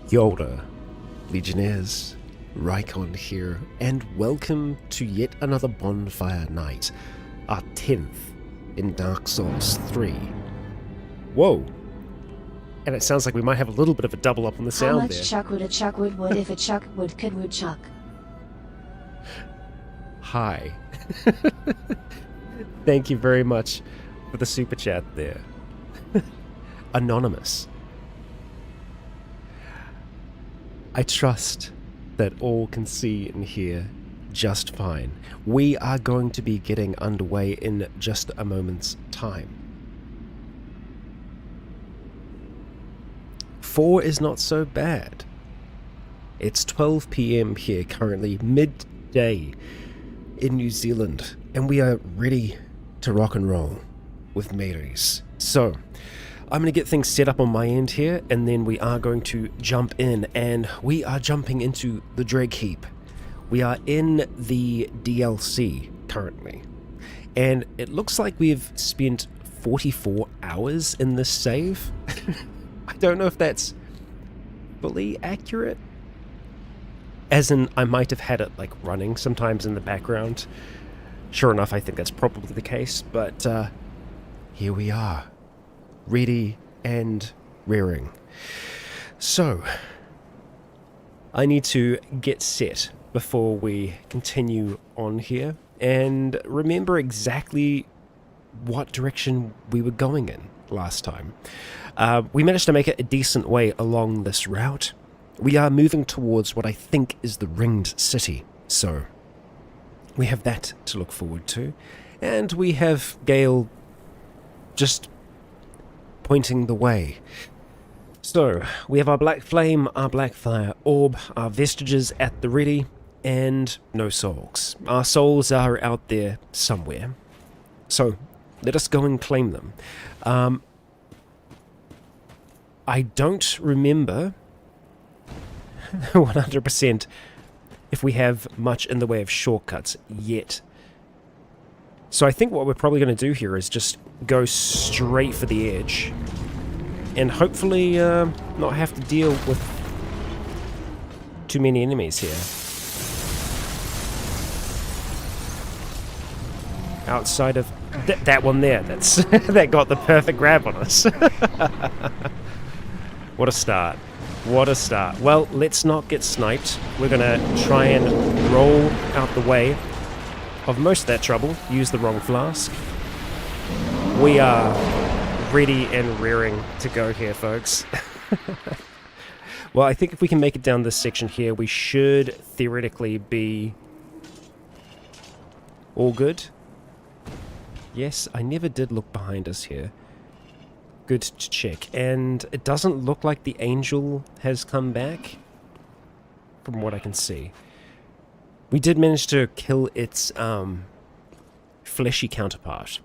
Yoda, Legionnaires, Rycon here, and welcome to yet another Bonfire Night, our 10th in Dark Souls 3. Whoa! And it sounds like we might have a little bit of a double up on the sound there. How much chuck would a chuck would if a chuck would could would chuck? Hi. Thank you very much for the super chat there. Anonymous. I trust that all can see and hear just fine. We are going to be getting underway in just a moment's time. 4 is not so bad. It's 12 PM here currently, midday in New Zealand, and we are ready to rock and roll with mateys. So, I'm going to get things set up on my end here, and then we are going to jump in, and we are jumping into the Dreg Heap. We are in the DLC currently, and it looks like we've spent 44 hours in this save. I don't know if that's fully accurate, as in I might have had it like running sometimes in the background. Sure enough, I think that's probably the case, but here we are, ready and rearing. So, I need to get set before we continue on here and remember exactly what direction we were going in last time. We managed to make it a decent way along this route. We are moving towards what I think is the Ringed City, so we have that to look forward to, and we have Gale just pointing the way. So, we have our Black Flame, our Black Fire Orb, our Vestiges at the ready, and no souls. Our souls are out there somewhere, so let us go and claim them. I don't remember 100% if we have much in the way of shortcuts yet. So I think what we're probably going to do here is just go straight for the edge and hopefully not have to deal with too many enemies here. Outside of that one there, that's that got the perfect grab on us. What a start. What a start. Well, let's not get sniped. We're going to try and roll out the way of most of that trouble. Use the wrong flask. We are ready and rearing to go here, folks. Well, I think if we can make it down this section here, we should theoretically be all good. Yes, I never did look behind us here. Good to check. And it doesn't look like the angel has come back, from what I can see. We did manage to kill its fleshy counterpart.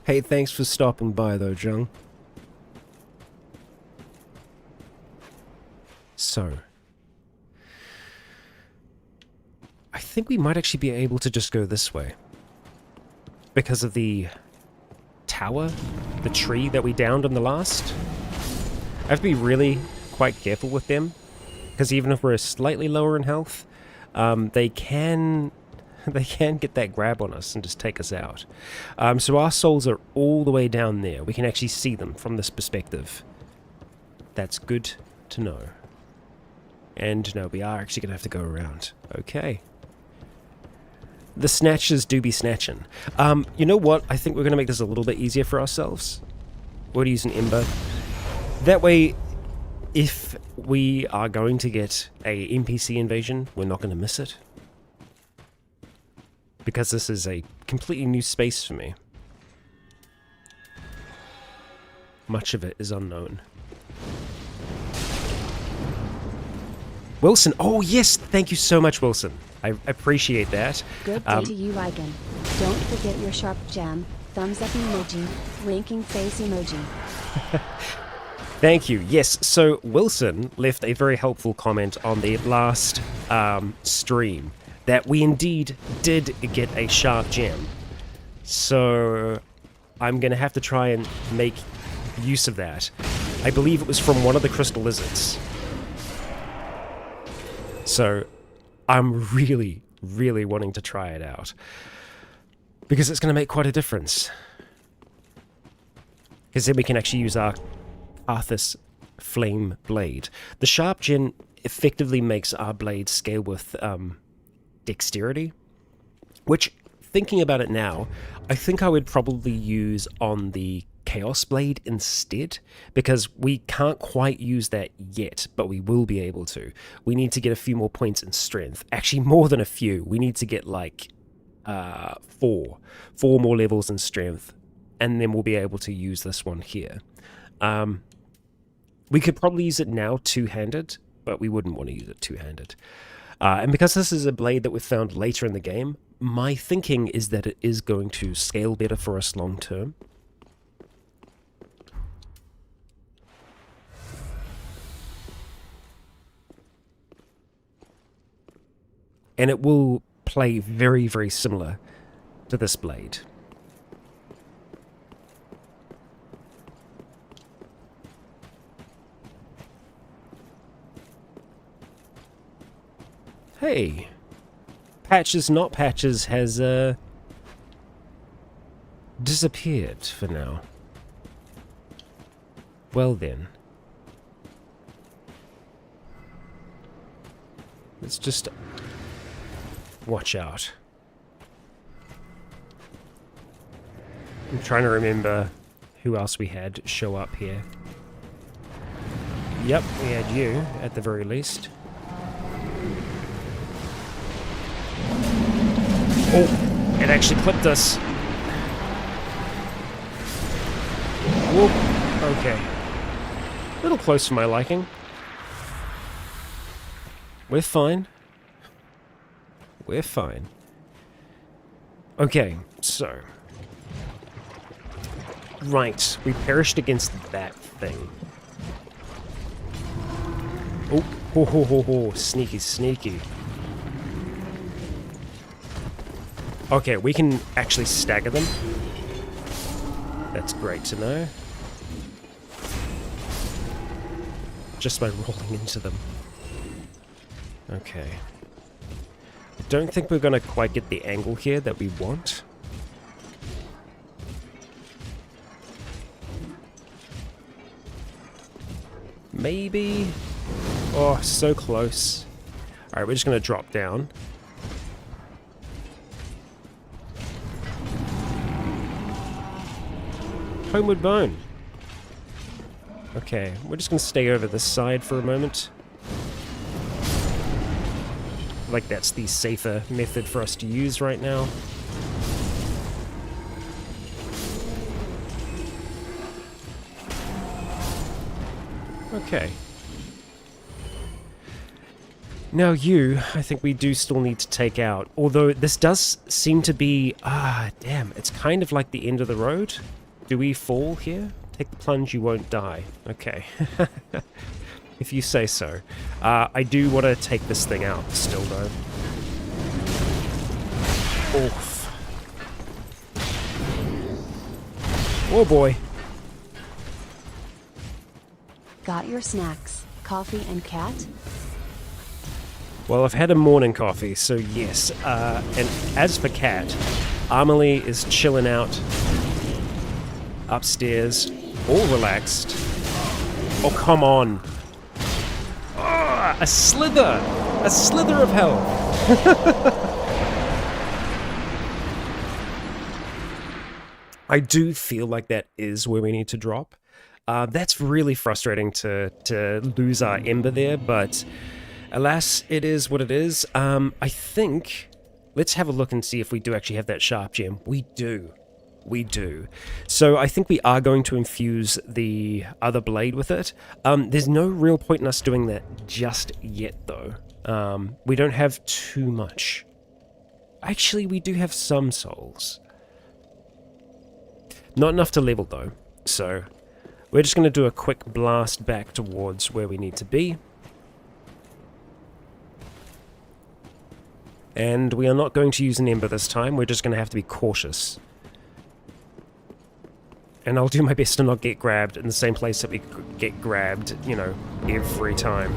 Hey, thanks for stopping by though, Jung. So, I think we might actually be able to just go this way. Because of the tower, the tree that we downed on the last. I have to be really quite careful with them, because even if we're slightly lower in health, they can get that grab on us and just take us out. So our souls are all the way down there. We can actually see them from this perspective. That's good to know. And no, we are actually going to have to go around. Okay. The snatchers do be snatching. You know what? I think we're going to make this a little bit easier for ourselves. We're going to use an ember. That way, if we are going to get a NPC invasion, we're not going to miss it. Because this is a completely new space for me. Much of it is unknown. Wilson, oh yes, thank you so much, Wilson. I appreciate that. Good day to you, Rycon. Don't forget your sharp jam, thumbs up emoji, winking face emoji. Thank you. Yes, so Wilson left a very helpful comment on the last stream that we indeed did get a sharp gem. So I'm going to have to try and make use of that. I believe it was from one of the crystal lizards. So I'm really, really wanting to try it out, because it's going to make quite a difference. Because then we can actually use our Arthas Flame Blade. The sharp gem effectively makes our blade scale with dexterity, which, thinking about it now, I think I would probably use on the Chaos Blade instead, because we can't quite use that yet, but we will be able to. We need to get a few more points in strength. Actually, more than a few. We need to get like 4 more levels in strength, and then we'll be able to use this one here. We could probably use it now two-handed, but we wouldn't want to use it two-handed. And because this is a blade that we've found later in the game, my thinking is that it is going to scale better for us long-term. And it will play very, very similar to this blade. Hey, Patches Not Patches has disappeared for now. Well then. Let's just watch out. I'm trying to remember who else we had show up here. Yep, we had you, at the very least. Oh, it actually clipped us. Whoop, okay. A little close for my liking. We're fine. We're fine. Okay, so. Right, we perished against that thing. Oh, ho ho ho ho, sneaky, sneaky. Okay, we can actually stagger them. That's great to know. Just by rolling into them. Okay. I don't think we're going to quite get the angle here that we want. Maybe? Oh, so close. Alright, we're just going to drop down. Homeward Bone. Okay, we're just going to stay over this side for a moment. Like that's the safer method for us to use right now. Okay. Now you, I think we do still need to take out. Although this does seem to be... damn, it's kind of like the end of the road. Do we fall here? Take the plunge, you won't die. Okay. If you say so. I do want to take this thing out still, though. Oof. Oh, boy. Got your snacks, coffee and cat? Well, I've had a morning coffee, so yes. And as for Cat, Amelie is chilling out upstairs, all relaxed. Oh, come on. Oh, a slither! A slither of hell! I do feel like that is where we need to drop. That's really frustrating to lose our Ember there, but alas, it is what it is. I think... Let's have a look and see if we do actually have that sharp gem. We do. We do. So I think we are going to infuse the other blade with it. There's no real point in us doing that just yet, though. We don't have too much. Actually, we do have some souls. Not enough to level, though. So we're just going to do a quick blast back towards where we need to be. And we are not going to use an ember this time, we're just going to have to be cautious. And I'll do my best to not get grabbed in the same place that we get grabbed, you know, every time.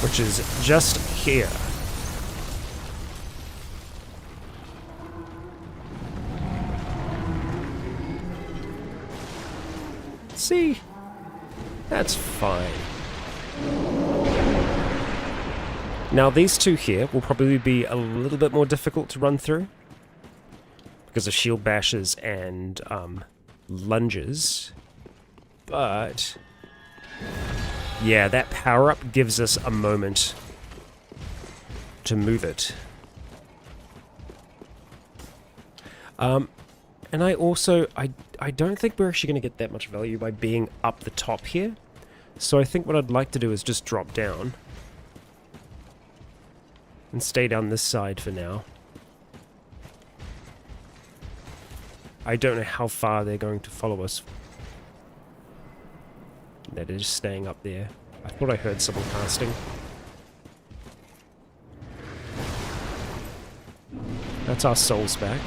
Which is just here. See? That's fine. Now these two here will probably be a little bit more difficult to run through because of shield bashes and lunges, but yeah, that power-up gives us a moment to move it. And I also, I don't think we're actually going to get that much value by being up the top here, so I think what I'd like to do is just drop down and stay down this side for now. I don't know how far they're going to follow us. That is staying up there. I thought I heard someone casting. That's our souls back.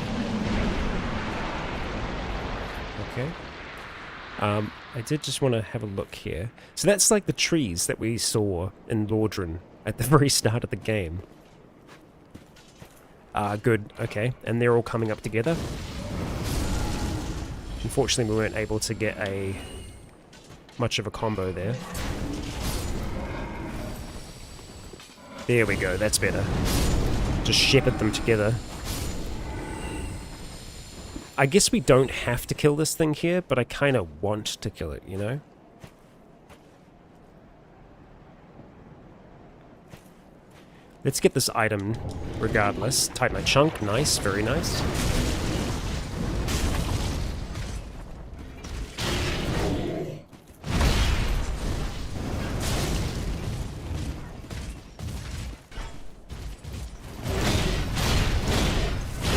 Okay. I did just want to have a look here. So that's like the trees that we saw in Lordran at the very start of the game. Good, okay. And they're all coming up together. Unfortunately, we weren't able to get much of a combo there. There we go, that's better. Just shepherd them together. I guess we don't have to kill this thing here, but I kind of want to kill it, you know? Let's get this item regardless. Titanite chunk, nice, very nice.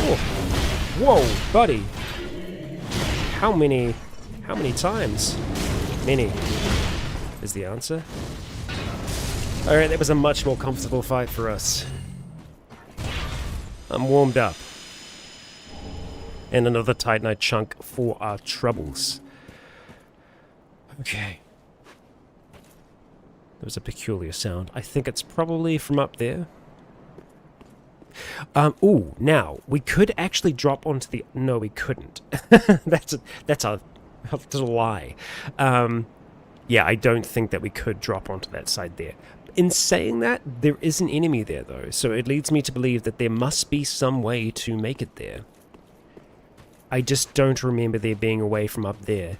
Oh. Whoa, buddy. How many times? Many is the answer. Alright, that was a much more comfortable fight for us. I'm warmed up. And another Titanite chunk for our troubles. Okay. There was a peculiar sound. I think it's probably from up there. Ooh, now, we could actually drop onto the... No, we couldn't. That's a lie. Yeah, I don't think that we could drop onto that side there. In saying that, there is an enemy there, though, so it leads me to believe that there must be some way to make it there. I just don't remember there being a way from up there.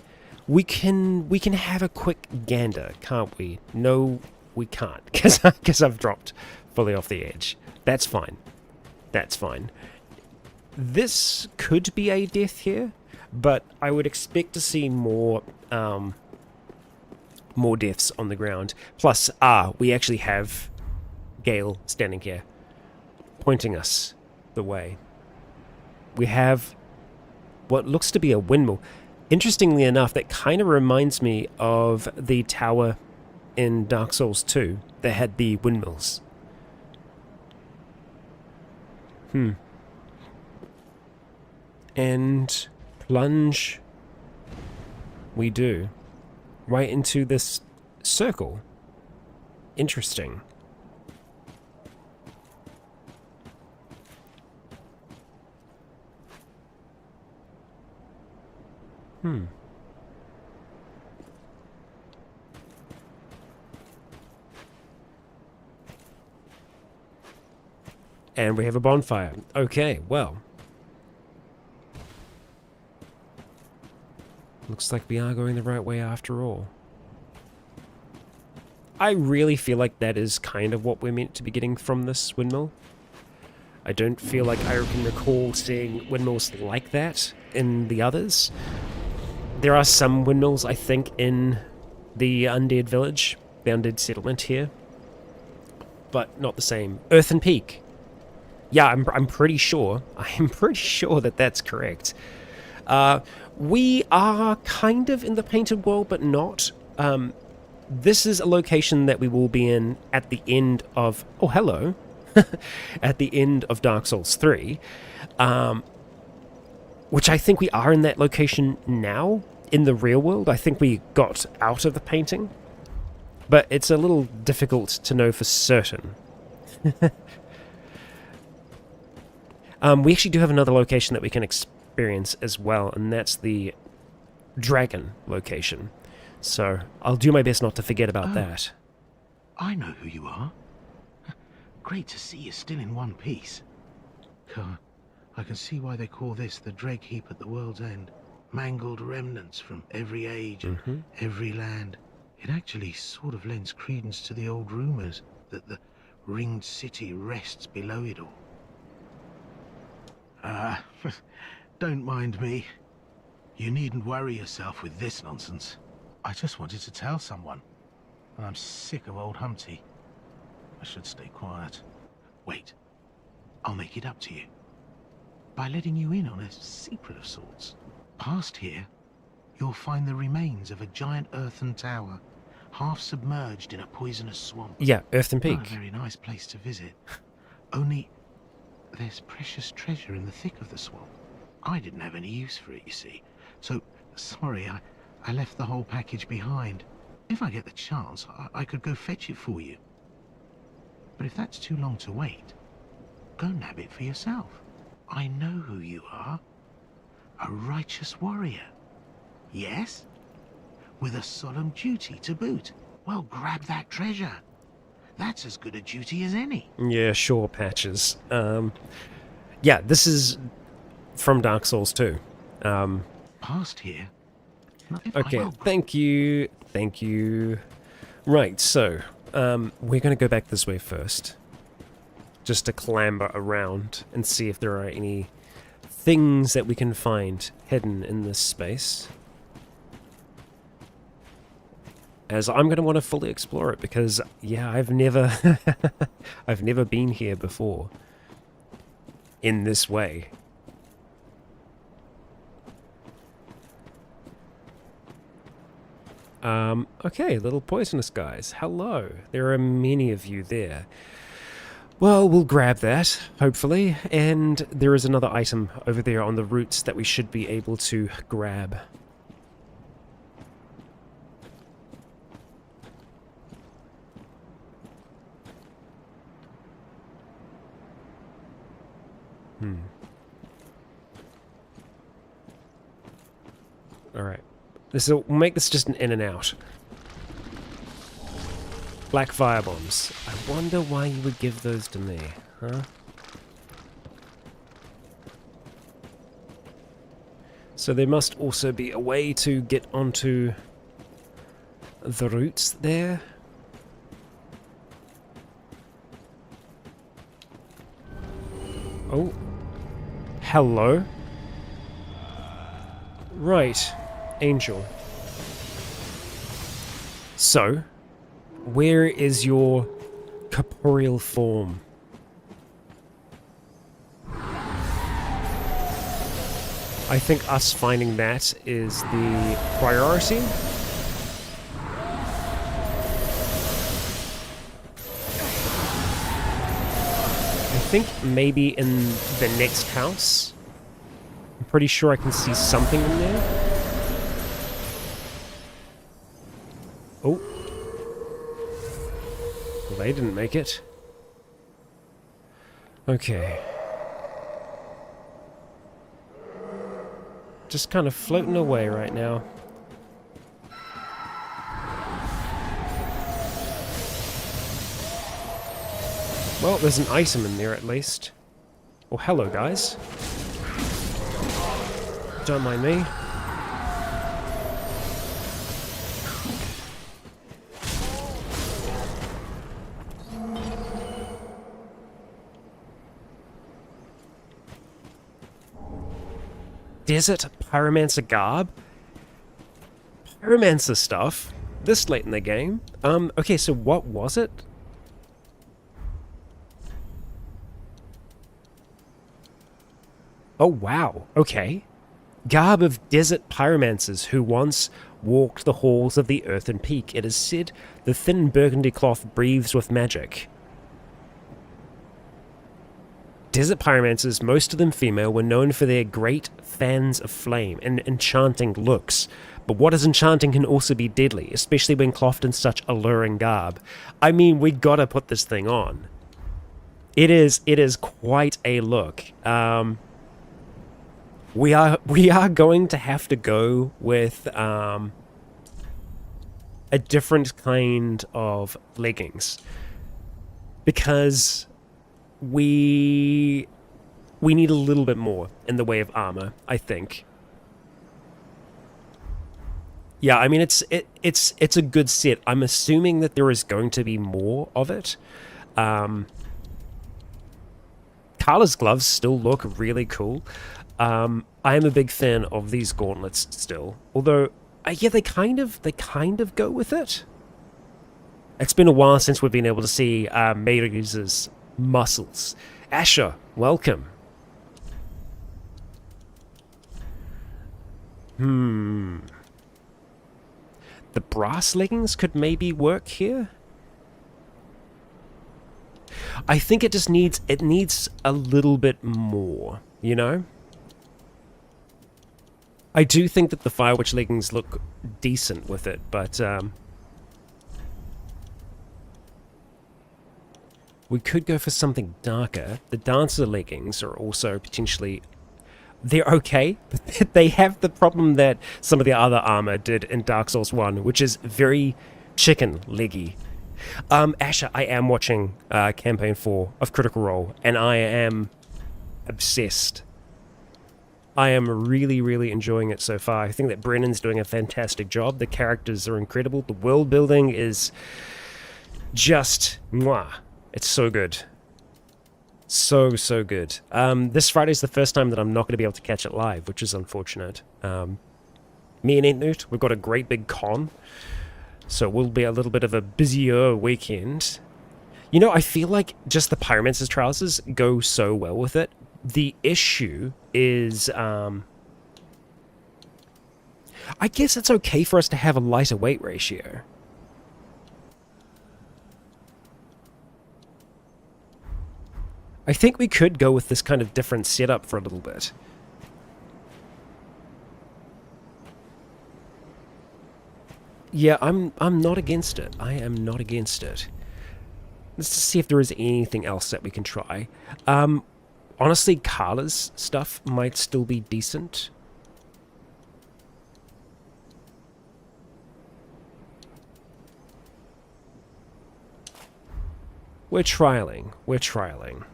We can have a quick gander, can't we? No, we can't, because I've dropped fully off the edge. That's fine. That's fine. This could be a death here, but I would expect to see more deaths on the ground. Plus, we actually have Gale standing here, pointing us the way. We have what looks to be a windmill. Interestingly enough, that kind of reminds me of the tower in Dark Souls 2 that had the windmills. And plunge we do. Right into this circle. Interesting. And we have a bonfire. Okay, well. Looks like we are going the right way after all. I really feel like that is kind of what we're meant to be getting from this windmill. I don't feel like I can recall seeing windmills like that in the others. There are some windmills, I think, in the Undead Village, the Undead Settlement here. But not the same. Earthen Peak. Yeah, I'm pretty sure. I'm pretty sure that that's correct. We are kind of in the painted world, but not. this is a location that we will be in at the end of... Oh, hello. At the end of Dark Souls 3. Which I think we are in that location now, in the real world. I think we got out of the painting. But it's a little difficult to know for certain. We actually do have another location that we can experience as well, and that's the dragon location. So I'll do my best not to forget about that. I know who you are. Great to see you still in one piece. God, I can see why they call this the dreg heap at the world's end. Mangled remnants from every age and every land. It actually sort of lends credence to the old rumors that the ringed city rests below it all. Don't mind me. You needn't worry yourself with this nonsense. I just wanted to tell someone, and I'm sick of old Humpty. I should stay quiet. Wait, I'll make it up to you. By letting you in on a secret of sorts. Past here, you'll find the remains of a giant earthen tower, half submerged in a poisonous swamp. Yeah, Earthen Peak. Not a very nice place to visit. Only, there's precious treasure in the thick of the swamp. I didn't have any use for it, you see. So, sorry, I left the whole package behind. If I get the chance, I could go fetch it for you. But if that's too long to wait, go nab it for yourself. I know who you are. A righteous warrior. Yes? With a solemn duty to boot. Well, grab that treasure. That's as good a duty as any. Yeah, sure, Patches. Yeah, this is from Dark Souls 2. Past here. Okay, thank you. Thank you. Right, so, we're going to go back this way first. Just to clamber around and see if there are any things that we can find hidden in this space. As I'm going to want to fully explore it because, yeah, I've never I've never been here before in this way. Okay, little poisonous guys. Hello. There are many of you there. Well, we'll grab that, hopefully, and there is another item over there on the roots that we should be able to grab. Alright. We'll make this just an in and out. Black fire bombs. I wonder why you would give those to me, huh? So there must also be a way to get onto the roots there. Oh. Hello. Right. Angel. So, where is your corporeal form? I think us finding that is the priority. I think maybe in the next house. I'm pretty sure I can see something in there. Oh. Well, they didn't make it. Okay. Just kind of floating away right now. Well, there's an item in there at least. Oh, hello, guys. Don't mind me. Desert Pyromancer garb? Pyromancer stuff? This late in the game? Okay, so what was it? Oh, wow. Okay. Garb of desert pyromancers who once walked the halls of the Earthen Peak. It is said the thin burgundy cloth breathes with magic. Desert pyromancers, most of them female, were known for their great fans of flame and enchanting looks. But what is enchanting can also be deadly, especially when clothed in such alluring garb. I mean, we gotta put this thing on. It is quite a look. We are going to have to go with a different kind of leggings, because we need a little bit more in the way of armor, I think. Yeah, I mean, it's a good set. I'm assuming that there is going to be more of it. Carla's gloves still look really cool. I am a big fan of these gauntlets still, although yeah, they kind of go with it. It's been a while since we've been able to see Mary's muscles. Asher, welcome. The brass leggings could maybe work here. I think it needs a little bit more, you know? I do think that the Fire Witch leggings look decent with it, but we could go for something darker. The Dancer leggings are also potentially... They're okay, but they have the problem that some of the other armor did in Dark Souls 1, which is very chicken leggy. Asher, I am watching Campaign 4 of Critical Role, and I am obsessed. I am really, really enjoying it so far. I think that Brennan's doing a fantastic job. The characters are incredible. The world building is just mwah. It's so good. So good. This Friday's the first time that I'm not going to be able to catch it live, which is unfortunate. Me and Entnut, we've got a great big con, so it will be a little bit of a busier weekend. You know, I feel like just the Pyromancer's trousers go so well with it. The issue is, I guess it's okay for us to have a lighter weight ratio. I think we could go with this kind of different setup for a little bit. Yeah, I'm not against it. I am not against it. Let's just see if there is anything else that we can try. Honestly, Carla's stuff might still be decent. We're trialing. We're trialing.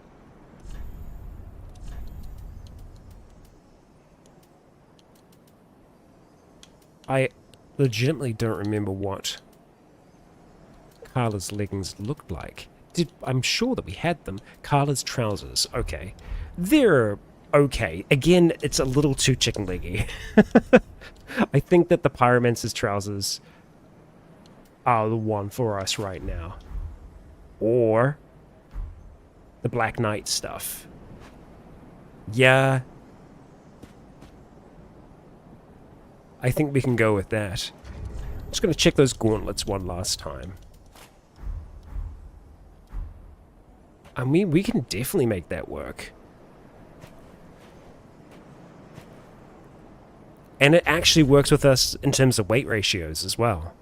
I legitimately don't remember what Carla's leggings looked like. I'm sure that we had them. Carla's trousers. Okay. They're okay. Again, it's a little too chicken leggy. I think that the Pyromancer's trousers are the one for us right now. Or the Black Knight stuff. Yeah. I think we can go with that. I'm just going to check those gauntlets one last time. I mean, we can definitely make that work. And it actually works with us in terms of weight ratios as well.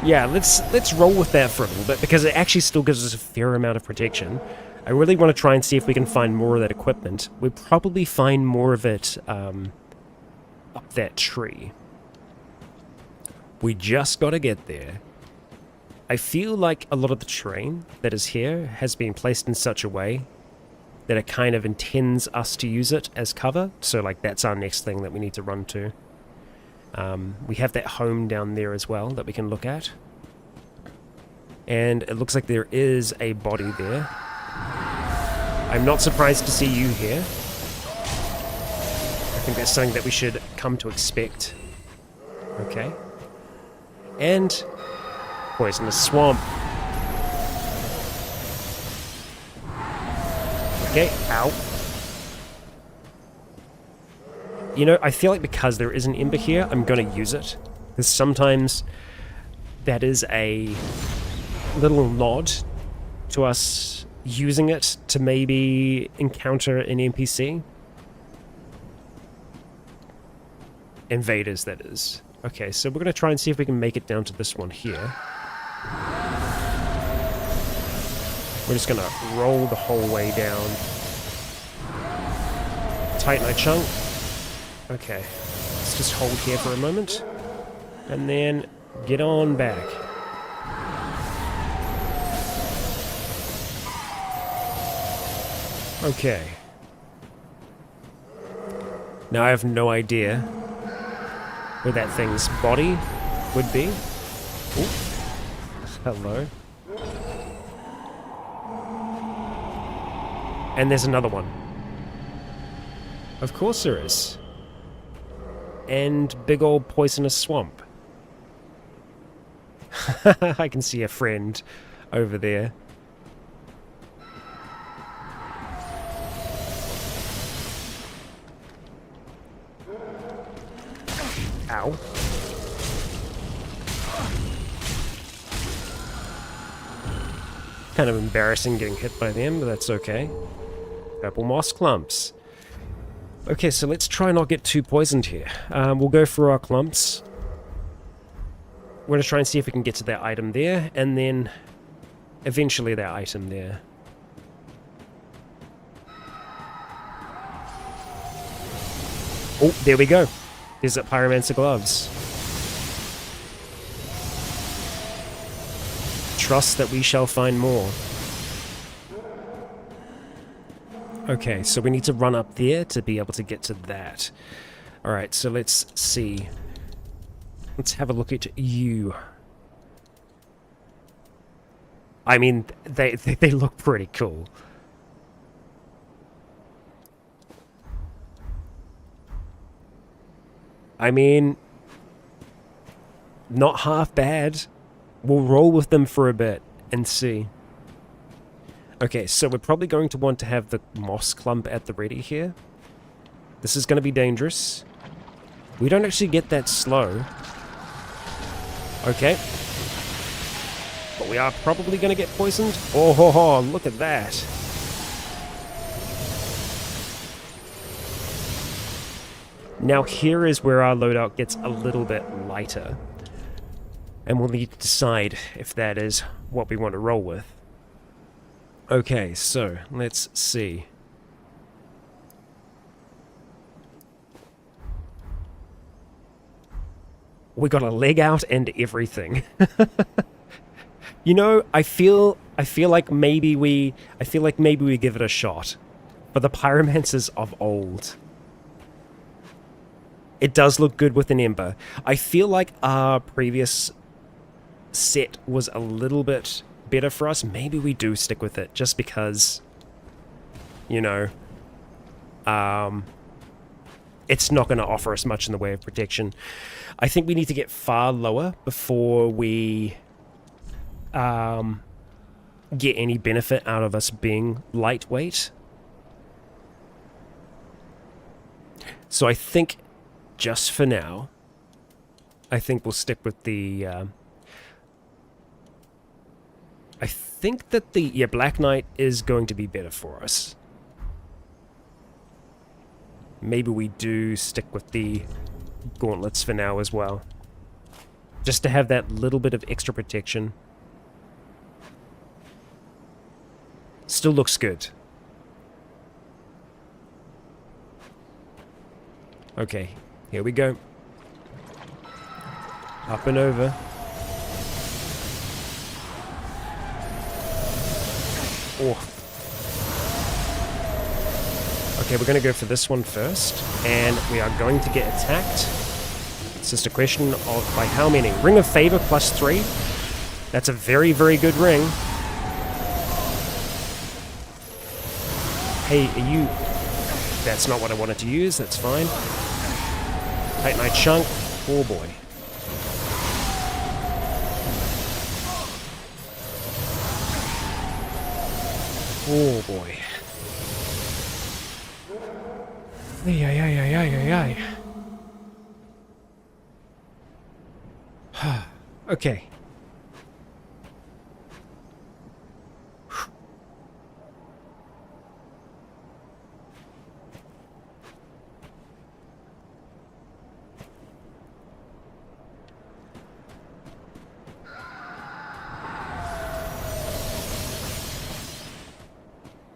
Yeah, let's roll with that for a little bit, because it actually still gives us a fair amount of protection. I really want to try and see if we can find more of that equipment. We'll probably find more of it up that tree. We just got to get there. I feel like a lot of the terrain that is here has been placed in such a way that it kind of intends us to use it as cover. So like that's our next thing that we need to run to. We have that home down there as well that we can look at. And it looks like there is a body there. I'm not surprised to see you here. I think that's something that we should come to expect. Okay. And poisonous swamp. Okay, ow. You know, I feel like because there is an ember here, I'm going to use it. Because sometimes that is a little nod to us using it to maybe encounter an NPC. Invaders, that is. Okay, so we're going to try and see if we can make it down to this one here. We're just going to roll the whole way down. Tighten our chunk. Okay, let's just hold here for a moment. And then get on back. Okay. Now I have no idea where that thing's body would be. Ooh. Hello. And there's another one. Of course there is. And big old poisonous swamp. I can see a friend over there. Ow. Kind of embarrassing getting hit by them, but that's okay. Purple moss clumps. Okay, so let's try not get too poisoned here. We'll go through our clumps. We're going to try and see if we can get to that item there, and then eventually that item there. Oh, there we go. There's that Pyromancer gloves. Trust that we shall find more. Okay, so we need to run up there to be able to get to that. Alright, so let's see. Let's have a look at you. I mean, they look pretty cool. I mean, not half bad. We'll roll with them for a bit and see. Okay, so we're probably going to want to have the moss clump at the ready here. This is going to be dangerous. We don't actually get that slow. Okay. But we are probably going to get poisoned. Oh, ho, ho, look at that. Now here is where our loadout gets a little bit lighter. And we'll need to decide if that is what we want to roll with. Okay, so let's see. We got a leg out and everything. You know, I feel like maybe we give it a shot. For the pyromancers of old. It does look good with an ember. I feel like our previous set was a little bit better for us. Maybe we do stick with it just because, you know, it's not going to offer us much in the way of protection. I think we need to get far lower before we get any benefit out of us being lightweight. So I think just for now, I think we'll stick with the I think that the Black Knight is going to be better for us. Maybe we do stick with the gauntlets for now as well. Just to have that little bit of extra protection. Still looks good. Okay, here we go. Up and over. Oh. Okay, we're going to go for this one first, and we are going to get attacked. It's just a question of by how many. Ring of Favor +3. That's a very, very good ring. Hey, are you... That's not what I wanted to use, that's fine. Tight Knight Chunk. Oh boy. Oh boy. Ay, ay, ay, ay, ay, ay, ay. Okay.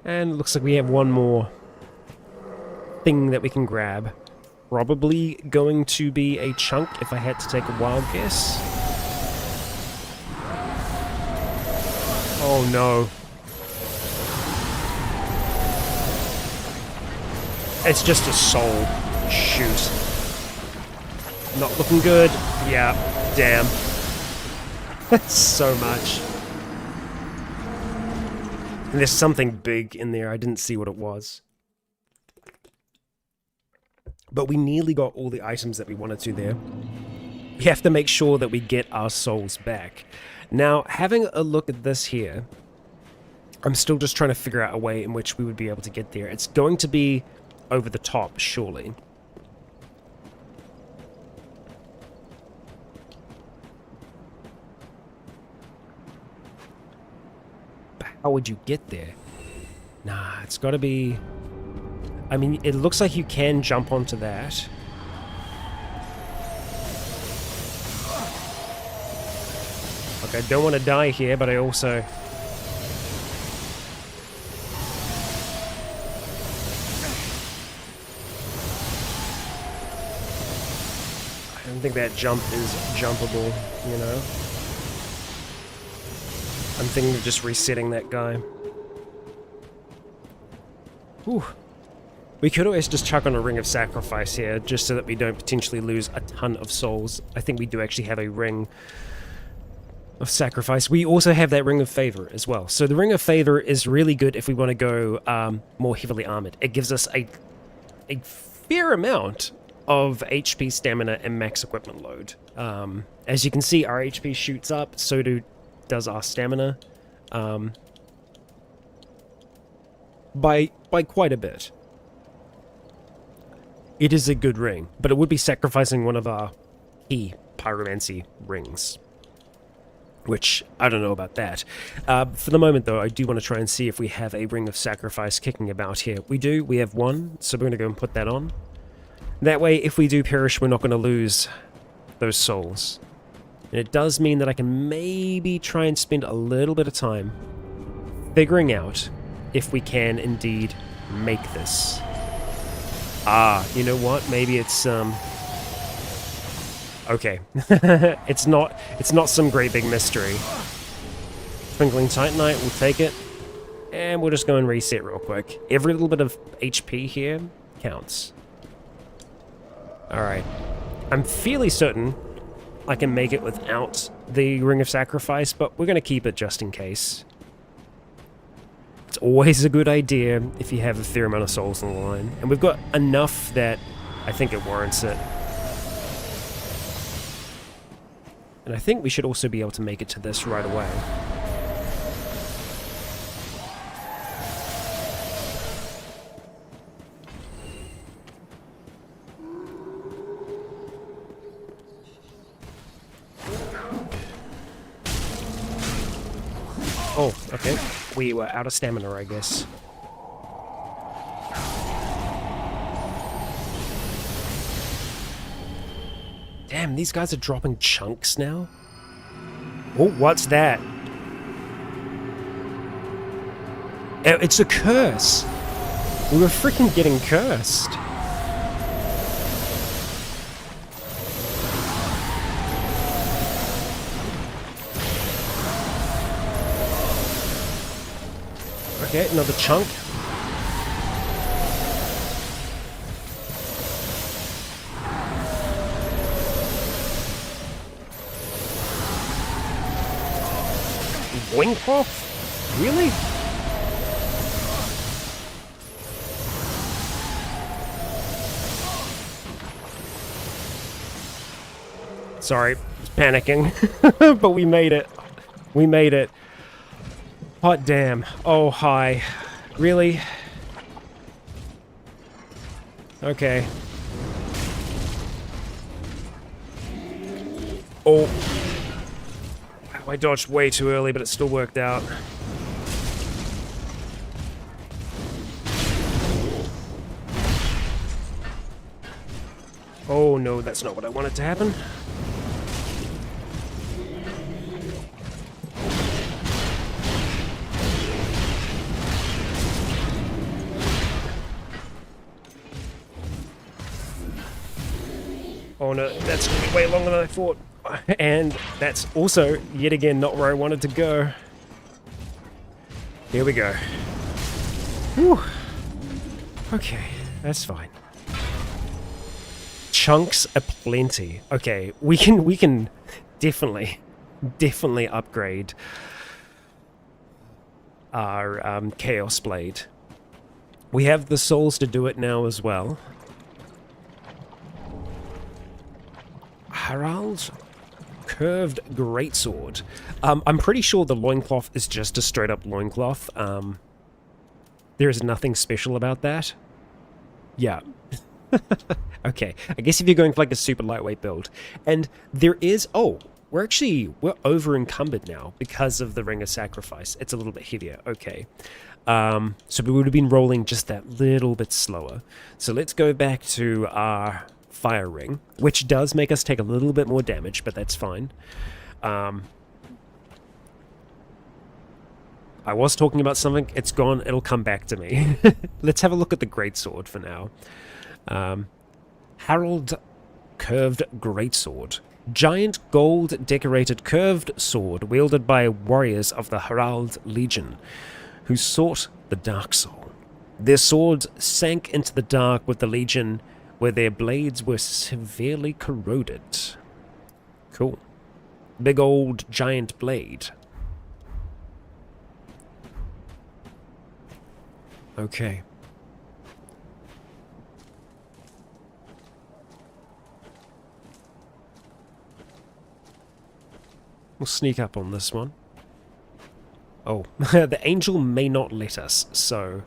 And looks like we have one more thing that we can grab. Probably going to be a chunk if I had to take a wild guess. Oh no. It's just a soul. Shoot. Not looking good. Yeah, damn. That's so much. And there's something big in there. I didn't see what it was. But we nearly got all the items that we wanted to there. We have to make sure that we get our souls back. Now, having a look at this here, I'm still just trying to figure out a way in which we would be able to get there. It's going to be over the top, surely. But how would you get there? Nah, it's got to be... I mean, it looks like you can jump onto that. Okay, I don't want to die here, but I also... I don't think that jump is jumpable, you know? I'm thinking of just resetting that guy. Whew. We could always just chuck on a Ring of Sacrifice here, just so that we don't potentially lose a ton of souls. I think we do actually have a Ring of Sacrifice. We also have that Ring of Favor as well. So the Ring of Favor is really good if we want to go more heavily armored. It gives us a fair amount of HP, stamina, and max equipment load. As you can see, our HP shoots up, so does our stamina. By quite a bit. It is a good ring, but it would be sacrificing one of our key pyromancy rings. Which, I don't know about that. For the moment, though, I do want to try and see if we have a Ring of Sacrifice kicking about here. We do, we have one, so we're going to go and put that on. That way, if we do perish, we're not going to lose those souls. And it does mean that I can maybe try and spend a little bit of time figuring out if we can indeed make this. Ah, you know what? Maybe it's okay. it's not some great big mystery. Twinkling Titanite, we'll take it. And we'll just go and reset real quick. Every little bit of HP here counts. Alright. I'm fairly certain I can make it without the Ring of Sacrifice, but we're going to keep it just in case. It's always a good idea if you have a fair amount of souls on the line. And we've got enough that I think it warrants it. And I think we should also be able to make it to this right away. Oh, okay. We were out of stamina, I guess. Damn, these guys are dropping chunks now? Oh, what's that? It's a curse! We were freaking getting cursed. Okay, another chunk. Wing off? Really? Sorry, I was panicking. But we made it. We made it. Hot damn. Oh, hi. Really? Okay. Oh. I dodged way too early, but it still worked out. Oh no, that's not what I wanted to happen. Oh no, that's going to be way longer than I thought. And that's also, yet again, not where I wanted to go. Here we go. Whew. Okay, that's fine. Chunks aplenty. Okay, we can definitely upgrade our Chaos Blade. We have the souls to do it now as well. Harald's Curved Greatsword. I'm pretty sure the loincloth is just a straight up loincloth. There is nothing special about that. Yeah. Okay, I guess if you're going for like a super lightweight build. And there is... Oh, we're over encumbered now because of the Ring of Sacrifice. It's a little bit heavier. Okay. So we would have been rolling just that little bit slower. So let's go back to our Fire Ring, which does make us take a little bit more damage, but that's fine. I was talking about something. It's gone. It'll come back to me. Let's have a look at the Greatsword for now. Harald Curved Greatsword. Giant gold decorated curved sword wielded by warriors of the Harald Legion who sought the Dark Soul. Their swords sank into the dark with the Legion where their blades were severely corroded. Cool. Big old giant blade. Okay. We'll sneak up on this one. Oh, the angel may not let us, so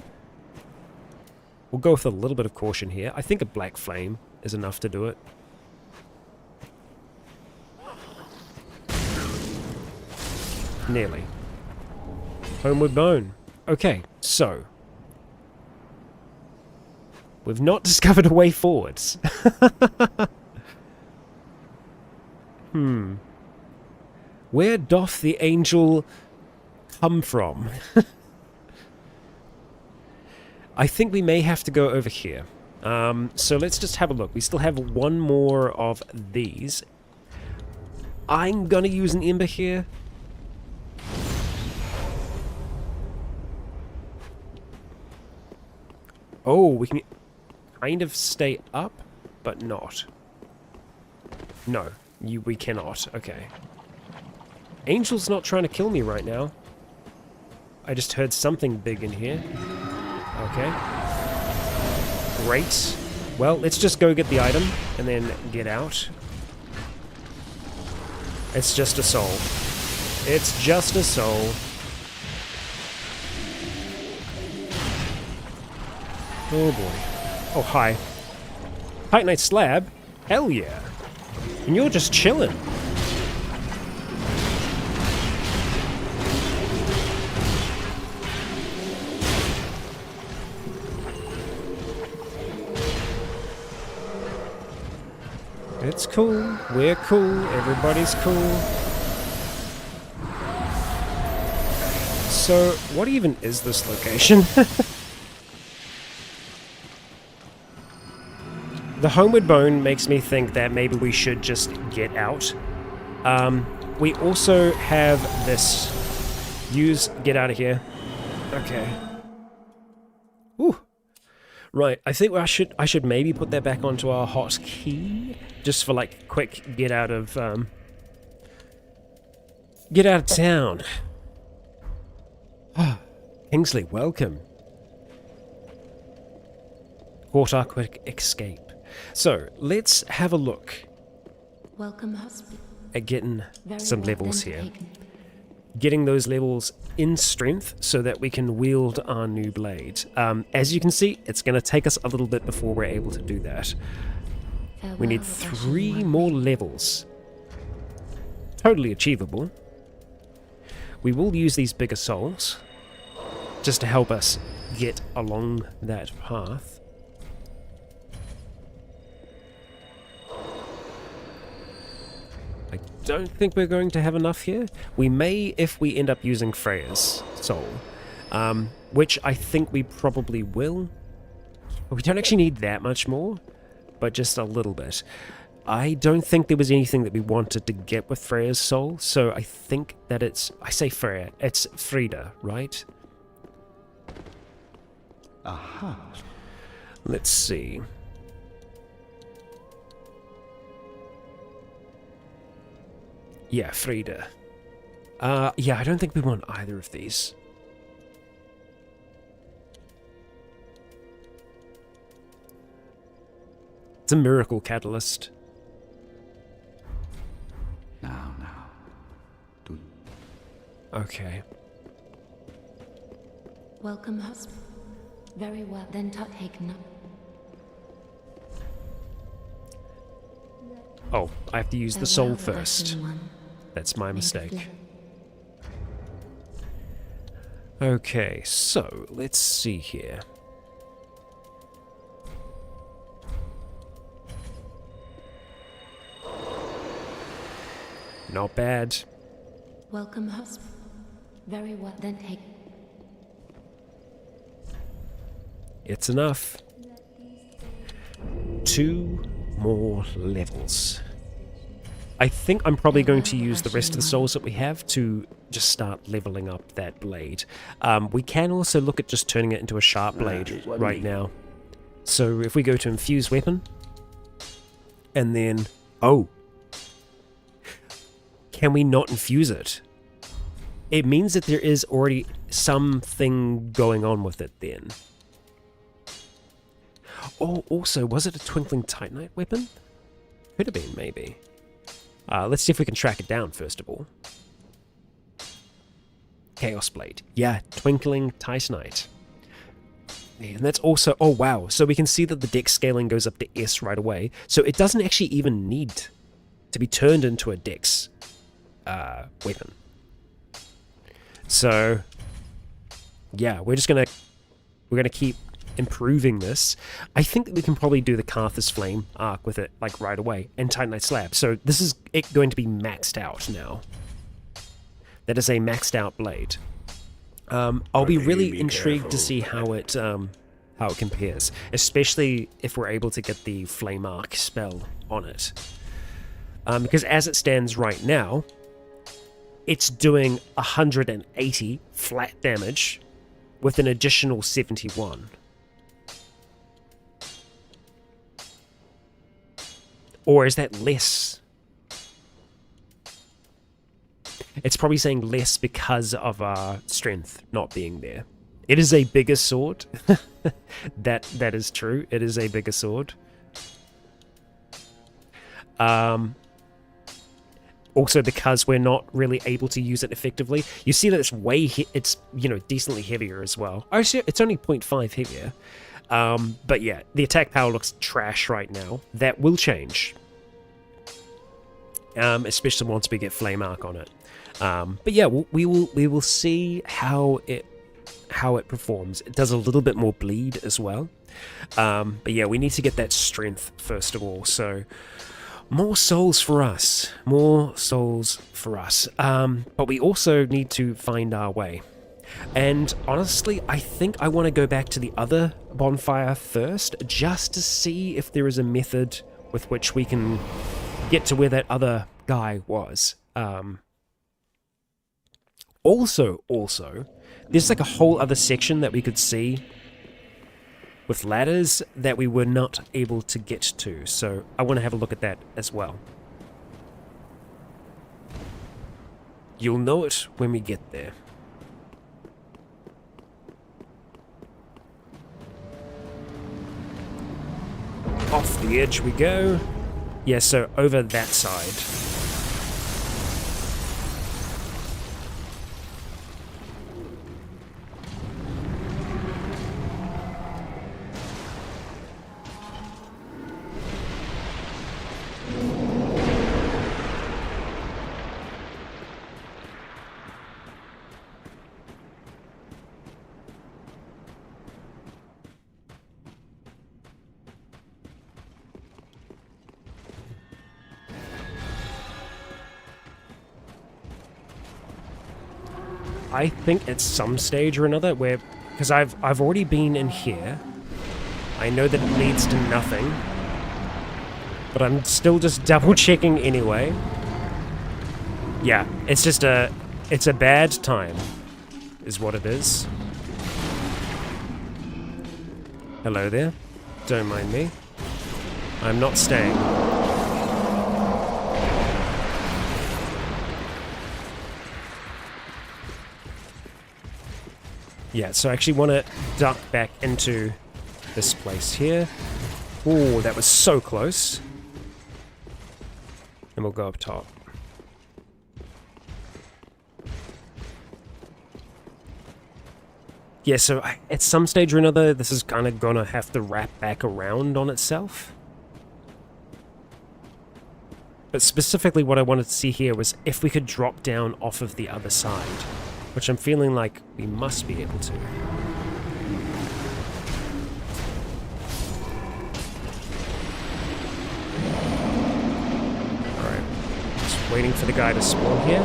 we'll go with a little bit of caution here. I think a black flame is enough to do it. Nearly. Homeward Bone. Okay, so we've not discovered a way forwards. Where doth the angel come from? I think we may have to go over here. So let's just have a look. We still have one more of these. I'm gonna use an ember here. Oh, we can kind of stay up, but not. No, we cannot. Okay. Angel's not trying to kill me right now. I just heard something big in here. Okay. Great. Well, let's just go get the item and then get out. It's just a soul. It's just a soul. Oh boy. Oh, hi. Titanite slab? Hell yeah. And you're just chilling. It's cool. We're cool. Everybody's cool. So, what even is this location? The Homeward Bone makes me think that maybe we should just get out. We also have this. Get out of here. Okay. Ooh. Right, I think I should maybe put that back onto our hotkey, just for like quick get out of town. Kingsley, welcome. Caught our quick escape. So let's have a look Welcome, husband. at getting Very some well levels here. undertaken. getting those levels in strength so that we can wield our new blade. As you can see, it's going to take us a little bit before we're able to do that. We need 3 more levels. Totally achievable. We will use these bigger souls just to help us get along that path. I don't think we're going to have enough here. We may if we end up using Freya's soul, which I think we probably will. We don't actually need that much more, but just a little bit. I don't think there was anything that we wanted to get with Freya's soul, so I think that it's... I say Freya, it's Frida, right? Aha. Let's see. Yeah, Frida. Yeah, I don't think we want either of these. It's a miracle catalyst. Now. Okay. Welcome, husband. Very well, then take no. Oh, I have to use the soul first. That's my mistake. Okay, so let's see here. Not bad. Welcome, husband. Very well, then take. It's enough. 2 more levels. I think I'm probably going to use the rest of the souls that we have to just start leveling up that blade. We can also look at just turning it into a sharp blade right now. So if we go to infuse weapon, and then... Oh! Can we not infuse it? It means that there is already something going on with it then. Oh, also, was it a Twinkling Titanite weapon? Could have been, maybe. Let's see if we can track it down, first of all. Chaos Blade. Yeah, Twinkling Titanite. And that's also... Oh, wow. So we can see that the dex scaling goes up to S right away. So it doesn't actually even need to be turned into a dex weapon. So, yeah, we're gonna keep improving this. I think that we can probably do the Carthus Flame arc with it, like, right away, and Titanite Slab. So this is it going to be maxed out now. That is a maxed out blade. I'll be really intrigued to see how it compares, especially if we're able to get the Flame Arc spell on it. Because as it stands right now, it's doing 180 flat damage with an additional 71. Or is that less? It's probably saying less because of our strength not being there. It is a bigger sword. That is true. It is a bigger sword. Also, because we're not really able to use it effectively, you see that it's decently heavier as well. Actually, it's only 0.5 heavier. But yeah, the attack power looks trash right now. That will change, especially once we get Flame Arc on it. But yeah, we will see how it performs. It does a little bit more bleed as well. But yeah, we need to get that strength first of all. So. More souls for us. More souls for us. But we also need to find our way. And honestly, I think I want to go back to the other bonfire first, just to see if there is a method with which we can get to where that other guy was. Also, there's like a whole other section that we could see with ladders that we were not able to get to, so I want to have a look at that as well. You'll know it when we get there. Off the edge we go. Yeah, so over that side. I think at some stage or another where... Because I've already been in here. I know that it leads to nothing. But I'm still just double checking anyway. Yeah, it's just a... It's a bad time, is what it is. Hello there. Don't mind me. I'm not staying. Yeah, so I actually want to duck back into this place here. Oh, that was so close. And we'll go up top. Yeah, so at some stage or another, this is kind of gonna have to wrap back around on itself. But specifically what I wanted to see here was if we could drop down off of the other side, which I'm feeling like we must be able to. Alright, just waiting for the guy to spawn here.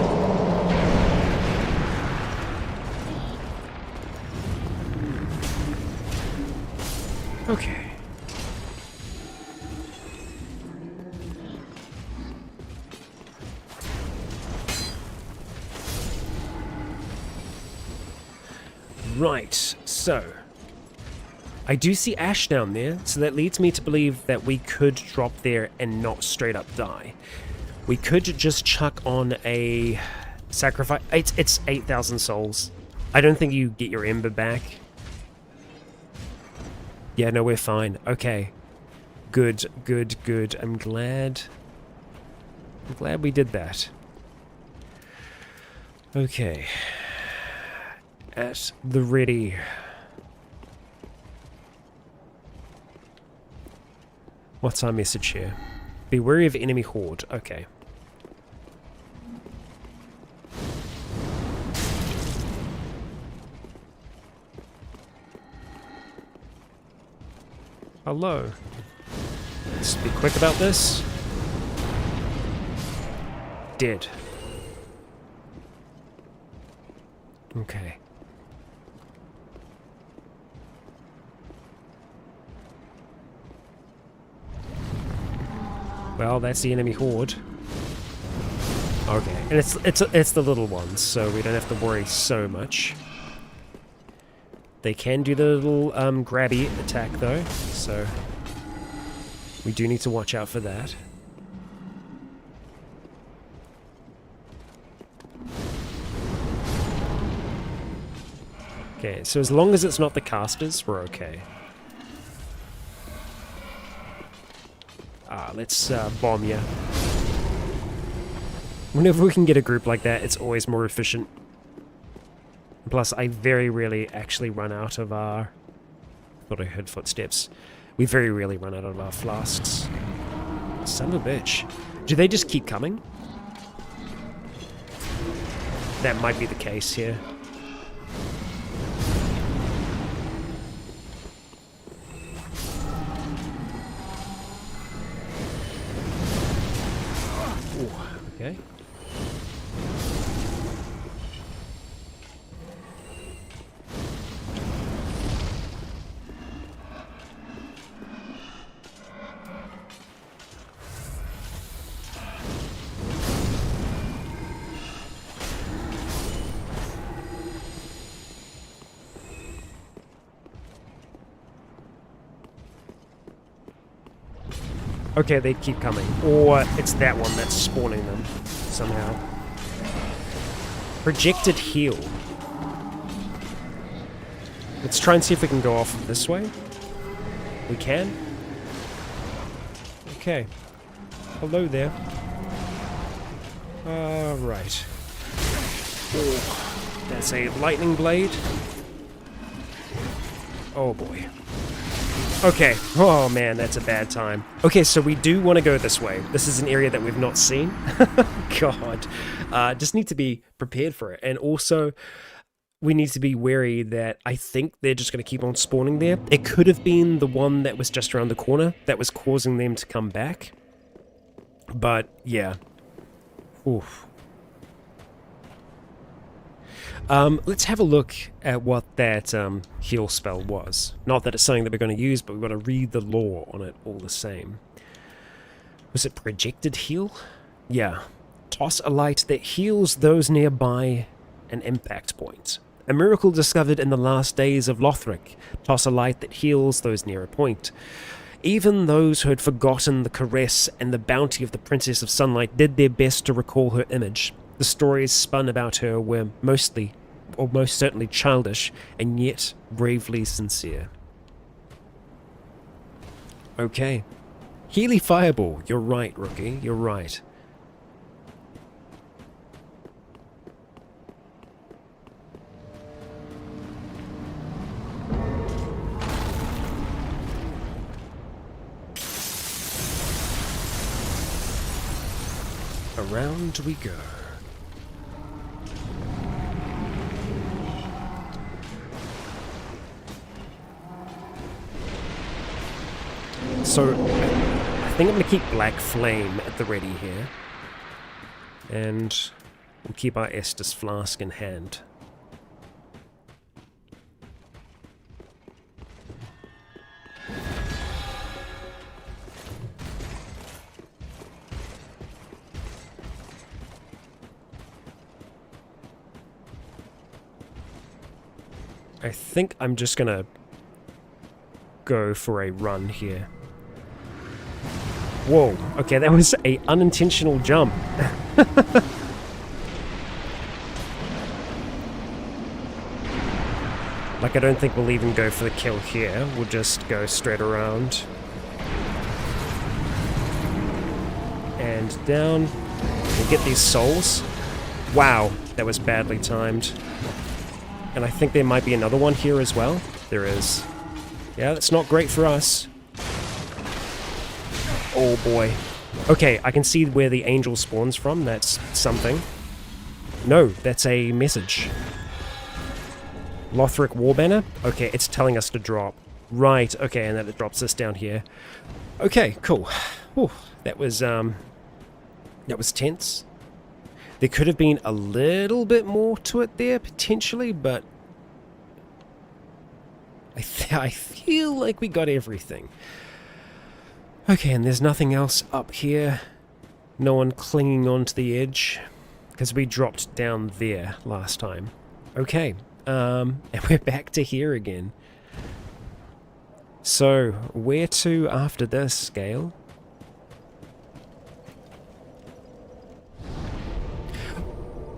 Okay. Right, so I do see Ash down there, so that leads me to believe that we could drop there and not straight up die. We could just chuck on a sacrifice. It's 8,000 souls. I don't think you get your ember back. Yeah, no, we're fine. Okay. Good, good, good. I'm glad we did that. Okay. At the ready. What's our message here? Be wary of enemy horde. Okay. Hello. Let's be quick about this. Dead. Okay. Well, that's the enemy horde. Okay, and it's the little ones, so we don't have to worry so much. They can do the little grabby attack though, so we do need to watch out for that. Okay, so as long as it's not the casters, we're okay. Let's bomb you. Whenever we can get a group like that, it's always more efficient. Plus, I very rarely actually run out of our... Thought I heard footsteps. We very rarely run out of our flasks. Son of a bitch. Do they just keep coming? That might be the case here. Ooh, okay. Okay, they keep coming. Or it's that one that's spawning them somehow. Projected heal. Let's try and see if we can go off of this way. We can. Okay. Hello there. Right. Oh, that's a lightning blade. Oh boy. Okay. Oh man, that's a bad time. Okay, so we do want to go this way. This is an area that we've not seen. God. Just need to be prepared for it. And also, we need to be wary that I think they're just going to keep on spawning there. It could have been the one that was just around the corner that was causing them to come back. But, yeah. Oof. Let's have a look at what that heal spell was. Not that it's something that we're going to use, but we've got to read the lore on it all the same. Was it projected heal? Yeah. Toss a light that heals those nearby an impact point. A miracle discovered in the last days of Lothric. Toss a light that heals those near a point. Even those who had forgotten the caress and the bounty of the Princess of Sunlight did their best to recall her image. The stories spun about her were most certainly childish, and yet bravely sincere. Okay. Healy Fireball. You're right, Rookie. You're right. Around we go. So, I think I'm going to keep Black Flame at the ready here. And we'll keep our Estus Flask in hand. I think I'm just gonna go for a run here. Whoa, okay, that was a unintentional jump. Like, I don't think we'll even go for the kill here. We'll just go straight around. And down. We'll get these souls. Wow, that was badly timed. And I think there might be another one here as well. There is. Yeah, that's not great for us. Oh boy. Okay, I can see where the angel spawns from. That's something. No, that's a message. Lothric Warbanner? Okay, it's telling us to drop. Right, okay, and then it drops us down here. Okay, cool. Whew, that was tense. There could have been a little bit more to it there, potentially, but I feel like we got everything. Okay, and there's nothing else up here. No one clinging onto the edge, because we dropped down there last time. Okay, and we're back to here again. So, where to after this, Gale?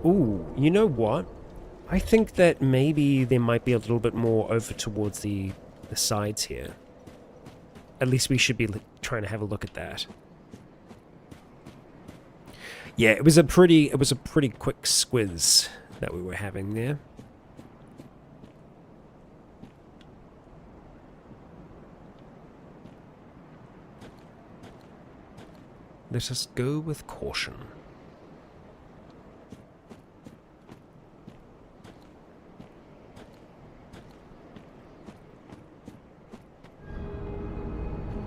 Ooh, you know what? I think that maybe there might be a little bit more over towards the sides here. At least we should be trying to have a look at that. Yeah, it was a pretty quick squiz that we were having there. Let us go with caution.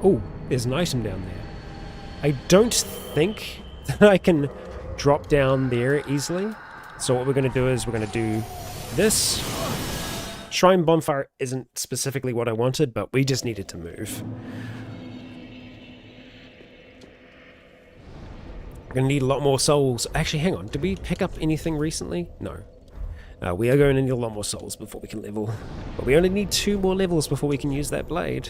Oh, there's an item down there. I don't think that I can drop down there easily. So what we're going to do is we're going to do this. Shrine Bonfire isn't specifically what I wanted, but we just needed to move. We're going to need a lot more souls. Actually, hang on. Did we pick up anything recently? No. We are going to need a lot more souls before we can level. But we only need 2 more levels before we can use that blade.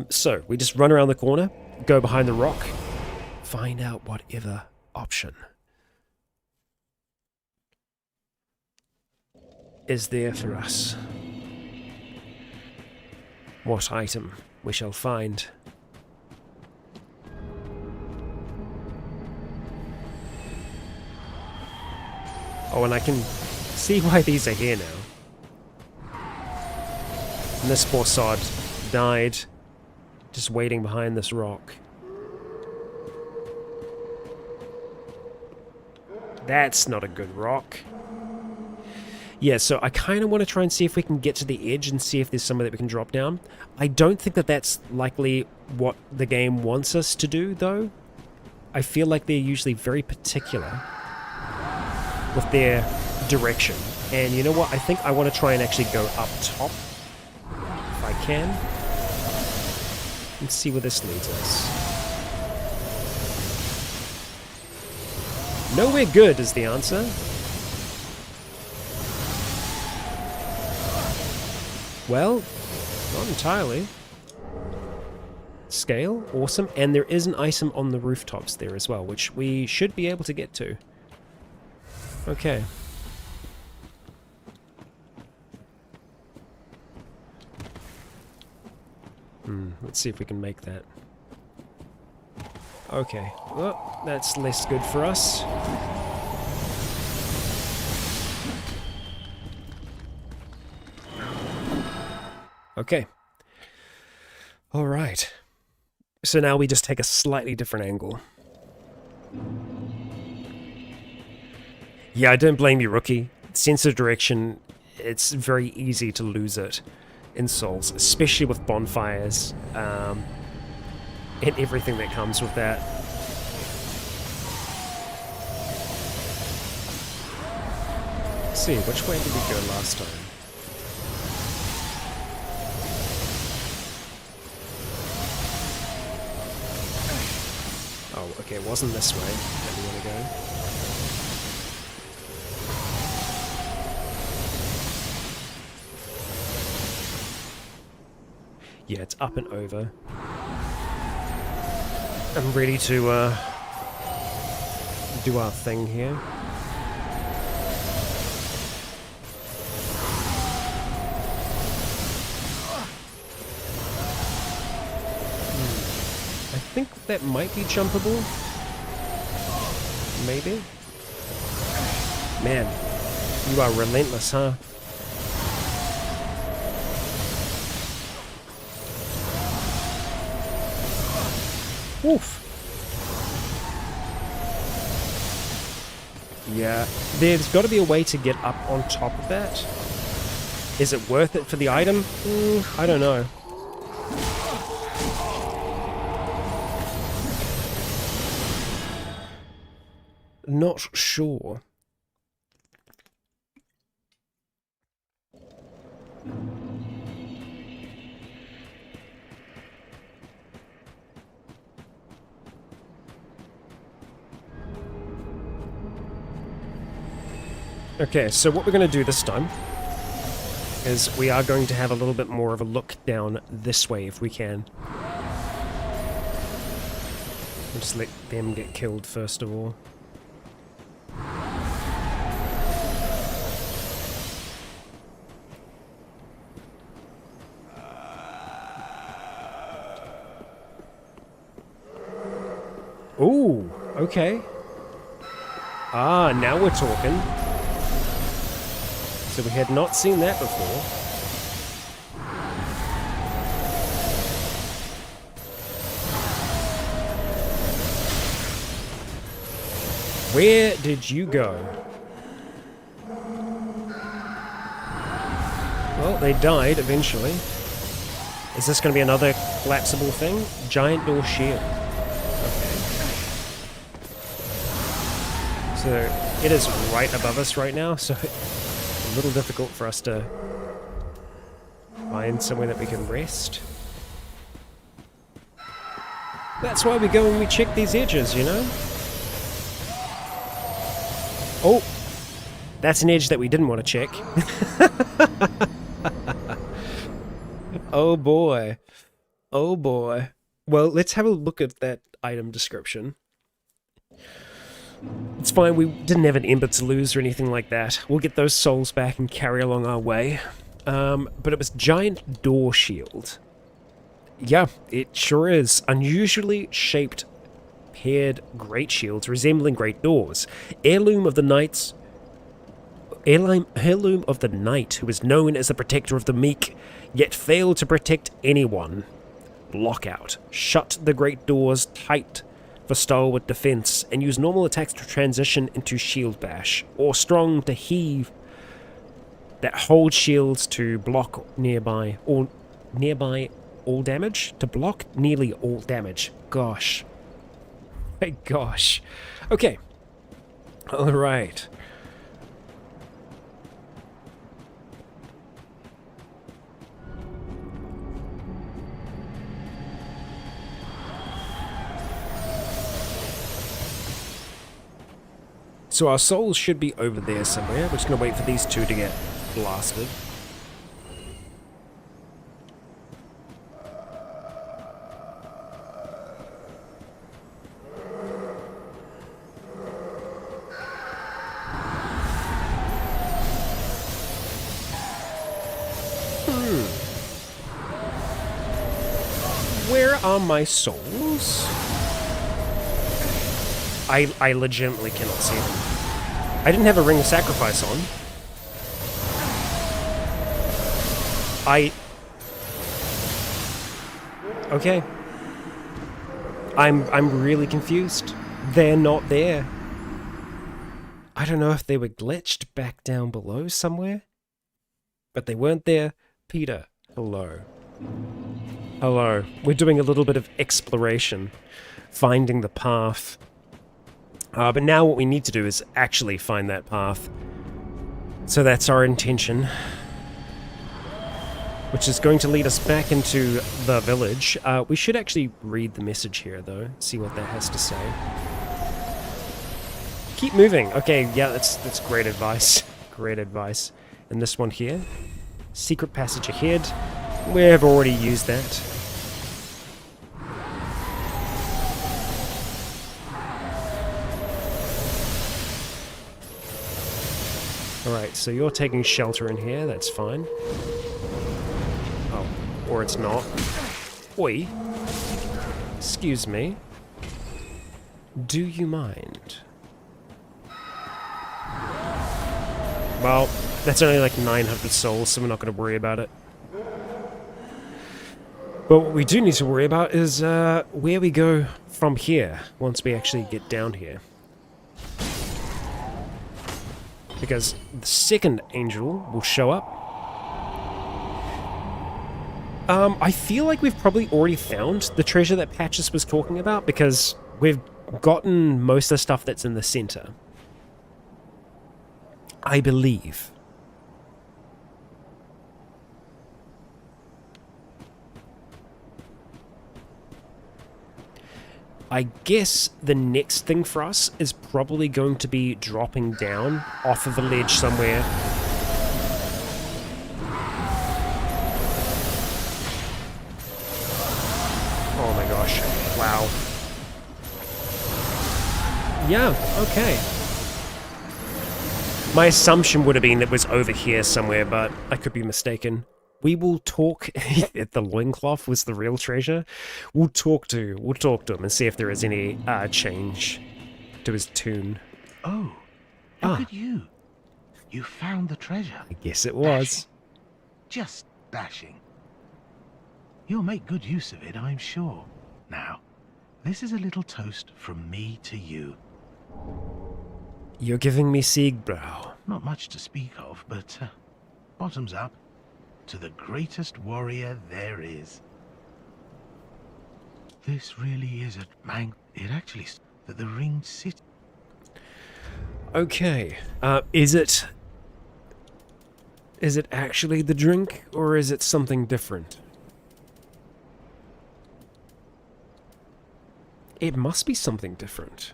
So, we just run around the corner, go behind the rock, find out whatever option is there for us. What item we shall find. Oh, and I can see why these are here now. And this poor sod died just waiting behind this rock. That's not a good rock. Yeah, so I kind of want to try and see if we can get to the edge and see if there's somewhere that we can drop down. I don't think that that's likely what the game wants us to do, though. I feel like they're usually very particular with their direction. And you know what? I think I want to try and actually go up top, if I can, and see where this leads us. Nowhere good is the answer. Well, not entirely. Scale, awesome. And there is an item on the rooftops there as well, which we should be able to get to. Okay. Let's see if we can make that. Okay. Well, that's less good for us. Okay. Alright. So now we just take a slightly different angle. Yeah, I don't blame you, rookie. Sense of direction, it's very easy to lose it in Souls, especially with bonfires, and everything that comes with that. Let's see, which way did we go last time? Oh, okay, it wasn't this way that we want to go. Yeah, it's up and over. I'm ready to do our thing here. I think that might be jumpable. Maybe? Man, you are relentless, huh? Oof. Yeah, there's got to be a way to get up on top of that. Is it worth it for the item? I don't know. Not sure. Okay, so what we're going to do this time is we are going to have a little bit more of a look down this way if we can. We'll just let them get killed first of all. Ooh, okay. Ah, now we're talking. So we had not seen that before. Where did you go? Well, they died eventually. Is this going to be another collapsible thing? Giant door shield. Okay. So it is right above us right now, so it's a little difficult for us to find somewhere that we can rest. That's why we go and we check these edges, you know? Oh! That's an edge that we didn't want to check. Oh boy. Oh boy. Well, let's have a look at that item description. It's fine, we didn't have an ember to lose or anything like that. We'll get those souls back and carry along our way. But it was giant door shield. Yeah, it sure is. Unusually shaped paired great shields resembling great doors. Heirloom of the knights. Heirloom of the knight who is known as the protector of the meek, yet failed to protect anyone. Lockout. Shut the great doors tight for stalwart defense, and use normal attacks to transition into shield bash, or strong to heave that hold shields to block nearby all damage? To block nearly all damage. Gosh. My gosh. Okay. Alright. So our souls should be over there somewhere. We're just gonna wait for these two to get blasted. Where are my souls? I legitimately cannot see them. I didn't have a ring of sacrifice on. Okay. I'm really confused. They're not there. I don't know if they were glitched back down below somewhere, but they weren't there. Peter, hello. Hello. We're doing a little bit of exploration, finding the path. But now what we need to do is actually find that path. So that's our intention. Which is going to lead us back into the village. We should actually read the message here, though. See what that has to say. Keep moving. Okay, yeah, that's great advice. Great advice. And this one here. Secret passage ahead. We've already used that. Alright, so you're taking shelter in here, that's fine. Oh, or it's not. Oi. Excuse me. Do you mind? Well, that's only like 900 souls, so we're not going to worry about it. But what we do need to worry about is where we go from here, once we actually get down here. Because the second angel will show up. I feel like we've probably already found the treasure that Patches was talking about, because we've gotten most of the stuff that's in the center. I believe. I guess the next thing for us is probably going to be dropping down off of a ledge somewhere. Oh my gosh. Wow. Yeah, okay. My assumption would have been it was over here somewhere, but I could be mistaken. We will talk. The loincloth was the real treasure. We'll talk to him and see if there is any change to his tune. Oh, look at you. You found the treasure. I guess it was. Dashing. Just dashing. You'll make good use of it, I'm sure. Now, this is a little toast from me to you. You're giving me Siegbrow. Not much to speak of, but bottoms up. To the greatest warrior there is. This really is a man. It actually that the ringed city. Okay, is it actually the drink, or is it something different? It must be something different.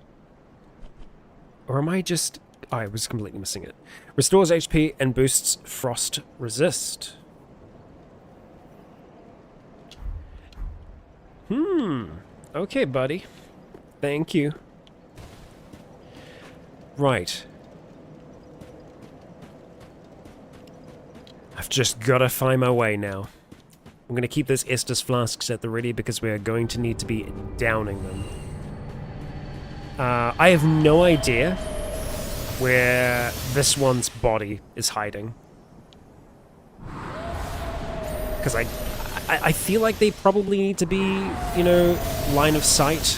Or am I just... I was completely missing it. Restores HP and boosts frost resist. Okay, buddy. Thank you. Right. I've just gotta find my way now. I'm gonna keep those Estus flasks at the ready because we are going to need to be downing them. I have no idea where this one's body is hiding. Because I feel like they probably need to be, you know, line of sight.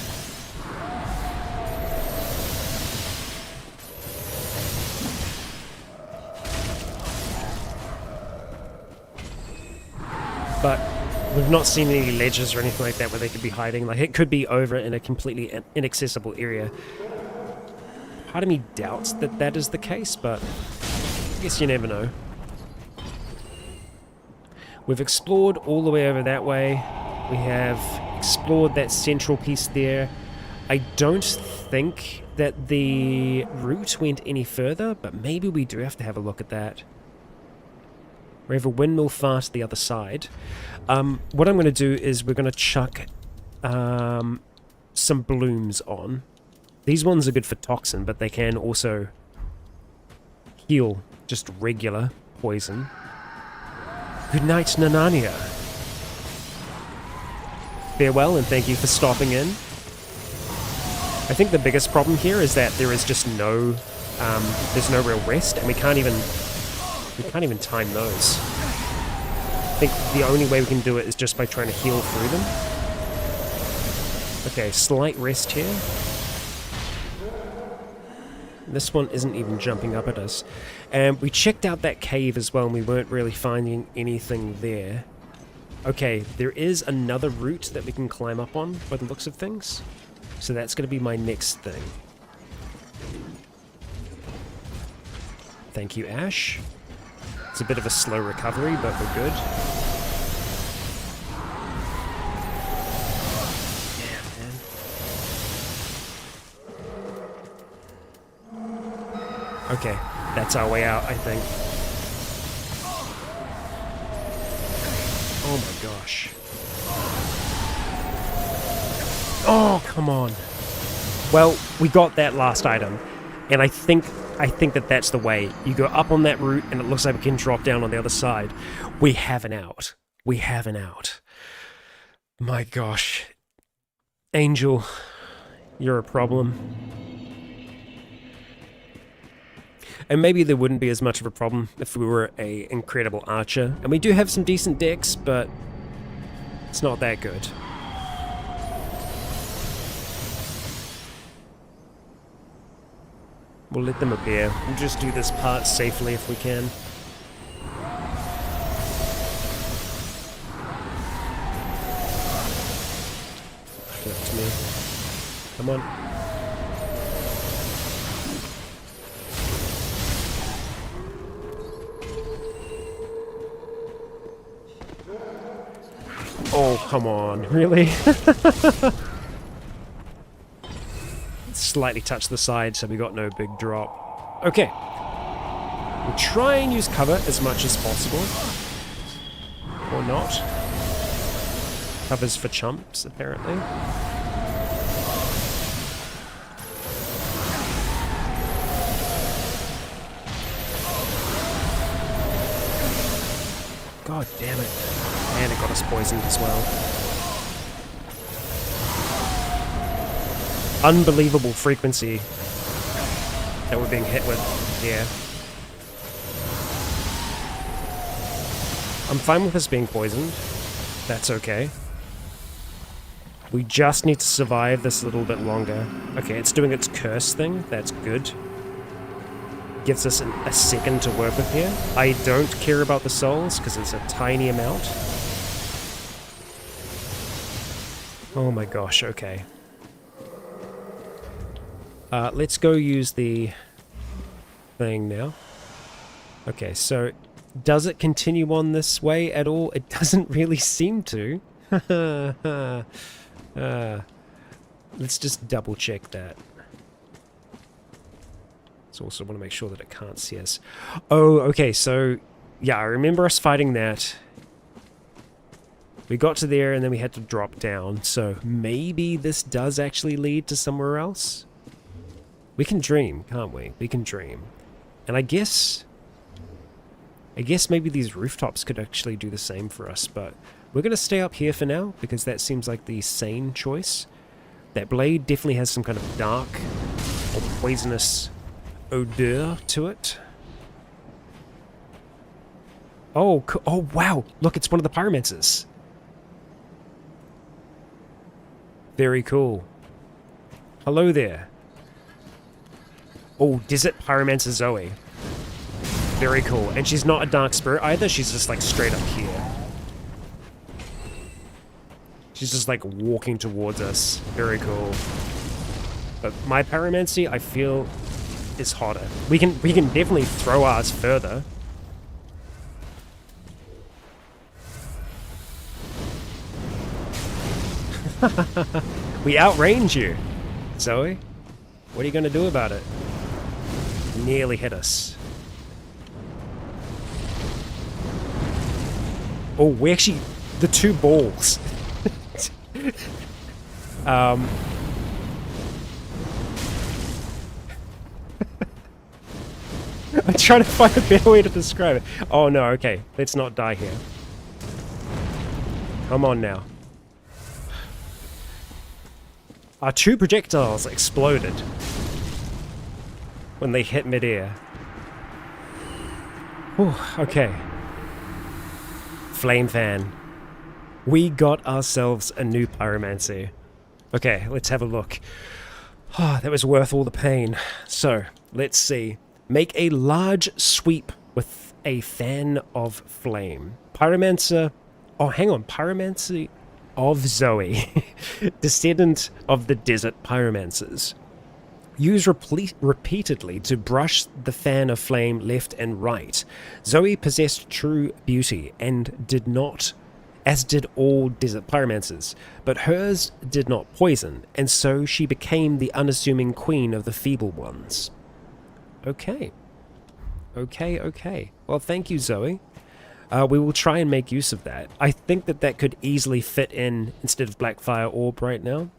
But we've not seen any ledges or anything like that where they could be hiding. Like, it could be over in a completely inaccessible area. Part of me doubts that that is the case, but I guess you never know. We've explored all the way over that way. We have explored that central piece there. I don't think that the route went any further, but maybe we do have to have a look at that. We have a windmill fast the other side. What I'm going to do is we're going to chuck some blooms on. These ones are good for toxin, but they can also heal just regular poison. Good night, Nanania. Farewell, and thank you for stopping in. I think the biggest problem here is that there is just no, there's no real rest, and we can't even time those. I think the only way we can do it is just by trying to heal through them. Okay, slight rest here. This one isn't even jumping up at us. And we checked out that cave as well, and we weren't really finding anything there. Okay, there is another route that we can climb up on by the looks of things. So that's going to be my next thing. Thank you, Ash. It's a bit of a slow recovery, but we're good. Yeah, man. Okay, that's our way out, I think. Oh my gosh. Oh, come on. Well, we got that last item, and I think that that's the way. You go up on that route, and it looks like we can drop down on the other side. We have an out. We have an out. My gosh. Angel, you're a problem. And maybe there wouldn't be as much of a problem if we were an incredible archer. And we do have some decent decks, but it's not that good. We'll let them appear. We'll just do this part safely if we can. Give it to me. Come on. Oh, come on. Really? Slightly touch the side so we got no big drop. Okay. We'll try and use cover as much as possible. Or not. Cover's for chumps, apparently. God damn it. And it got us poisoned as well. Unbelievable frequency that we're being hit with here. I'm fine with us being poisoned. That's okay. We just need to survive this a little bit longer. Okay, it's doing its curse thing. That's good. Gives us a second to work with here. I don't care about the souls because it's a tiny amount. Oh my gosh, okay. Let's go use the thing now. Okay, so does it continue on this way at all? It doesn't really seem to. Let's just double check that. So also want to make sure that it can't see us. Oh, okay, so yeah, I remember us fighting that. We got to there and then we had to drop down. So maybe this does actually lead to somewhere else. We can dream, can't we? We can dream. And I guess maybe these rooftops could actually do the same for us, but we're going to stay up here for now because that seems like the sane choice. That blade definitely has some kind of dark or poisonous odor to it. Oh, oh wow! Look, it's one of the pyromancers. Very cool. Hello there. Oh, Desert Pyromancer Zoe. Very cool. And she's not a dark spirit either, she's just like straight up here. She's just like walking towards us. Very cool. But my pyromancy, I feel, is hotter. We can definitely throw ours further. We outrange you, Zoe. What are you going to do about it? Nearly hit us. Oh, we actually... The two balls. I'm trying to find a better way to describe it. Oh no, okay. Let's not die here. Come on now. Our two projectiles exploded when they hit midair. Whew, okay. Flame fan. We got ourselves a new pyromancy. Okay, let's have a look. Ah, that was worth all the pain. So, let's see. Make a large sweep with a fan of flame. Pyromancer... Oh, hang on. Pyromancy of Zoe. Descendant of the desert pyromancers. Use repeatedly to brush the fan of flame left and right. Zoe possessed true beauty and did not, as did all desert pyromancers, but hers did not poison, and so she became the unassuming queen of the feeble ones. Okay. Okay. Well, thank you, Zoe. We will try and make use of that. I think that that could easily fit in instead of Blackfire Orb right now.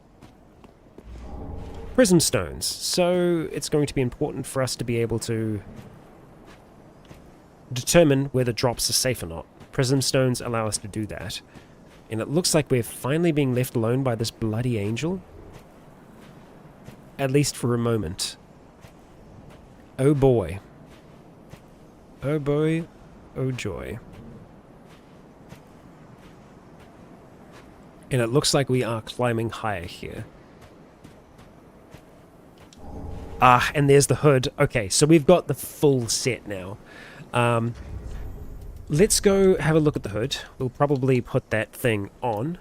Prism stones. So it's going to be important for us to be able to determine whether drops are safe or not. Prism stones allow us to do that. And it looks like we're finally being left alone by this bloody angel. At least for a moment. Oh boy. Oh boy. Oh joy. And it looks like we are climbing higher here. Ah, and there's the hood. Okay, so we've got the full set now. Let's go have a look at the hood. We'll probably put that thing on.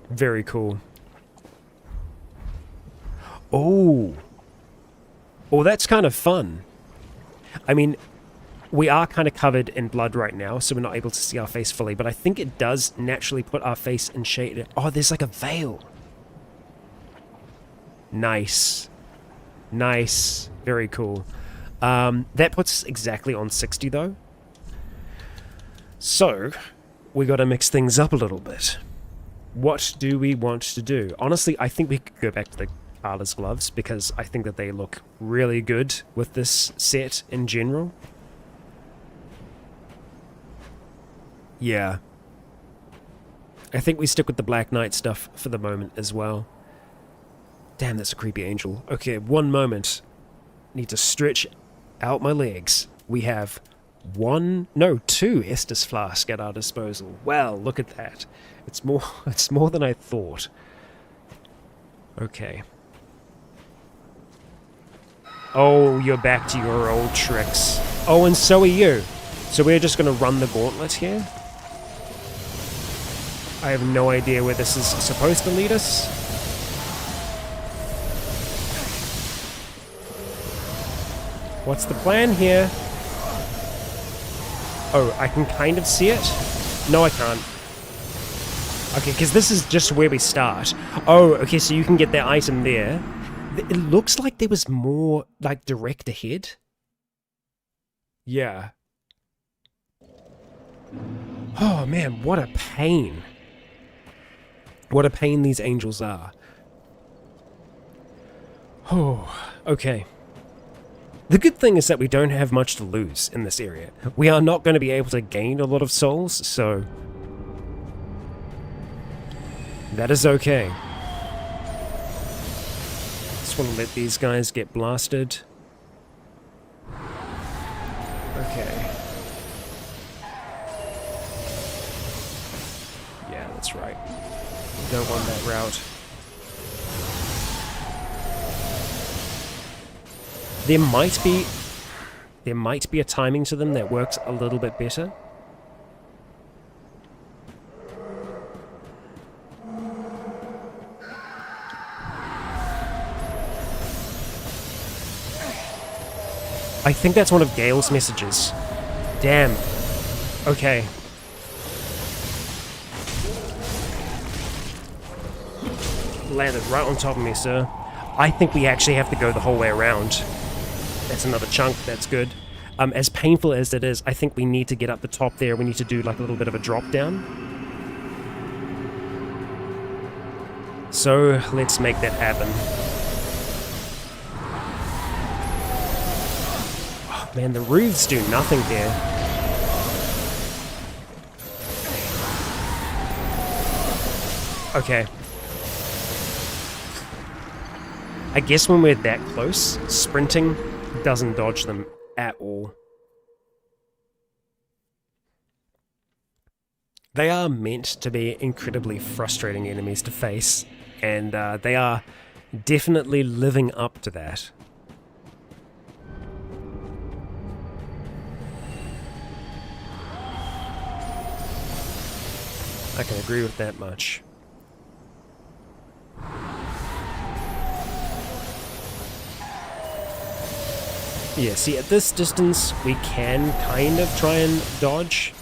Very cool. Oh. Oh, that's kind of fun. I mean, we are kind of covered in blood right now, so we're not able to see our face fully, but I think it does naturally put our face in shade. Oh, there's like a veil. Nice. Nice. Very cool. That puts us exactly on 60 though. So, we gotta mix things up a little bit. What do we want to do? Honestly, I think we could go back to the Carla's gloves because I think that they look really good with this set in general. Yeah. I think we stick with the Black Knight stuff for the moment as well. Damn, that's a creepy angel. Okay, one moment. Need to stretch out my legs. We have two Estus flask at our disposal. Wow, look at that. It's more than I thought. Okay. Oh, you're back to your old tricks. Oh, and so are you. So we're just gonna run the gauntlet here? I have no idea where this is supposed to lead us. What's the plan here? Oh, I can kind of see it? No, I can't. Okay, because this is just where we start. Oh, okay, so you can get that item there. It looks like there was more, like, direct ahead. Yeah. Oh, man, what a pain. What a pain these angels are. Oh, okay. The good thing is that we don't have much to lose in this area. We are not going to be able to gain a lot of souls, so that is okay. Just want to let these guys get blasted. Okay. Yeah, that's right. We don't want that route. There might be a timing to them that works a little bit better. I think that's one of Gale's messages. Damn. Okay. Landed right on top of me, sir. I think we actually have to go the whole way around. That's another chunk, that's good. As painful as it is, I think we need to get up the top there. We need to do like a little bit of a drop down. So let's make that happen. Oh man, the roofs do nothing there. Okay. I guess when we're that close, sprinting doesn't dodge them at all. They are meant to be incredibly frustrating enemies to face, and they are definitely living up to that. I can agree with that much. Yeah, see, at this distance, we can kind of try and dodge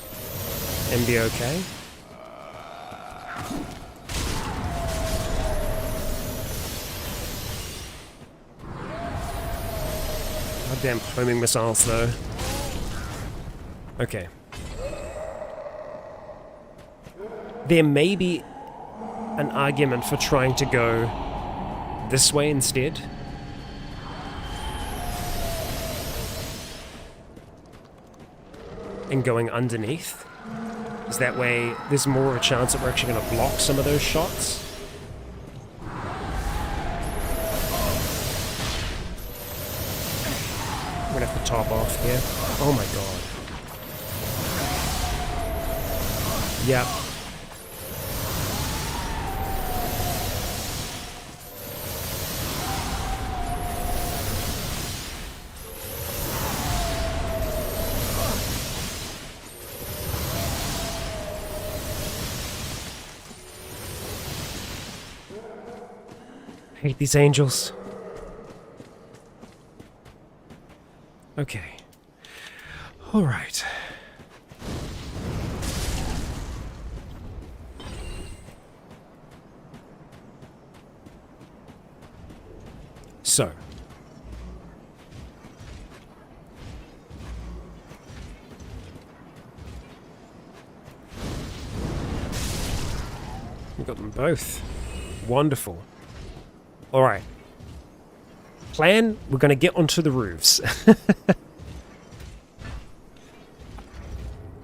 and be okay. Goddamn homing missiles, though. Okay. There may be an argument for trying to go this way instead. And going underneath. Is that way there's more of a chance that we're actually going to block some of those shots? I'm going to have to top off here. Oh my god. Yep. Hate these angels. Okay. All right. So. We got them both. Wonderful. Alright. Plan, we're going to get onto the roofs.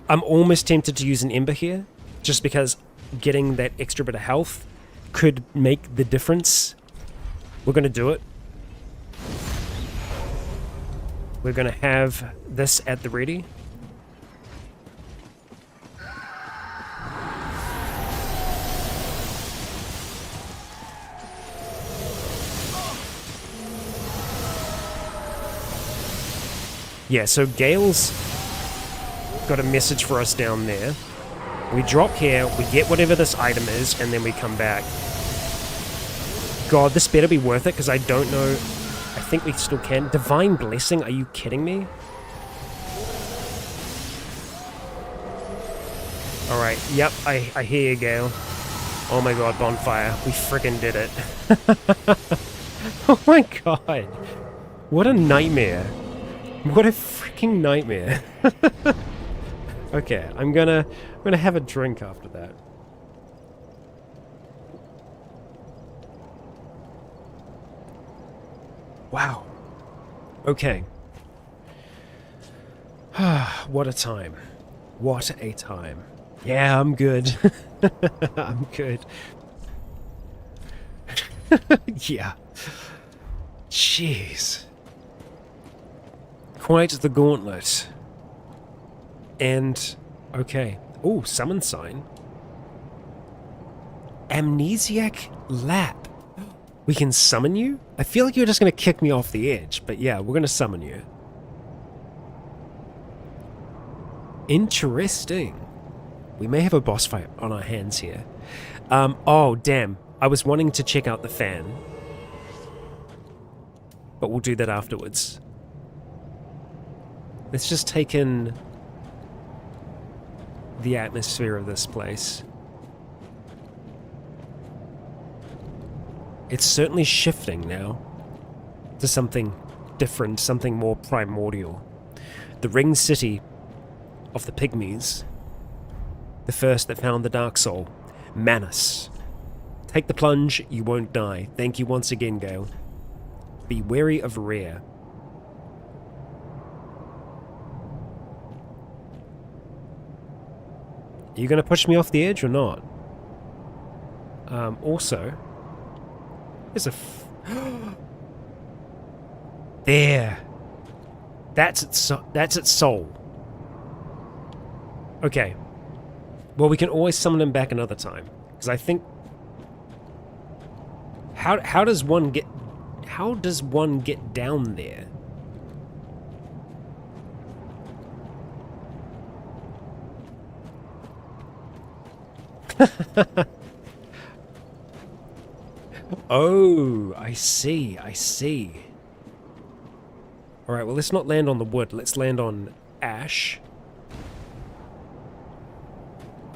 I'm almost tempted to use an Ember here, just because getting that extra bit of health could make the difference. We're going to do it. We're going to have this at the ready. Yeah, so Gale's got a message for us down there. We drop here, we get whatever this item is, and then we come back. God, this better be worth it, because I don't know... I think we still can. Divine Blessing? Are you kidding me? Alright, yep, I hear you, Gale. Oh my god, Bonfire. We frickin' did it. Oh my god. What a nightmare. What a freaking nightmare. Okay, I'm gonna have a drink after that. Wow. Okay. What a time. What a time. Yeah, I'm good. I'm good. Yeah. Jeez. Quite the gauntlet. And, okay. Oh, summon sign. Amnesiac Lap. We can summon you? I feel like you're just going to kick me off the edge, but yeah, we're going to summon you. Interesting. We may have a boss fight on our hands here. Oh, damn. I was wanting to check out the fan. But we'll do that afterwards. Let's just take in the atmosphere of this place. It's certainly shifting now to something different, something more primordial. The ring city of the Pygmies, the first that found the Dark Soul, Manus. Take the plunge, you won't die. Thank you once again, Gale. Be wary of Rare. Are you going to push me off the edge or not? Also, there's a... There! That's its soul. Okay. Well, we can always summon him back another time. Because I think... How does one get down there? Oh, I see. Alright, well, let's not land on the wood. Let's land on ash.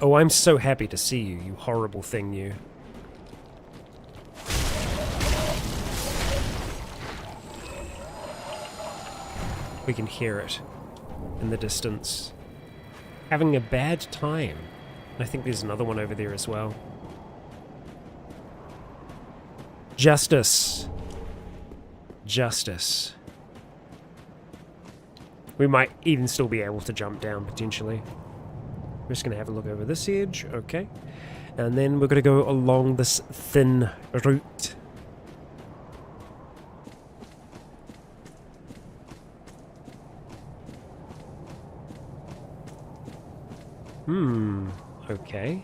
Oh, I'm so happy to see you, you horrible thing, you. We can hear it in the distance. Having a bad time. I think there's another one over there as well. Justice. Justice. We might even still be able to jump down, potentially. We're just going to have a look over this edge. Okay. And then we're going to go along this thin route. Okay.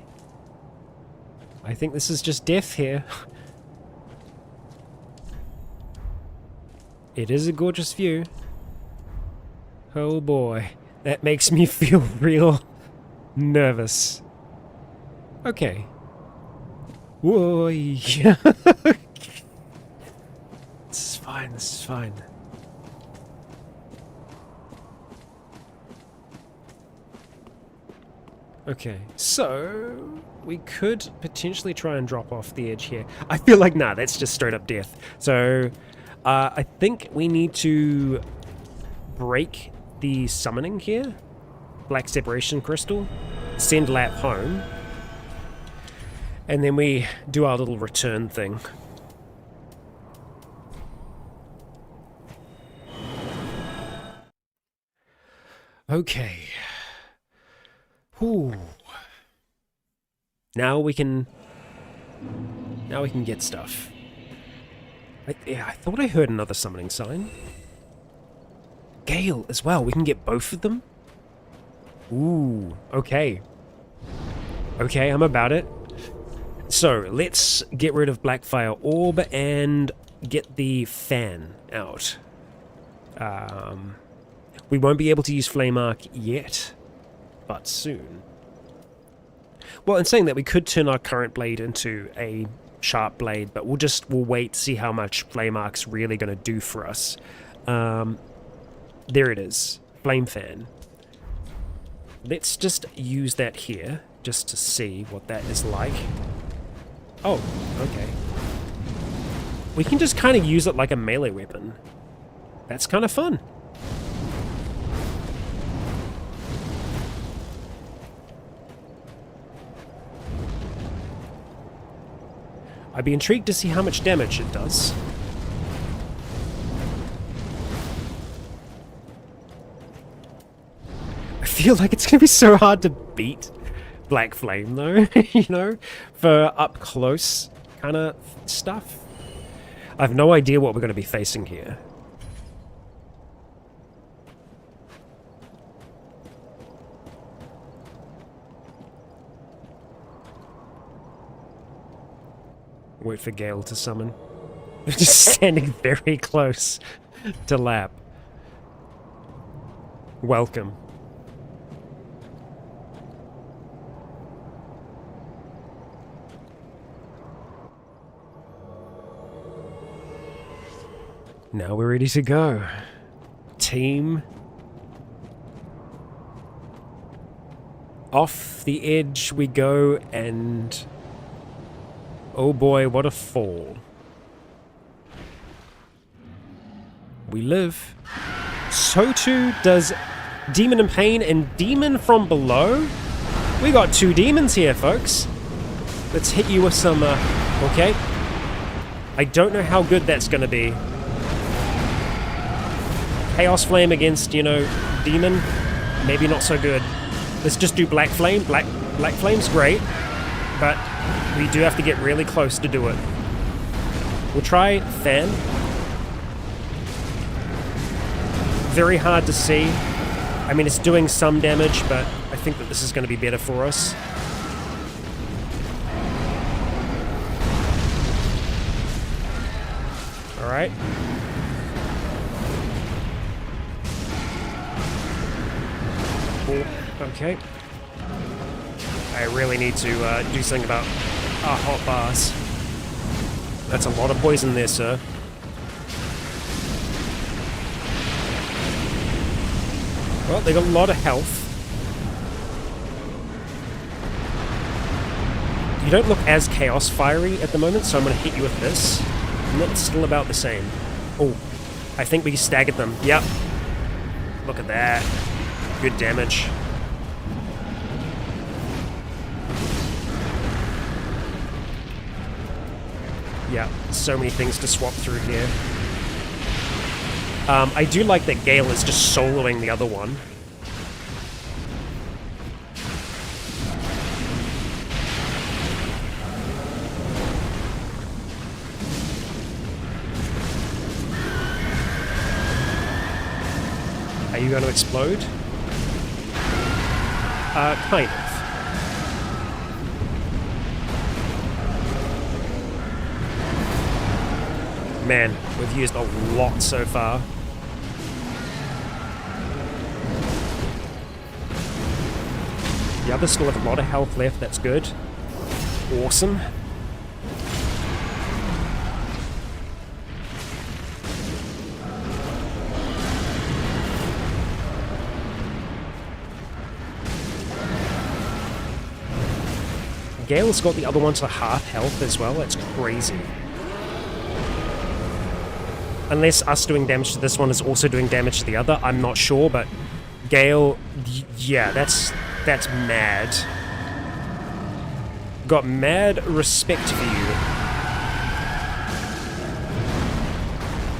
I think this is just death here. It is a gorgeous view. Oh boy. That makes me feel real nervous. Okay. Whoa. This is fine, this is fine. Okay, so we could potentially try and drop off the edge here. I feel like, nah, that's just straight up death. So, I think we need to break the summoning here. Black Separation Crystal. Send Lap home. And then we do our little return thing. Okay. Whew. Now we can get stuff. I thought I heard another summoning sign. Gale as well. We can get both of them. Ooh. Okay. Okay, I'm about it. So let's get rid of Blackfire Orb and get the fan out. We won't be able to use Flame Arc yet, but soon. Well, in saying that, we could turn our current blade into a sharp blade, but we'll wait to see how much Flame Arc's really going to do for us. There it is. Flame Fan. Let's just use that here, just to see what that is like. Oh, okay. We can just kind of use it like a melee weapon. That's kind of fun. I'd be intrigued to see how much damage it does. I feel like it's going to be so hard to beat Black Flame, though, you know, for up close kind of stuff. I have no idea what we're going to be facing here. Wait for Gale to summon. Just standing very close to Lap. Welcome. Now we're ready to go. Team. Off the edge we go, and oh boy, what a fall. we live. So too does Demon in Pain and Demon from Below. We got 2 demons here, folks. Let's hit you with some, okay. I don't know how good that's gonna be. Chaos Flame against, you know, Demon. Maybe not so good. Let's just do Black Flame. Black Flame's great, but we do have to get really close to do it. We'll try Fan. Very hard to see. I mean, it's doing some damage, but I think that this is going to be better for us. Alright. Cool. Okay. I really need to do something about our hot bars. That's a lot of poison there, sir. Well, they got a lot of health. You don't look as chaos fiery at the moment, so I'm going to hit you with this. And that's still about the same. Oh, I think we staggered them. Yep. Look at that. Good damage. Yeah, so many things to swap through here. I do like that Gale is just soloing the other one. Are you going to explode? Kind of. Man, we've used a lot so far. The others still have a lot of health left, that's good. Awesome. Gale's got the other one to half health as well, that's crazy. Unless us doing damage to this one is also doing damage to the other, I'm not sure, but Gale, yeah, that's mad. Got mad respect for you.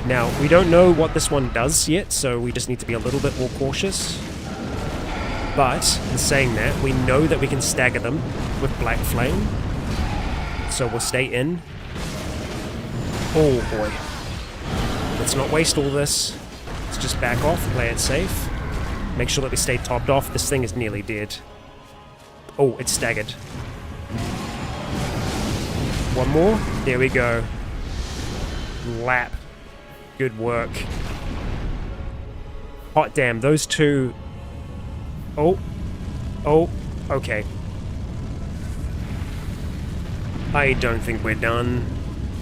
Now, we don't know what this one does yet, so we just need to be a little bit more cautious. But, in saying that, we know that we can stagger them with Black Flame. So we'll stay in. Oh boy. Let's not waste all this. Let's just back off, play it safe. Make sure that we stay topped off. This thing is nearly dead. Oh, it's staggered. One more. There we go. Lap. Good work. Hot damn, those two... Oh. Oh. Okay. I don't think we're done.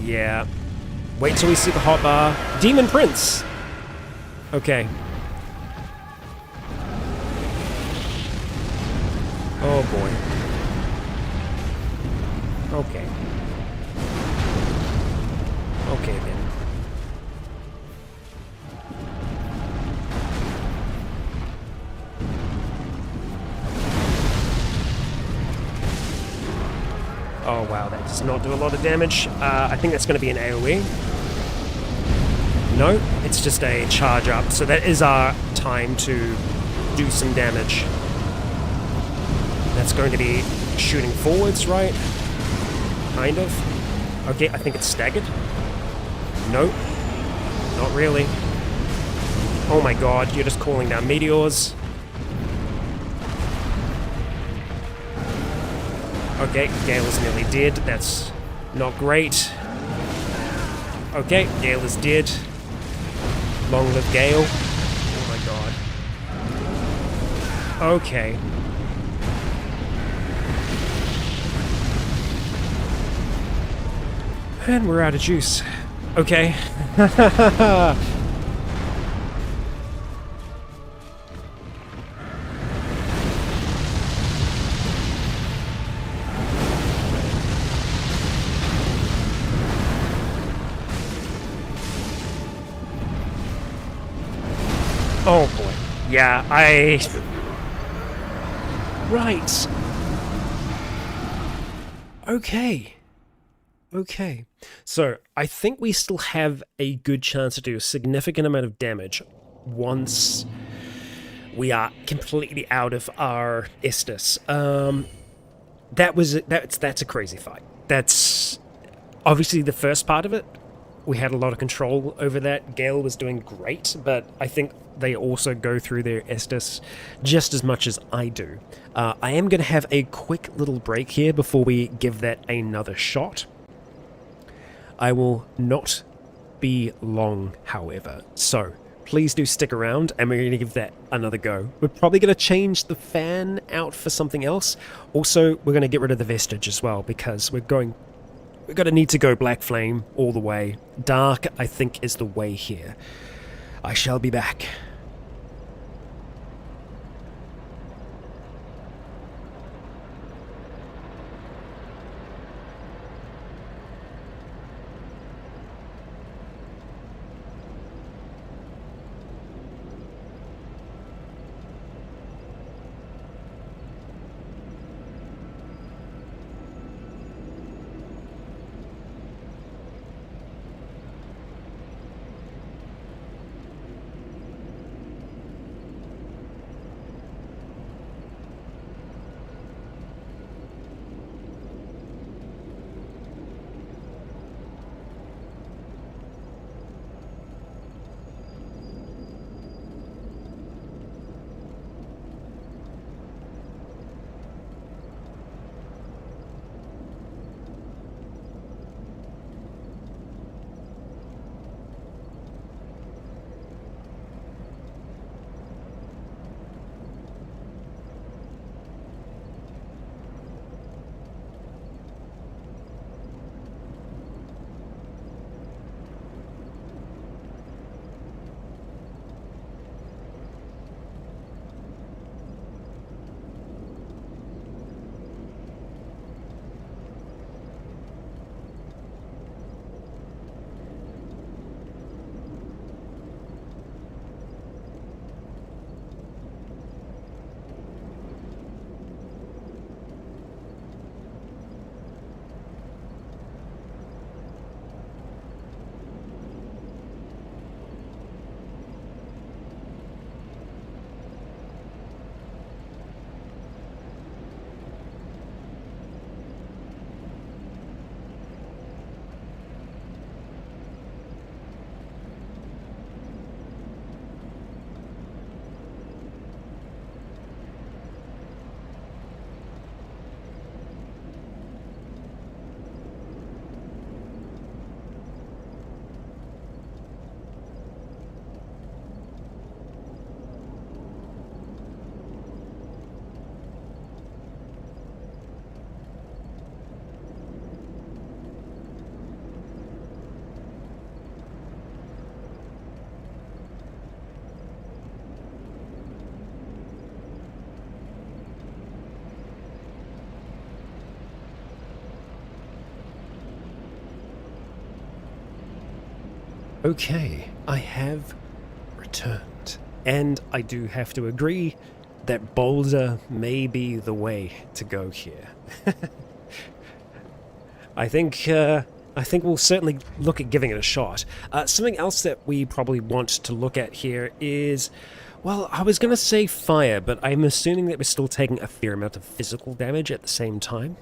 Yeah. Wait till we see the hot bar. Demon Prince! Okay. Oh boy. Okay. Okay then. Oh wow, that does not do a lot of damage. I think that's going to be an AoE. No, it's just a charge up. So that is our time to do some damage. That's going to be shooting forwards, right? Kind of. Okay, I think it's staggered. Nope. Not really. Oh my god, you're just calling down meteors. Okay, Gale is nearly dead. That's not great. Okay, Gale is dead. Long live Gale. Oh my god. Okay. And we're out of juice. Okay. Oh boy. Yeah, Right. Okay. Okay. So, I think we still have a good chance to do a significant amount of damage once we are completely out of our Estus. That's a crazy fight. That's obviously the first part of it. We had a lot of control over that. Gale was doing great, but I think they also go through their Estus just as much as I do. I am going to have a quick little break here before we give that another shot. I will not be long, however, so please do stick around, and we're going to give that another go. We're probably going to change the fan out for something else. Also, we're going to get rid of the vestige as well, because we're going to need to go Black Flame all the way. Dark, I think, is the way here. I shall be back. Okay, I have returned. And I do have to agree that Boulder may be the way to go here. I think we'll certainly look at giving it a shot. Something else that we probably want to look at here is, well, I was going to say fire, but I'm assuming that we're still taking a fair amount of physical damage at the same time.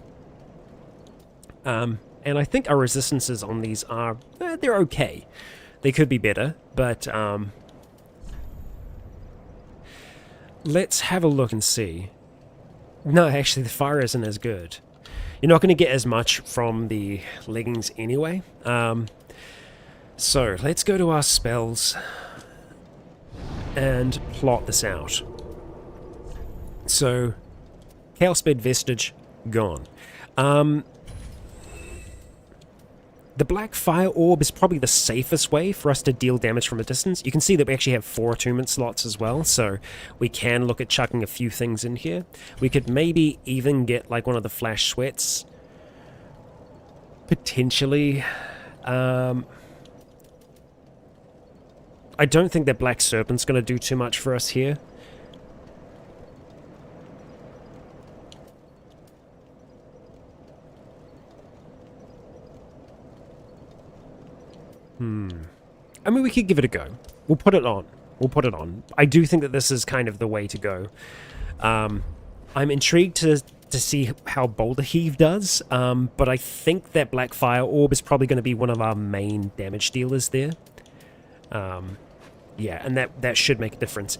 And I think our resistances on these are, they're okay. They could be better, but let's have a look and see. No, actually, the fire isn't as good. You're not going to get as much from the leggings anyway. So, let's go to our spells and plot this out. So, Chaos Bed Vestige, gone. The Black Fire Orb is probably the safest way for us to deal damage from a distance. You can see that we actually have 4 attunement slots as well, so we can look at chucking a few things in here. We could maybe even get like one of the Flash Sweats. Potentially. I don't think that Black Serpent's going to do too much for us here. I mean, we could give it a go. We'll put it on. We'll put it on. I do think that this is kind of the way to go. I'm intrigued to see how Boulder Heave does, but I think that Black Fire Orb is probably going to be one of our main damage dealers there. Yeah, and that should make a difference.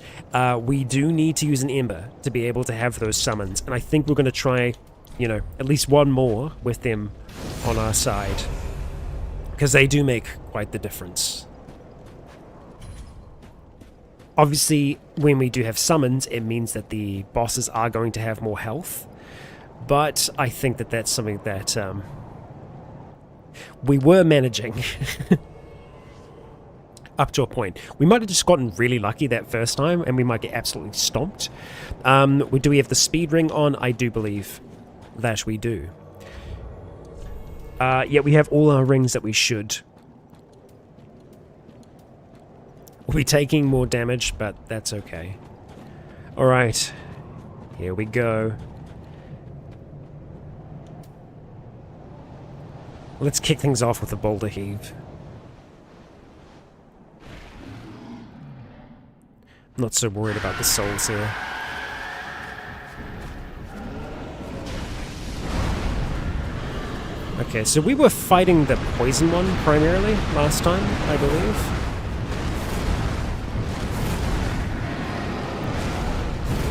We do need to use an Ember to be able to have those summons, and I think we're going to try, you know, at least one more with them on our side, because they do make quite the difference. Obviously, when we do have summons, it means that the bosses are going to have more health, but I think that that's something that we were managing up to a point. We might have just gotten really lucky that first time, and we might get absolutely stomped. Do we have the speed ring on? I do believe that we do. Yeah, we have all our rings that we should. We'll be taking more damage, but that's okay. Alright, here we go. Let's kick things off with a Boulder Heave. I'm not so worried about the souls here. Okay, so we were fighting the poison one primarily last time, I believe.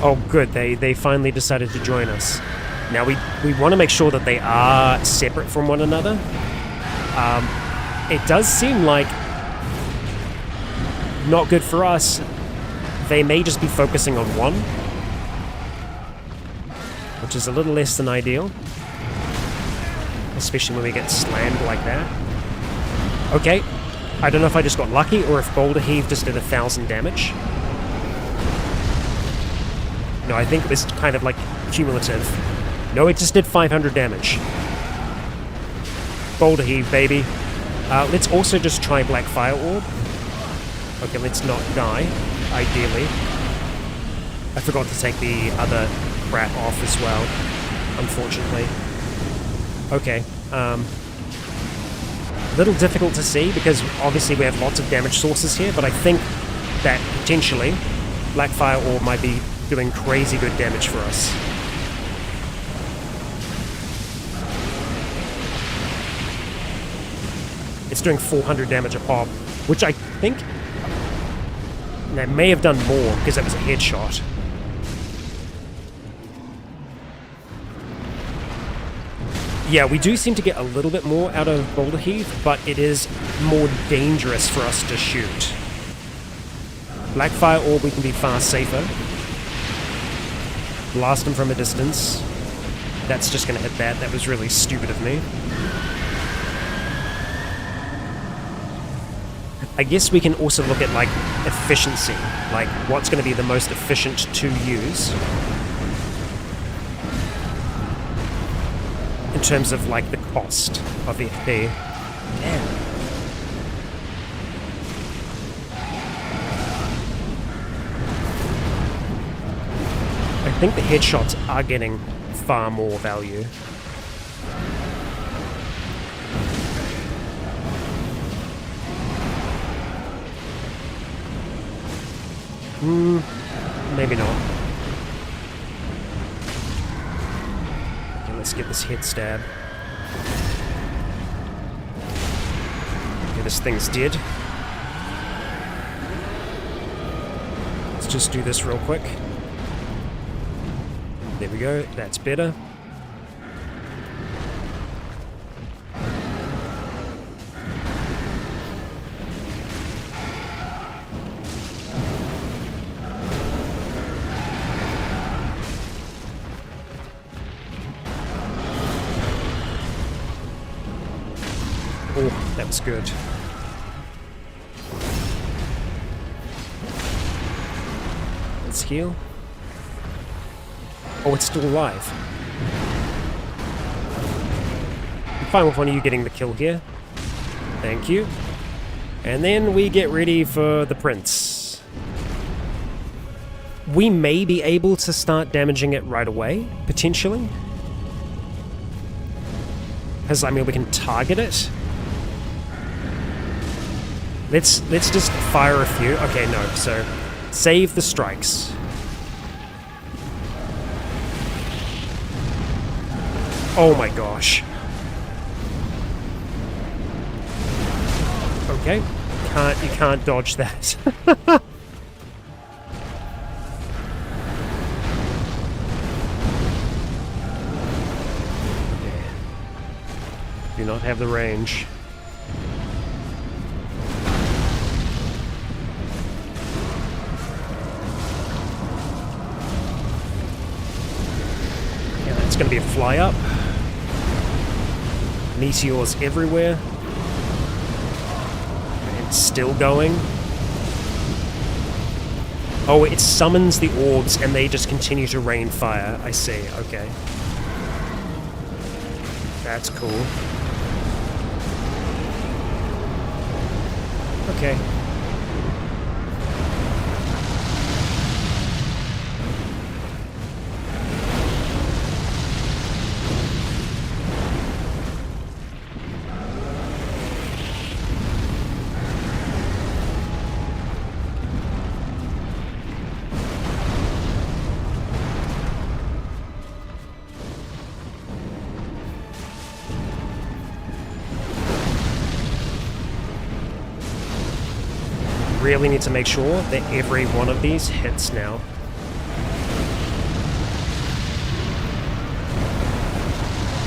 Oh good, they finally decided to join us. Now we want to make sure that they are separate from one another. It does seem like not good for us. They may just be focusing on one, which is a little less than ideal. Especially when we get slammed like that. Okay, I don't know if I just got lucky or if Boulder Heave just did 1,000 damage. No, I think it was kind of like cumulative. No, it just did 500 damage. Boulder Heave, baby. Let's also just try Black Fire Orb. Okay, let's not die, ideally. I forgot to take the other brat off as well, unfortunately. Okay, a little difficult to see because obviously we have lots of damage sources here, but I think that potentially Black Fire Orb might be doing crazy good damage for us. It's doing 400 damage a pop, which I think that may have done more because that was a headshot. Yeah, we do seem to get a little bit more out of Boulder Heave, but it is more dangerous for us to shoot. Black Fire Orb, we can be far safer. Blast him from a distance. That's just going to hit that. That was really stupid of me. I guess we can also look at, like, efficiency. Like, what's going to be the most efficient to use. In terms of, like, the cost of FP. Damn. I think the headshots are getting far more value. Maybe not. Okay, let's get this head stab. Okay, this thing's dead. Let's just do this real quick. There we go, that's better. Oh, that was good. Let's heal. Oh, it's still alive. I'm fine with one of you getting the kill here. Thank you. And then we get ready for the prince. We may be able to start damaging it right away, potentially. Because, I mean, we can target it. Let's just fire a few. Okay, no, so save the strikes. Oh my gosh. Okay, you can't dodge that. Do not have the range. Yeah, that's going to be a fly up. Meteors everywhere. And still going. Oh, it summons the orbs and they just continue to rain fire. I see, okay. That's cool. Okay. Really need to make sure that every one of these hits now.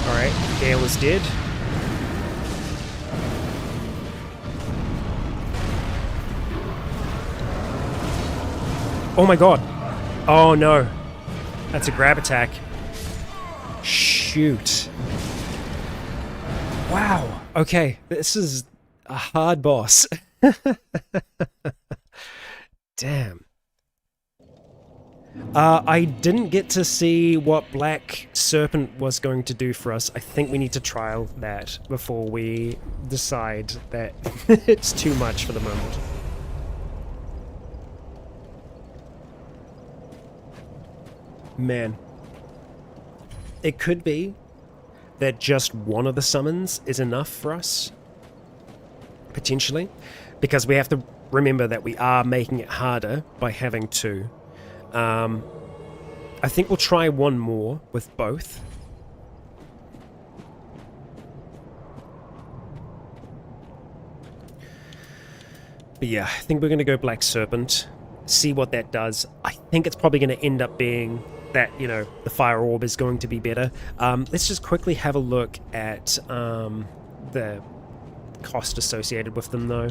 Alright, Gale is dead. Oh my god. Oh no. That's a grab attack. Shoot. Wow. Okay, this is a hard boss. Damn. I didn't get to see what Black Serpent was going to do for us. I think we need to trial that before we decide that it's too much for the moment. Man. It could be that just one of the summons is enough for us. Potentially. Because we have to remember that we are making it harder by having two. I think we'll try one more with both. But yeah, I think we're going to go Black Serpent, see what that does. I think it's probably going to end up being that, you know, the Fire Orb is going to be better. Let's just quickly have a look at the cost associated with them, though.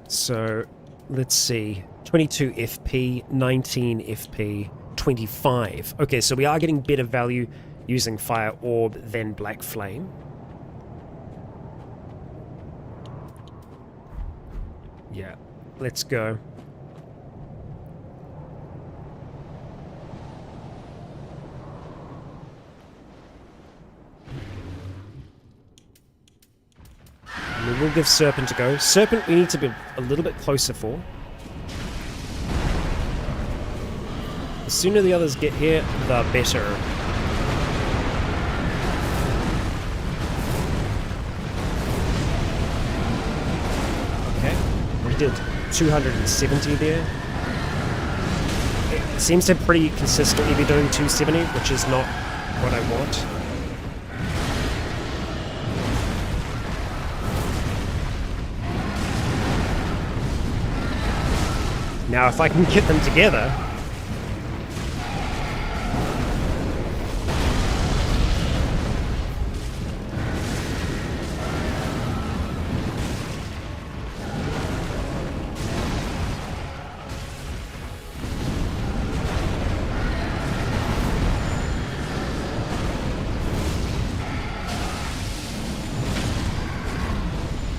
So, let's see. 22 FP, 19 FP, 25. Okay, so we are getting better value using Fire Orb than Black Flame. Yeah, let's go. We will give Serpent a go. Serpent we need to be a little bit closer for. The sooner the others get here, the better. Okay, we did 270 there. It seems to pretty consistently be doing 270, which is not what I want. Now, if I can get them together...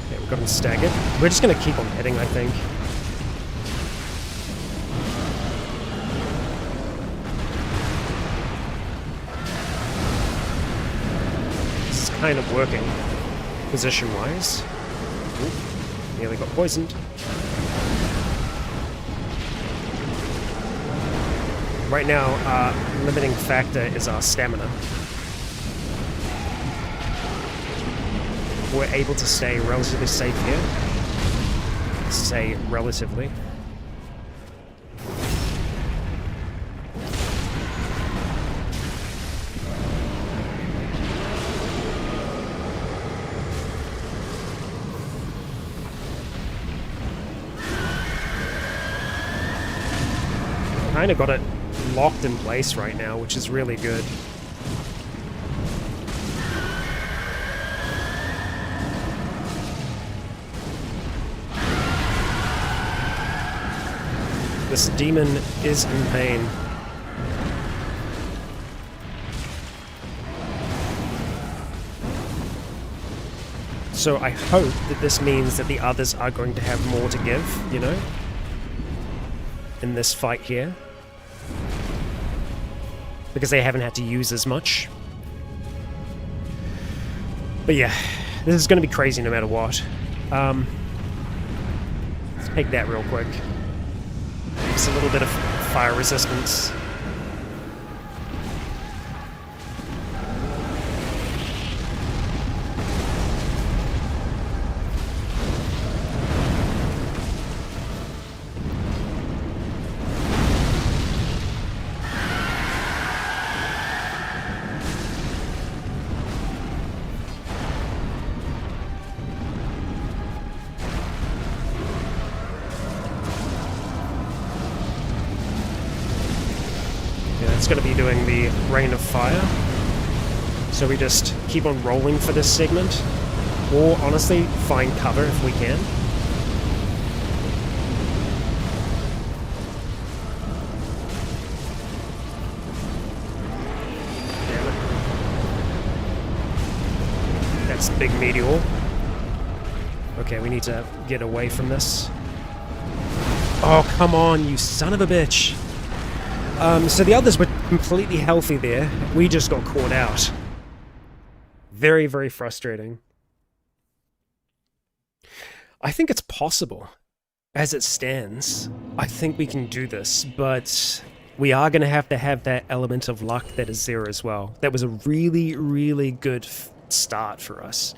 Yeah, we've got them staggered. We're just going to keep on hitting, I think. Kind of working. position-wise. Nearly got poisoned. Right now, our limiting factor is our stamina. We're able to stay relatively safe here. Say relatively. Kind of got it locked in place right now, which is really good. This demon is in pain. So I hope that this means that the others are going to have more to give, you know, in this fight here. Because they haven't had to use as much. But yeah, this is going to be crazy no matter what. Let's take that real quick. Just a little bit of fire resistance. It's going to be doing the Rain of Fire. So we just keep on rolling for this segment. Or, honestly, find cover if we can. Damn it. That's the big meteor. Okay, we need to get away from this. Oh, come on, you son of a bitch. So the others were completely healthy there. We just got caught out. Very, very frustrating. I think it's possible. As it stands, I think we can do this, but we are going to have that element of luck that is there as well. That was a really, really good start for us.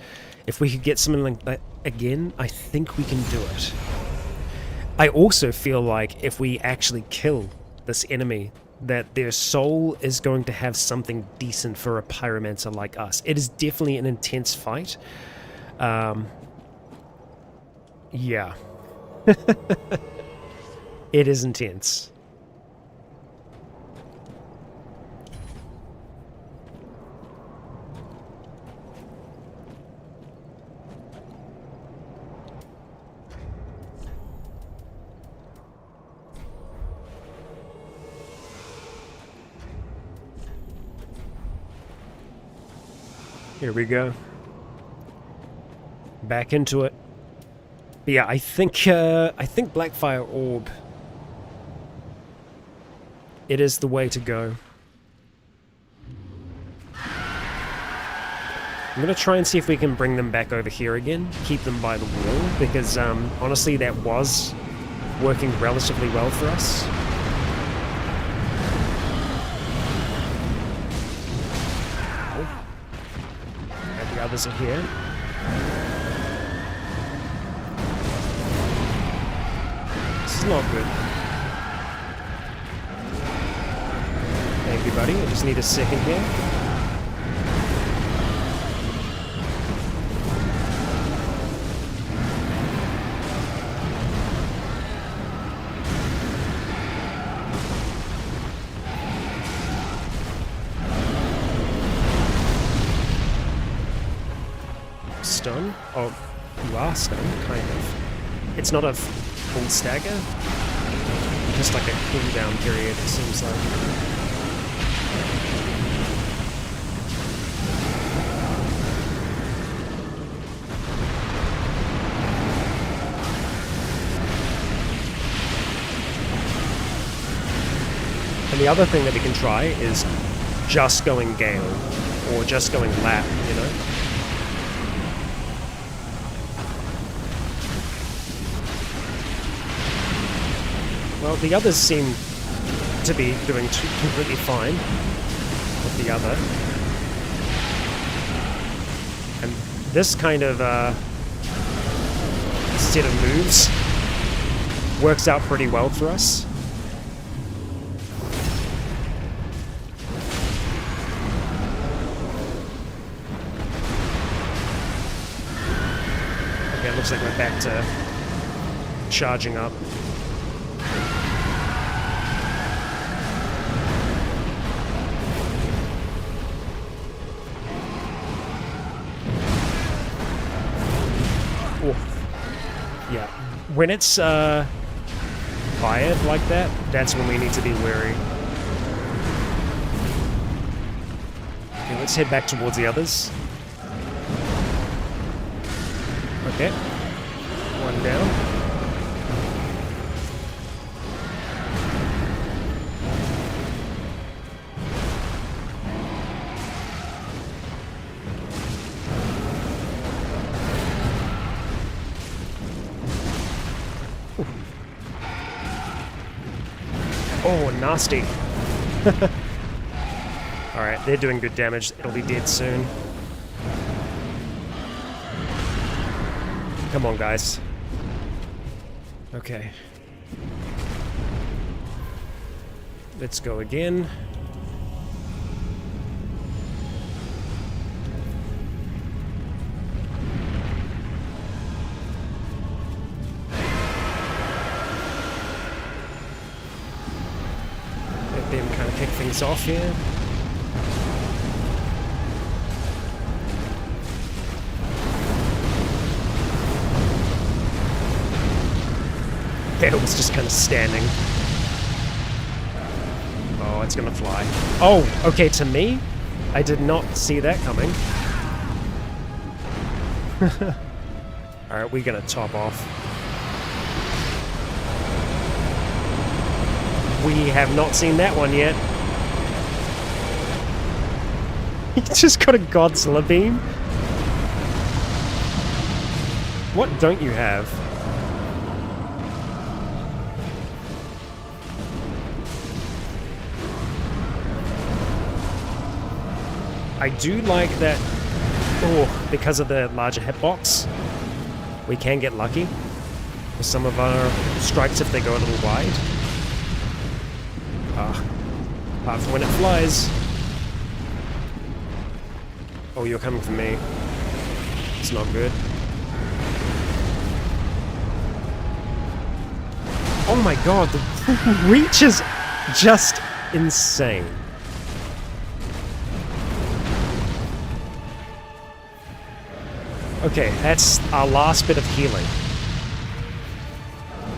If we could get something like that again, I think we can do it. I also feel like if we actually kill this enemy, that their soul is going to have something decent for a pyromancer like us. It is definitely an intense fight. Yeah. It is intense. Here we go. Back into it. But yeah, I think Blackfire Orb. It is the way to go. I'm gonna try and see if we can bring them back over here again. Keep them by the wall, because honestly that was working relatively well for us. Others are here. This is not good. Thank you, buddy. I just need a second here. Stun? Oh, you are stunned, kind of. It's not a full stagger, just like a cooldown period, it seems like. And the other thing that we can try is just going Gale, or just going Lap, you know? Well, the others seem to be doing completely fine with the other. And this kind of set of moves works out pretty well for us. Okay, it looks like we're back to charging up. Yeah, when it's fired like that, that's when we need to be wary. Okay, let's head back towards the others. Okay, one down. Oh, nasty. Alright, they're doing good damage. It'll be dead soon. Come on, guys. Okay. Let's go again. Let them kind of kick things off here. It was just kind of standing. Oh, it's gonna fly. Oh, okay, to me? I did not see that coming. Alright, we're gonna top off. We have not seen that one yet. He just got a Godzilla beam? What don't you have? I do like that, oh, because of the larger hitbox, we can get lucky with some of our strikes if they go a little wide. Apart from when it flies. Oh, you're coming for me. It's not good. Oh my god, the reach is just insane. Okay, that's our last bit of healing.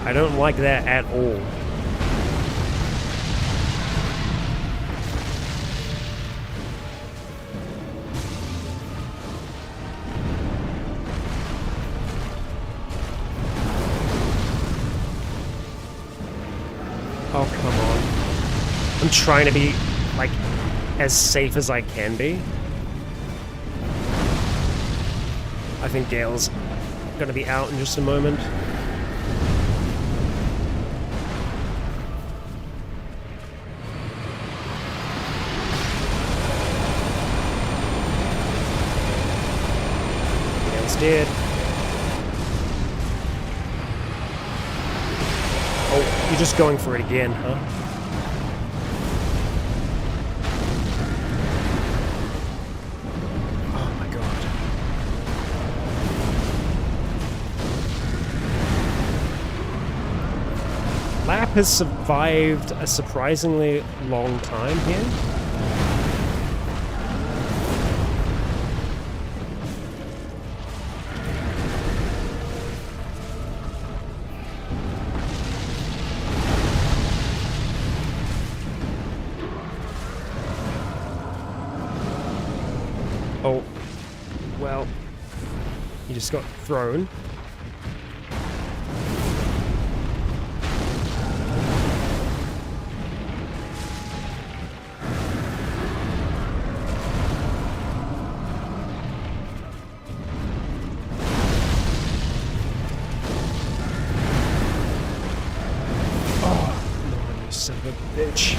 I don't like that at all. Oh, come on. I'm trying to be, like, as safe as I can be. I think Gale's gonna be out in just a moment. Gale's dead. Oh, you're just going for it again, huh? Lap has survived a surprisingly long time here. Oh, well, he just got thrown. Son of a bitch.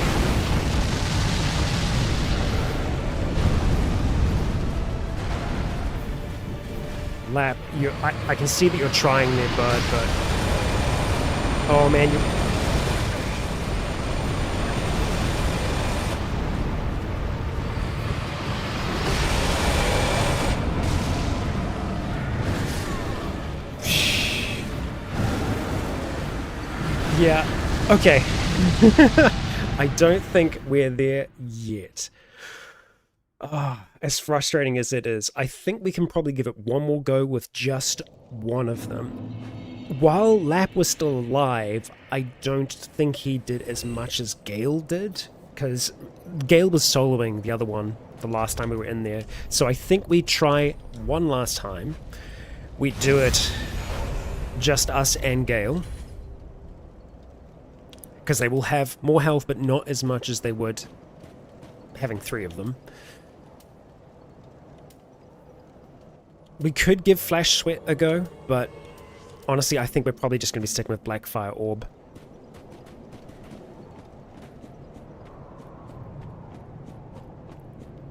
Lap, I can see that you're trying there, bud, but... Oh, man, you... Yeah, okay. I don't think we're there yet. As frustrating as it is, I think we can probably give it one more go with just one of them. While Lap was still alive, I don't think he did as much as Gale did, because Gale was soloing the other one the last time we were in there. So I think we try one last time. We do it just us and Gale, because they will have more health, but not as much as they would having 3 of them. We could give Flash Sweat a go, but honestly, I think we're probably just going to be sticking with Blackfire Orb.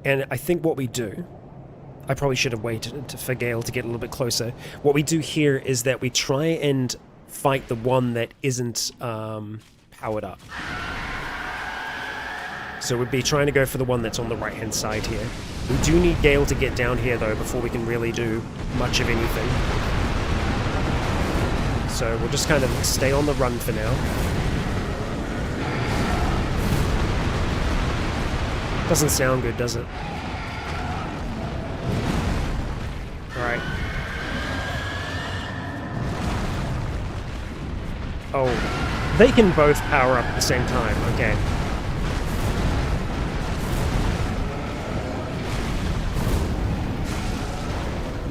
And I think what we do... I probably should have waited for Gale to get a little bit closer. What we do here is that we try and fight the one that isn't powered up. So we'd be trying to go for the one that's on the right-hand side here. We do need Gale to get down here, though, before we can really do much of anything. So we'll just kind of stay on the run for now. Doesn't sound good, does it? Alright. Oh, they can both power up at the same time, okay.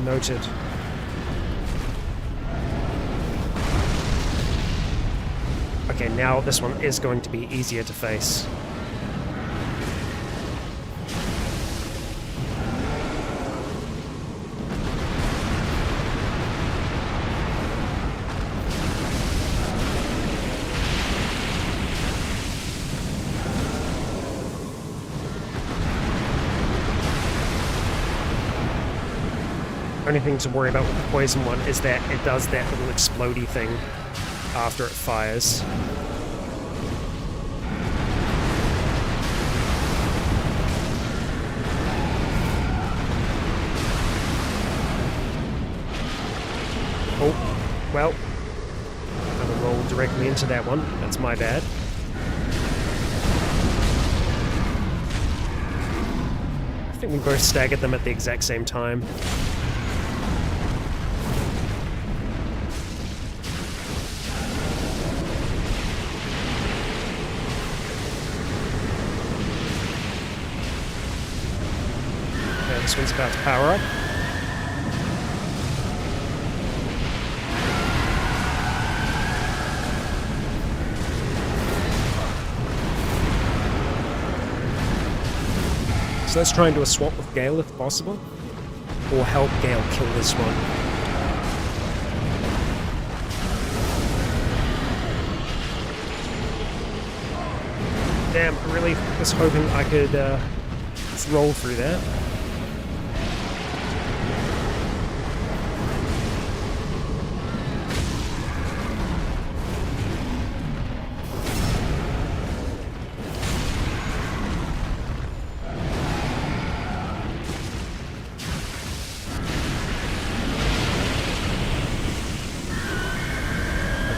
Noted. Okay, now this one is going to be easier to face. Only thing to worry about with the poison one is that it does that little explodey thing after it fires. Oh, well, I'm gonna roll directly into that one. That's my bad. I think we both staggered them at the exact same time. This one's about to power up. So let's try and do a swap with Gale if possible, or help Gale kill this one. Damn, I really was hoping I could just roll through that.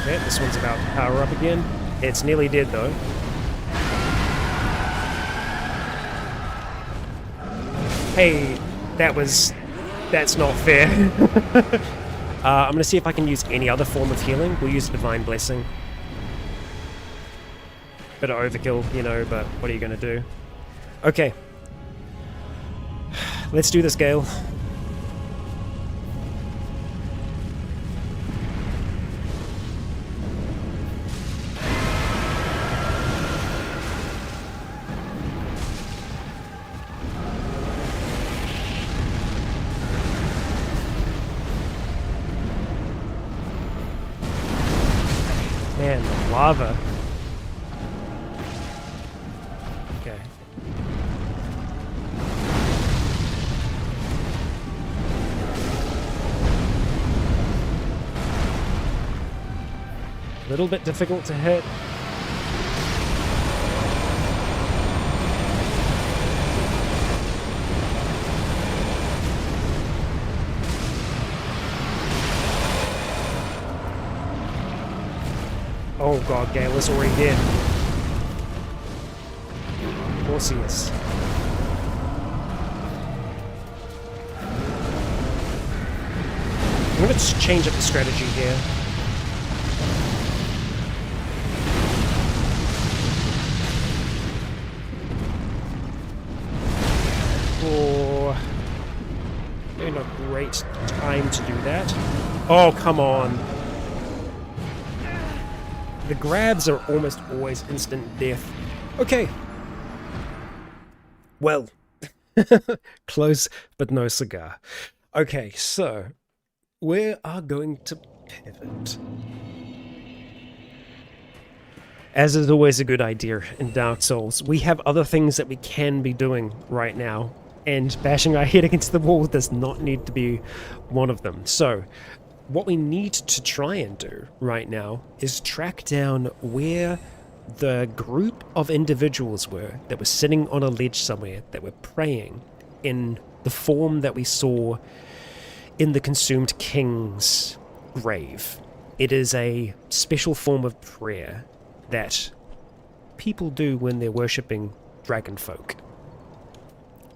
Okay, this one's about to power up again. It's nearly dead though. Hey, that's not fair. I'm gonna see if I can use any other form of healing. We'll use Divine Blessing. Bit of overkill, you know, but what are you gonna do? Okay. Let's do this, Gale. Man, the lava. A little bit difficult to hit. Oh god, Gale is already dead. Of course he is. I'm going to just change up the strategy here. Oh, maybe not a great time to do that. Oh, come on. The grabs are almost always instant death. Okay. Well, close but no cigar. Okay, so we are going to pivot. As is always a good idea in Dark Souls, we have other things that we can be doing right now, and bashing our head against the wall does not need to be one of them. So, what we need to try and do right now is track down where the group of individuals were that were sitting on a ledge somewhere that were praying in the form that we saw in the Consumed King's grave. It is a special form of prayer that people do when they're worshipping dragon folk.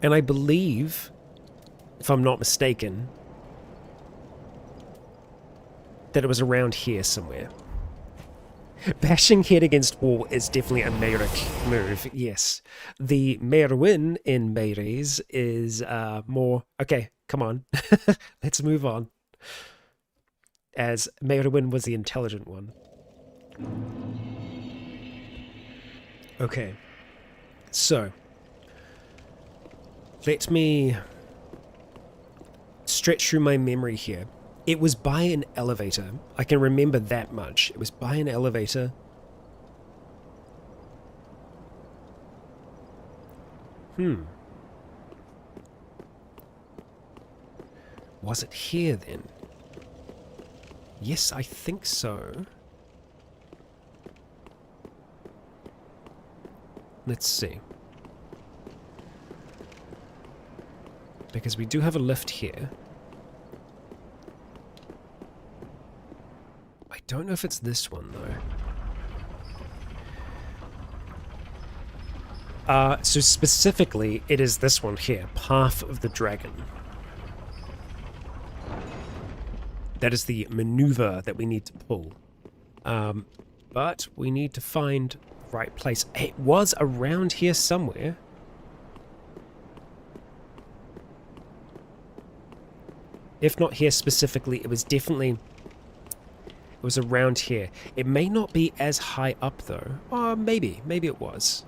And I believe, if I'm not mistaken, that it was around here somewhere. Bashing head against wall is definitely a Meyric move, yes. The Merwin in Meyres is more... Okay, come on. Let's move on. As Merwin was the intelligent one. Okay. So. Let me stretch through my memory here. It was by an elevator. I can remember that much. It was by an elevator. Was it here then? Yes, I think so. Let's see. Because we do have a lift here. I don't know if it's this one, though. So specifically, it is this one here, Path of the Dragon. That is the maneuver that we need to pull. But we need to find the right place. It was around here somewhere. If not here specifically, it was definitely... It was around here. It may not be as high up, though. Maybe. Maybe it was.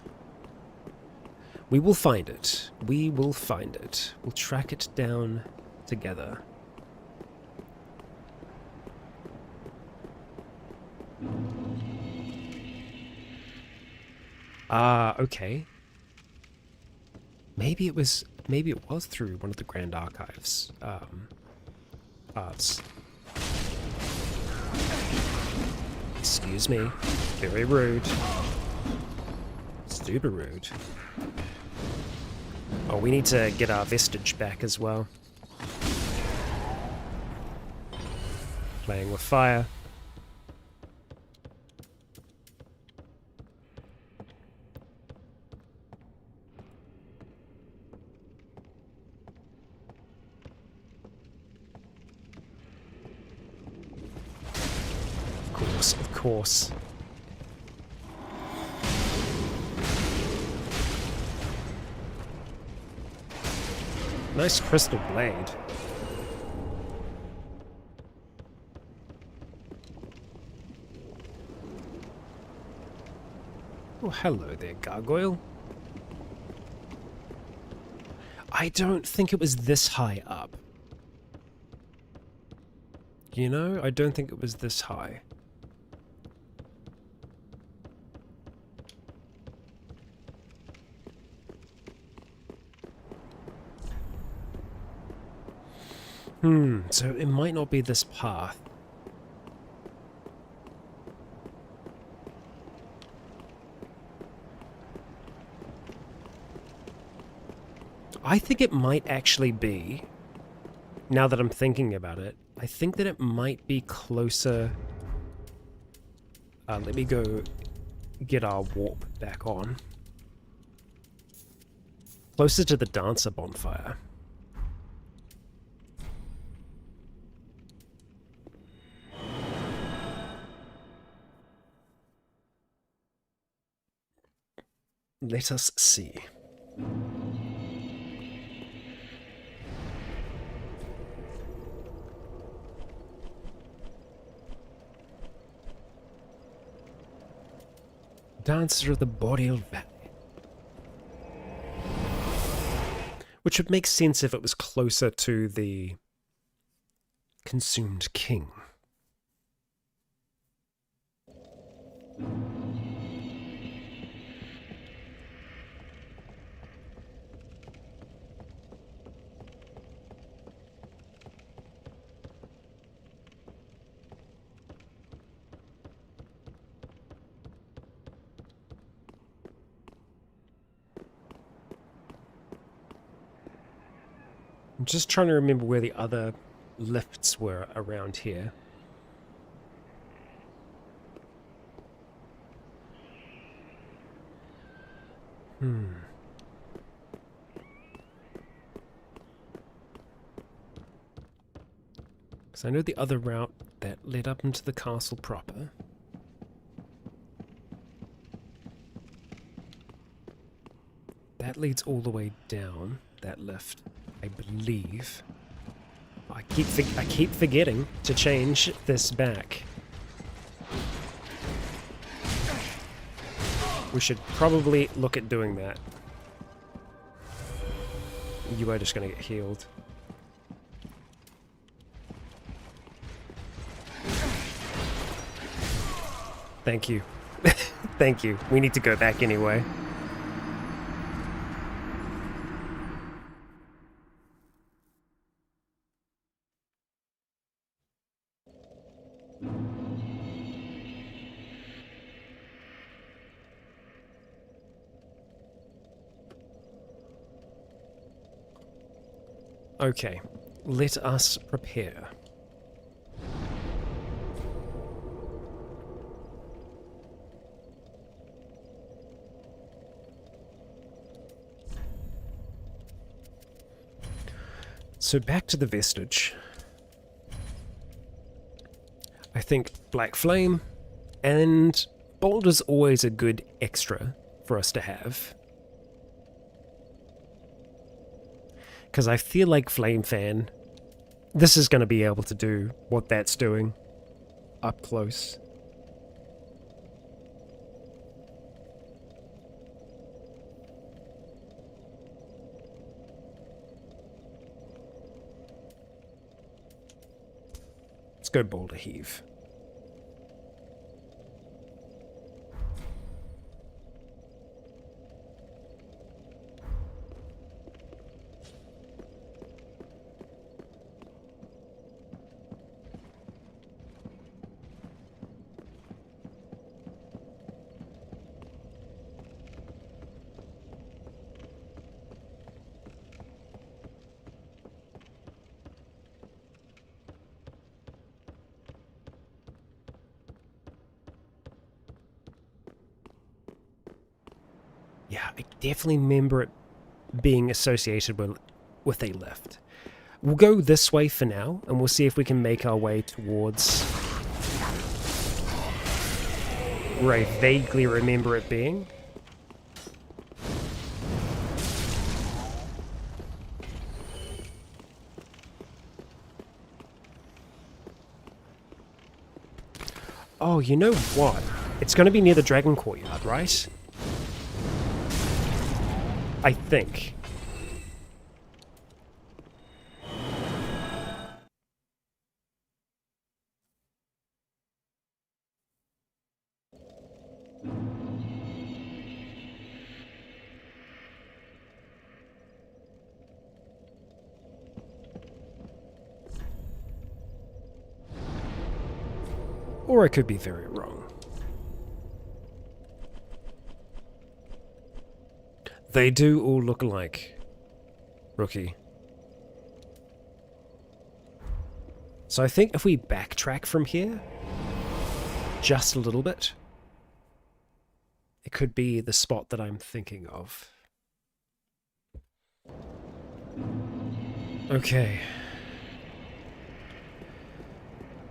We will find it. We will find it. We'll track it down together. Okay. Maybe it was through one of the Grand Archives. Paths. Excuse me. Very rude. Super rude. Oh, we need to get our vestige back as well. Playing with fire. Of course. Nice crystal blade. Oh, hello there, gargoyle. I don't think it was this high up. You know, I don't think it was this high. So it might not be this path. I think it might actually be, now that I'm thinking about it, I think that it might be closer. Let me go get our warp back on. Closer to the dancer bonfire. Let us see. Dancer of the Boreal Valley. Which would make sense if it was closer to the Consumed King. I'm just trying to remember where the other lifts were around here. Because I know the other route that led up into the castle proper. That leads all the way down, that lift, I believe. I keep forgetting to change this back. We should probably look at doing that. You are just gonna get healed. Thank you. Thank you. We need to go back anyway. Okay, let us prepare. So back to the vestige. I think Black Flame and Boulder's always a good extra for us to have. Because I feel like Flame Fan, this is going to be able to do what that's doing up close. Let's go Boulder Heave. Yeah, I definitely remember it being associated with a lift. We'll go this way for now, and we'll see if we can make our way towards where I vaguely remember it being. Oh, you know what? It's going to be near the Dragon Courtyard, right? I think. Or I could be very wrong. They do all look alike. rookie. So I think if we backtrack from here, just a little bit, it could be the spot that I'm thinking of. Okay.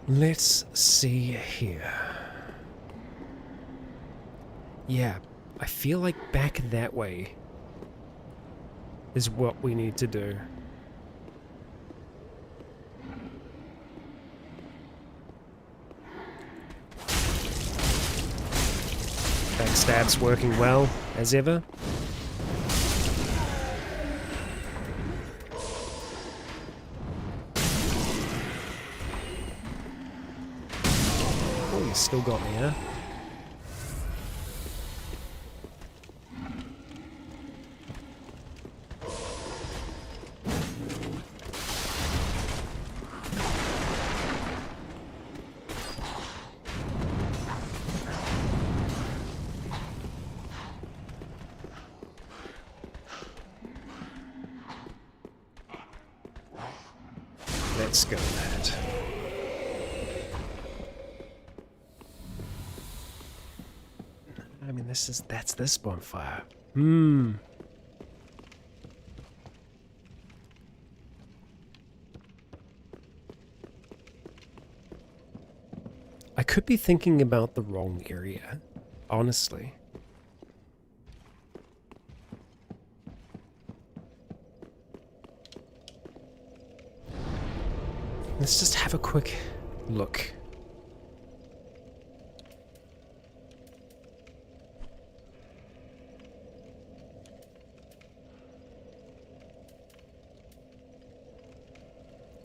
Let's see here. Yeah, I feel like back that way is what we need to do. Backstab's working well, as ever. Oh, you still got me, huh? Let's go with that. I mean, that's this bonfire. I could be thinking about the wrong area, honestly. Let's just have a quick look.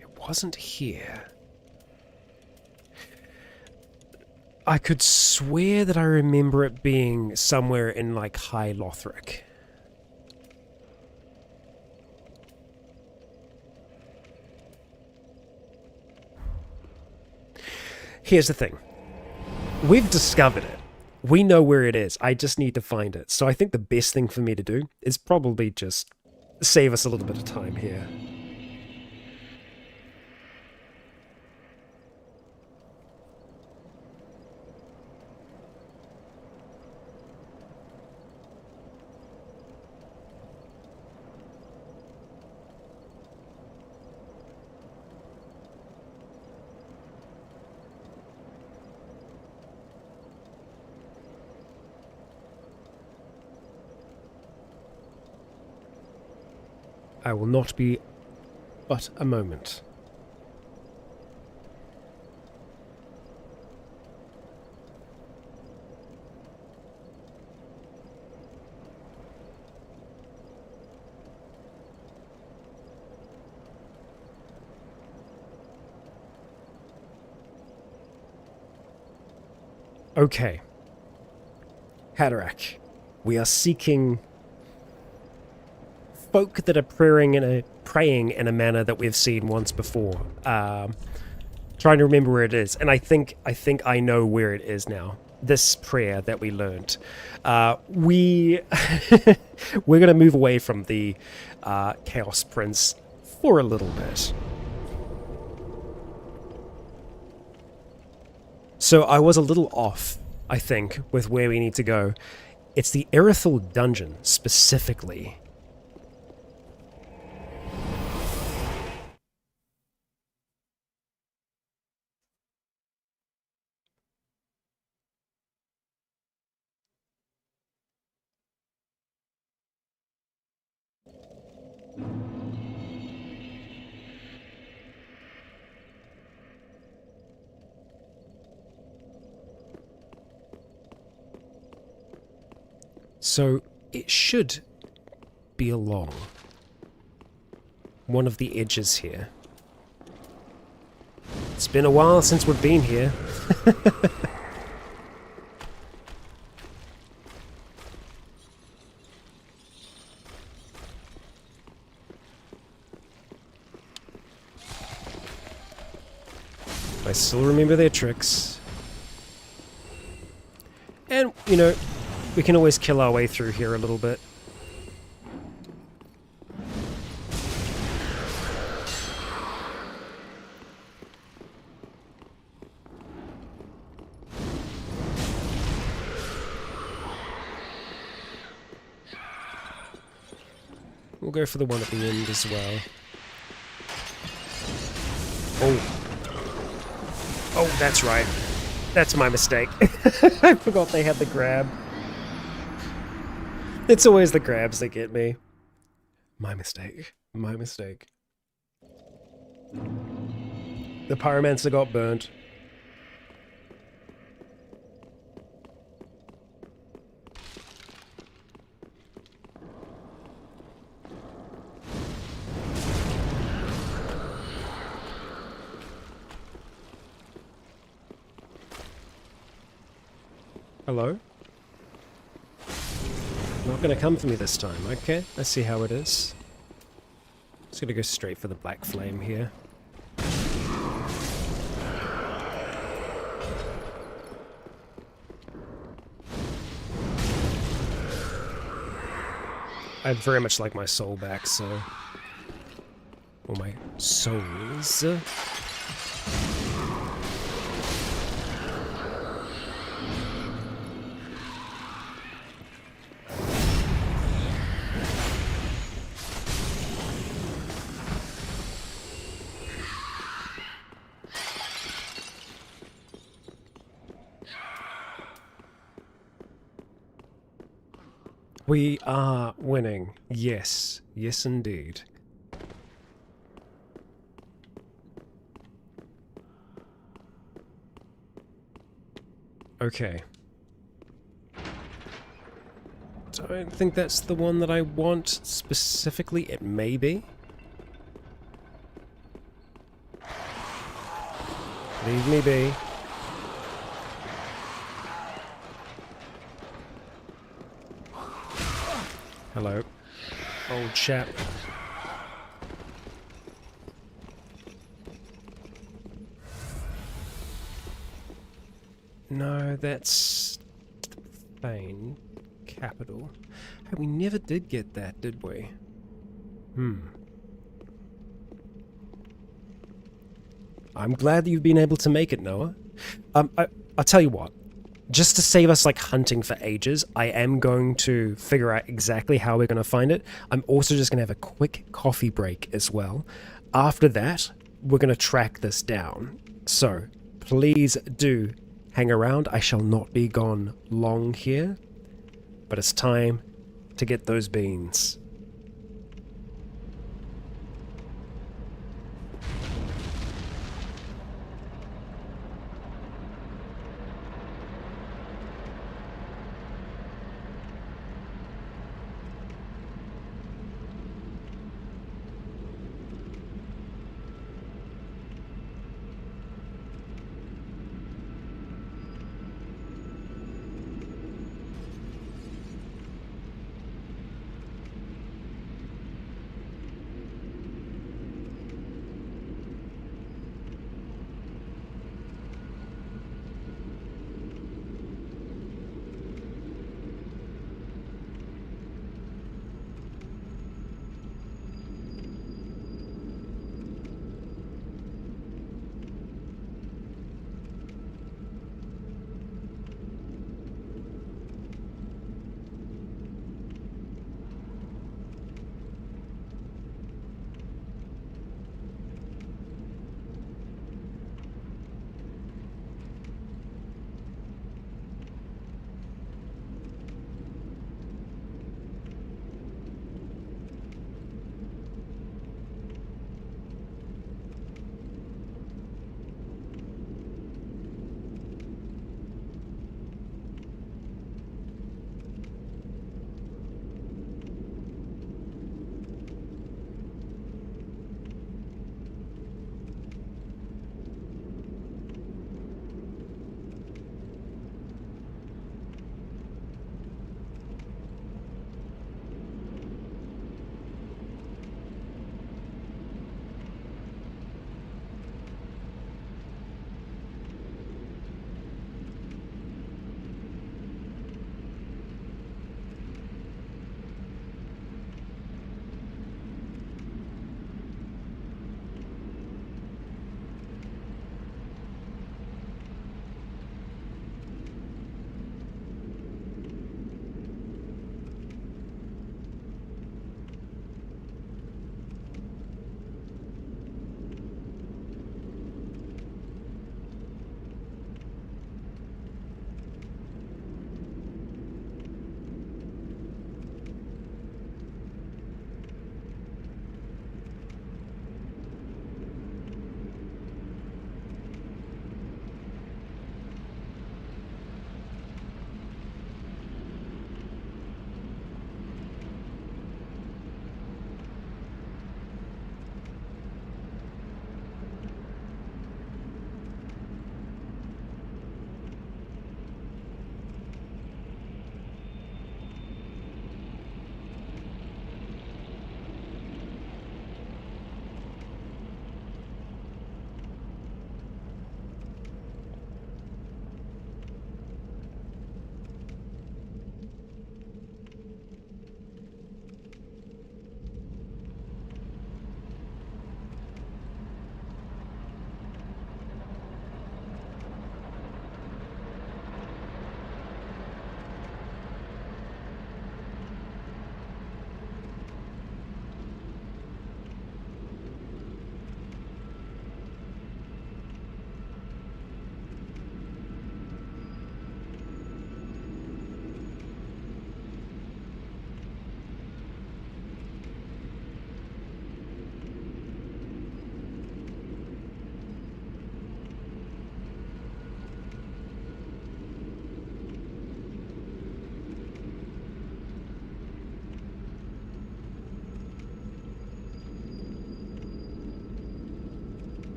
It wasn't here. I could swear that I remember it being somewhere in, like, High Lothric. Here's the thing. We've discovered it. We know where it is. I just need to find it. So I think the best thing for me to do is probably just save us a little bit of time here. I will not be but a moment. Okay. Haderach, we are seeking folk that are praying in a manner that we've seen once before. Trying to remember where it is, and I think I know where it is now. This prayer that we learned. We're going to move away from the Chaos Prince for a little bit. So I was a little off, I think, with where we need to go. It's the Erithal dungeon, specifically. So it should be along one of the edges here. It's been a while since we've been here. I still remember their tricks. And, you know, we can always kill our way through here a little bit. We'll go for the one at the end as well. Oh. Oh, that's right. That's my mistake. I forgot they had the grab. It's always the grabs that get me. My mistake. My mistake. The pyromancer got burnt. Hello? Not gonna come for me this time. Okay, I see how it is. Just gonna go straight for the black flame here. I'd very much like my soul back, so... Or my souls. We are winning. Yes. Yes, indeed. Okay. Don't think that's the one that I want specifically. It may be. Leave me be. Hello, old chap. No, that's Thane capital. Hey, we never did get that, did we? I'm glad that you've been able to make it, Noah. I'll tell you what. Just to save us like hunting for ages, I am going to figure out exactly how we're going to find it. I'm also just going to have a quick coffee break as well. After that, we're going to track this down. So please do hang around. I shall not be gone long here, but it's time to get those beans.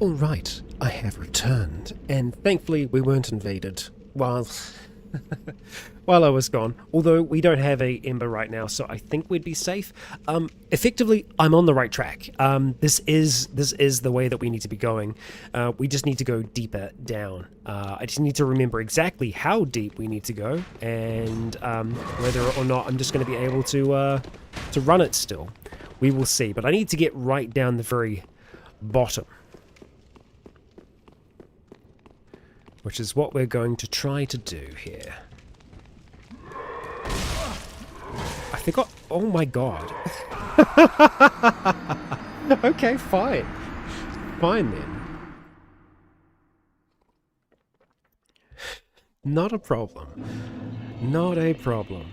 Alright, I have returned, and thankfully we weren't invaded while while I was gone. Although we don't have a Ember right now, so I think we'd be safe. Effectively, I'm on the right track. This is the way that we need to be going. We just need to go deeper down. I just need to remember exactly how deep we need to go, and whether or not I'm just going to be able to run it still. We will see, but I need to get right down the very bottom, which is what we're going to try to do here. I think oh my god. Okay, fine. Fine then. Not a problem. Not a problem.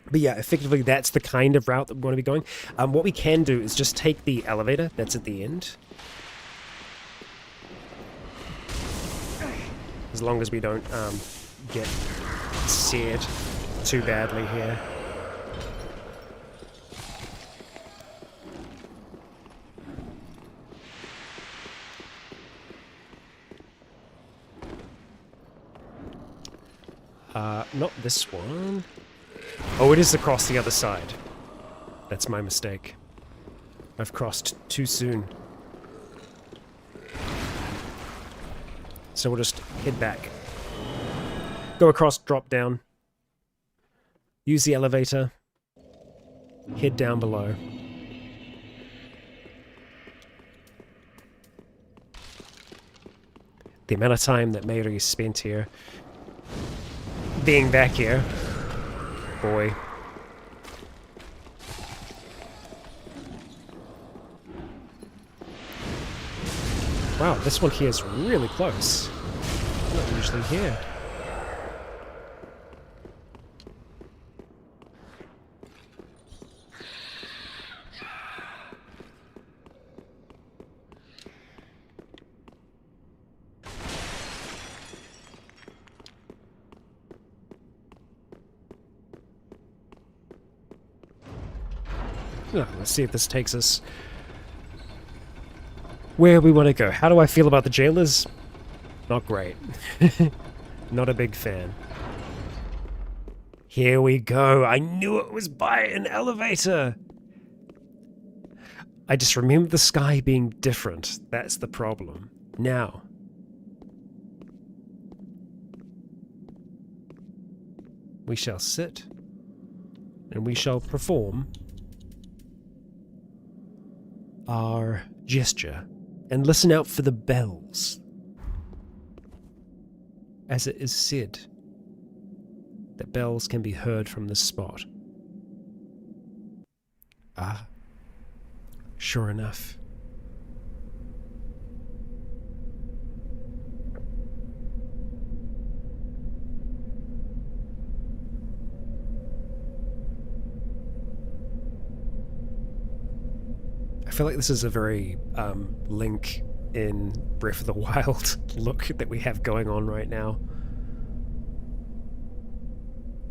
But yeah, effectively that's the kind of route that we want to be going. What we can do is just take the elevator that's at the end. As long as we don't get seared too badly here. Not this one. Oh, it is across the other side. That's my mistake. I've crossed too soon. So we'll just head back. Go across, drop down. Use the elevator. Head down below. The amount of time that Mary spent here being back here. Boy. Wow, this one here is really close. Not usually here. Oh, let's see if this takes us where we want to go. How do I feel about the jailers? Not great. Not a big fan. Here we go. I knew it was by an elevator. I just remember the sky being different. That's the problem. Now. We shall sit and we shall perform our gesture and listen out for the bells. As it is said, that bells can be heard from this spot. Ah, sure enough. I feel like this is a very Link in Breath of the Wild look that we have going on right now.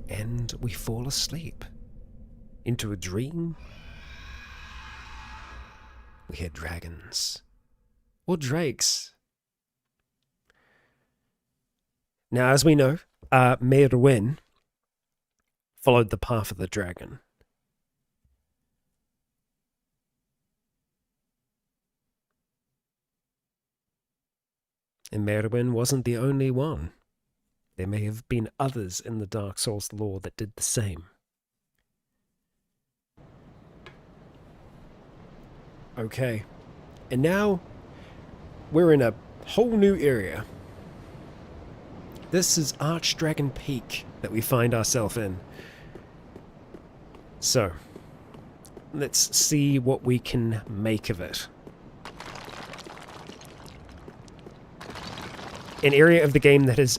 And we fall asleep into a dream. We hear dragons. Or drakes. Now, as we know, Merwin followed the path of the dragon. And Merwin wasn't the only one. There may have been others in the Dark Souls lore that did the same. Okay. And now, we're in a whole new area. This is Archdragon Peak that we find ourselves in. So, let's see what we can make of it. An area of the game that is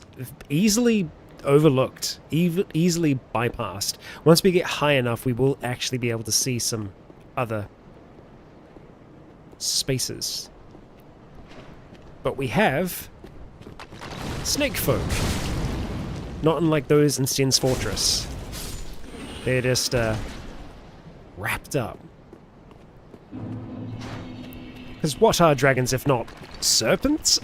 easily overlooked, easily bypassed. Once we get high enough, we will actually be able to see some other spaces. But we have snake folk. Not unlike those in Sten's Fortress. They're just wrapped up. Because what are dragons if not serpents?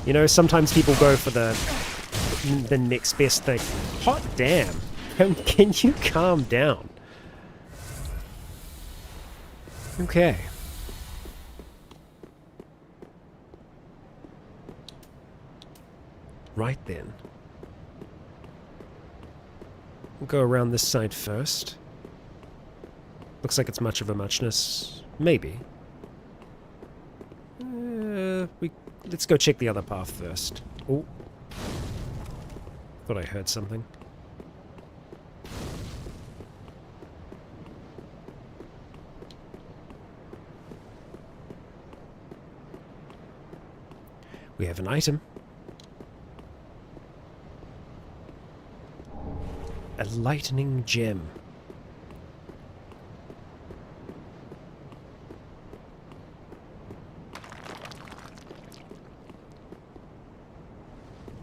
You know, sometimes people go for the next best thing. Hot damn. Can you calm down? Okay. Right then. We'll go around this side first. Looks like it's much of a muchness. Maybe. Let's go check the other path first. Oh. Thought I heard something. We have an item. A lightning gem.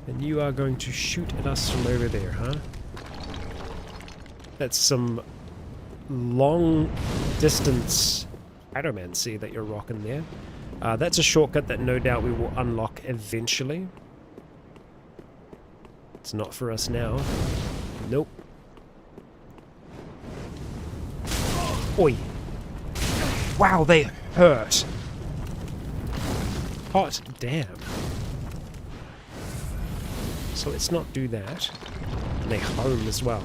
And you are going to shoot at us from over there, huh? That's some long distance pyromancy that you're rocking there. That's a shortcut that no doubt we will unlock eventually. It's not for us now. Nope. Oi! Wow, they hurt! Hot damn. So let's not do that. And they home as well.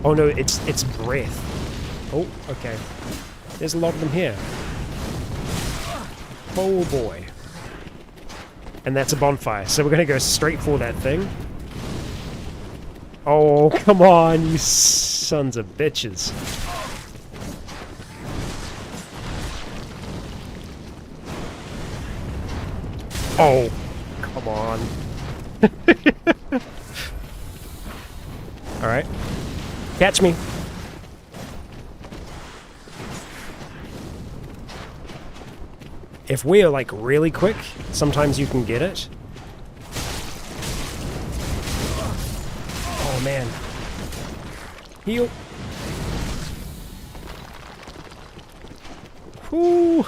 Oh no, it's breath. Oh, okay. There's a lot of them here. Oh boy. And that's a bonfire, so we're gonna go straight for that thing. Oh, come on, you sons of bitches. Oh, come on. Alright. Catch me. If we are like really quick, sometimes you can get it. Oh man. Heal. Whoo.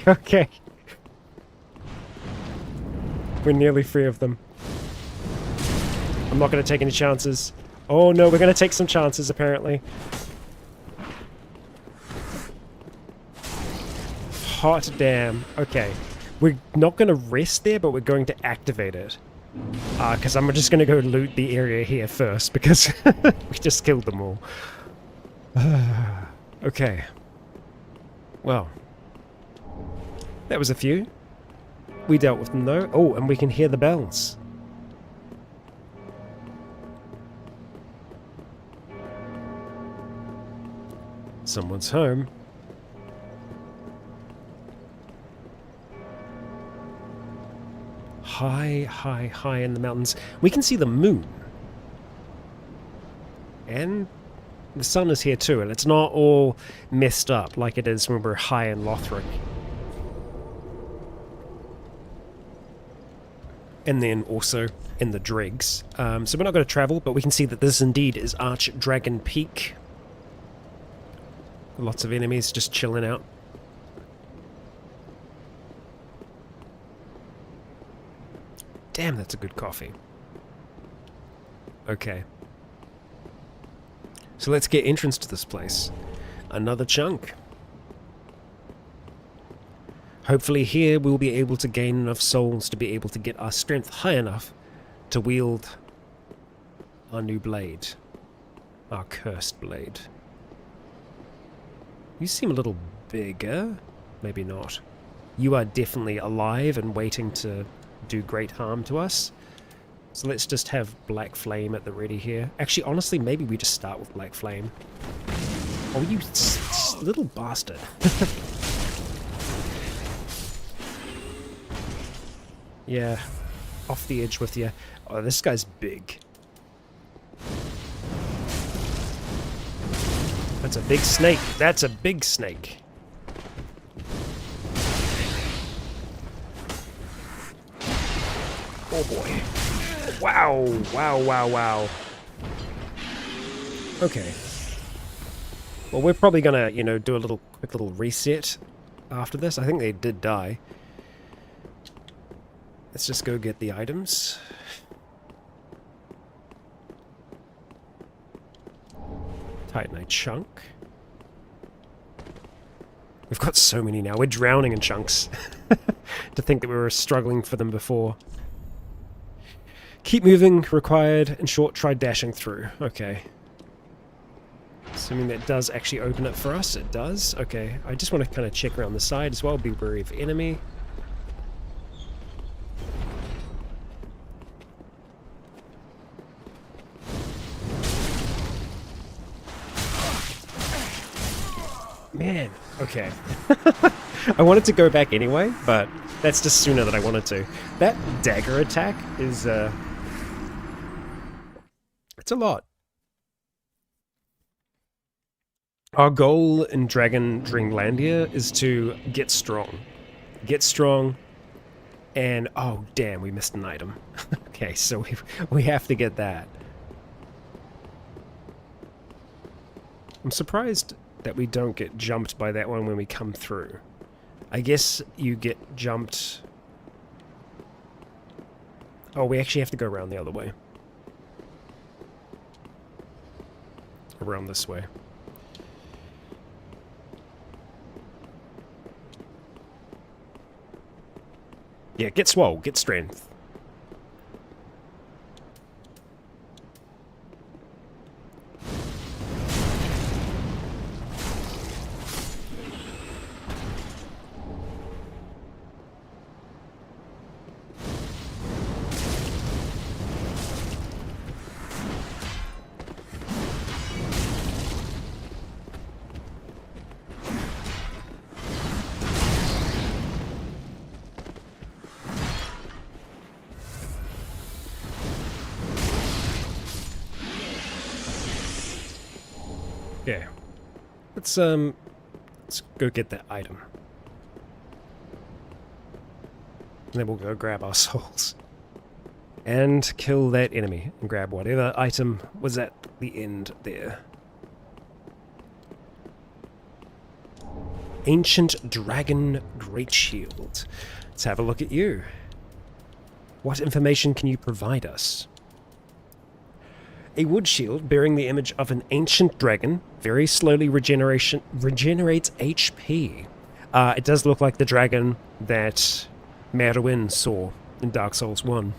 Okay. We're nearly free of them. I'm not going to take any chances. Oh no, we're going to take some chances apparently. Hot damn. Okay. We're not going to rest there, but we're going to activate it. Because I'm just going to go loot the area here first, because we just killed them all. Okay. Well. That was a few. We dealt with them though. Oh, and we can hear the bells. Someone's home. High, high, high in the mountains. We can see the moon. And the sun is here too, and it's not all messed up like it is when we're high in Lothric. And then also in the dregs. So we're not going to travel, but we can see that this indeed is Archdragon Peak. Lots of enemies just chilling out. Damn, that's a good coffee. Okay. So let's get entrance to this place. Another chunk. Hopefully here we'll be able to gain enough souls to be able to get our strength high enough to wield our new blade. Our cursed blade. You seem a little bigger. Maybe not. You are definitely alive and waiting to do great harm to us. So let's just have Black Flame at the ready here. Actually, honestly, maybe we just start with Black Flame. Oh, you little bastard. Yeah, off the edge with you. Oh, this guy's big. That's a big snake. That's a big snake. Oh boy. Wow. Wow, wow, wow. Okay. Well, we're probably gonna, you know, do a quick little reset after this. I think they did die. Let's just go get the items. Titanite chunk. We've got so many now. We're drowning in chunks. To think that we were struggling for them before. Keep moving required. In short, try dashing through. Okay. Assuming that does actually open it for us. It does. Okay. I just want to kind of check around the side as well. Be wary of enemy. Man, okay. I wanted to go back anyway, but that's just sooner than I wanted to. That dagger attack is, it's a lot. Our goal in Dragon Dreamlandia is to get strong. Get strong, and oh damn, we missed an item. Okay, so we have to get that. I'm surprised that we don't get jumped by that one when we come through. I guess you get jumped... Oh, we actually have to go around the other way. Around this way. Yeah, get swole, get strength. Yeah. Let's go get that item. And then we'll go grab our souls. And kill that enemy. And grab whatever item was at the end there. Ancient Dragon Great Shield. Let's have a look at you. What information can you provide us? A wood shield bearing the image of an ancient dragon very slowly regenerates HP. It does look like the dragon that Merwin saw in Dark Souls 1.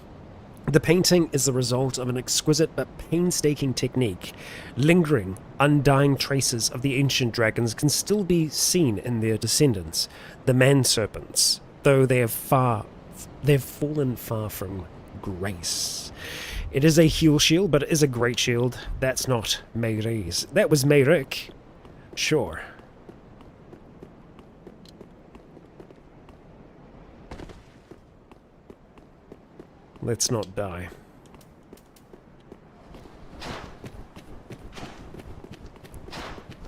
The painting is the result of an exquisite but painstaking technique. Lingering, undying traces of the ancient dragons can still be seen in their descendants, the man-serpents, though they've fallen far from grace. It is a heal shield, but it is a great shield. That's not Mayre's. That was Mayrick. Sure. Let's not die.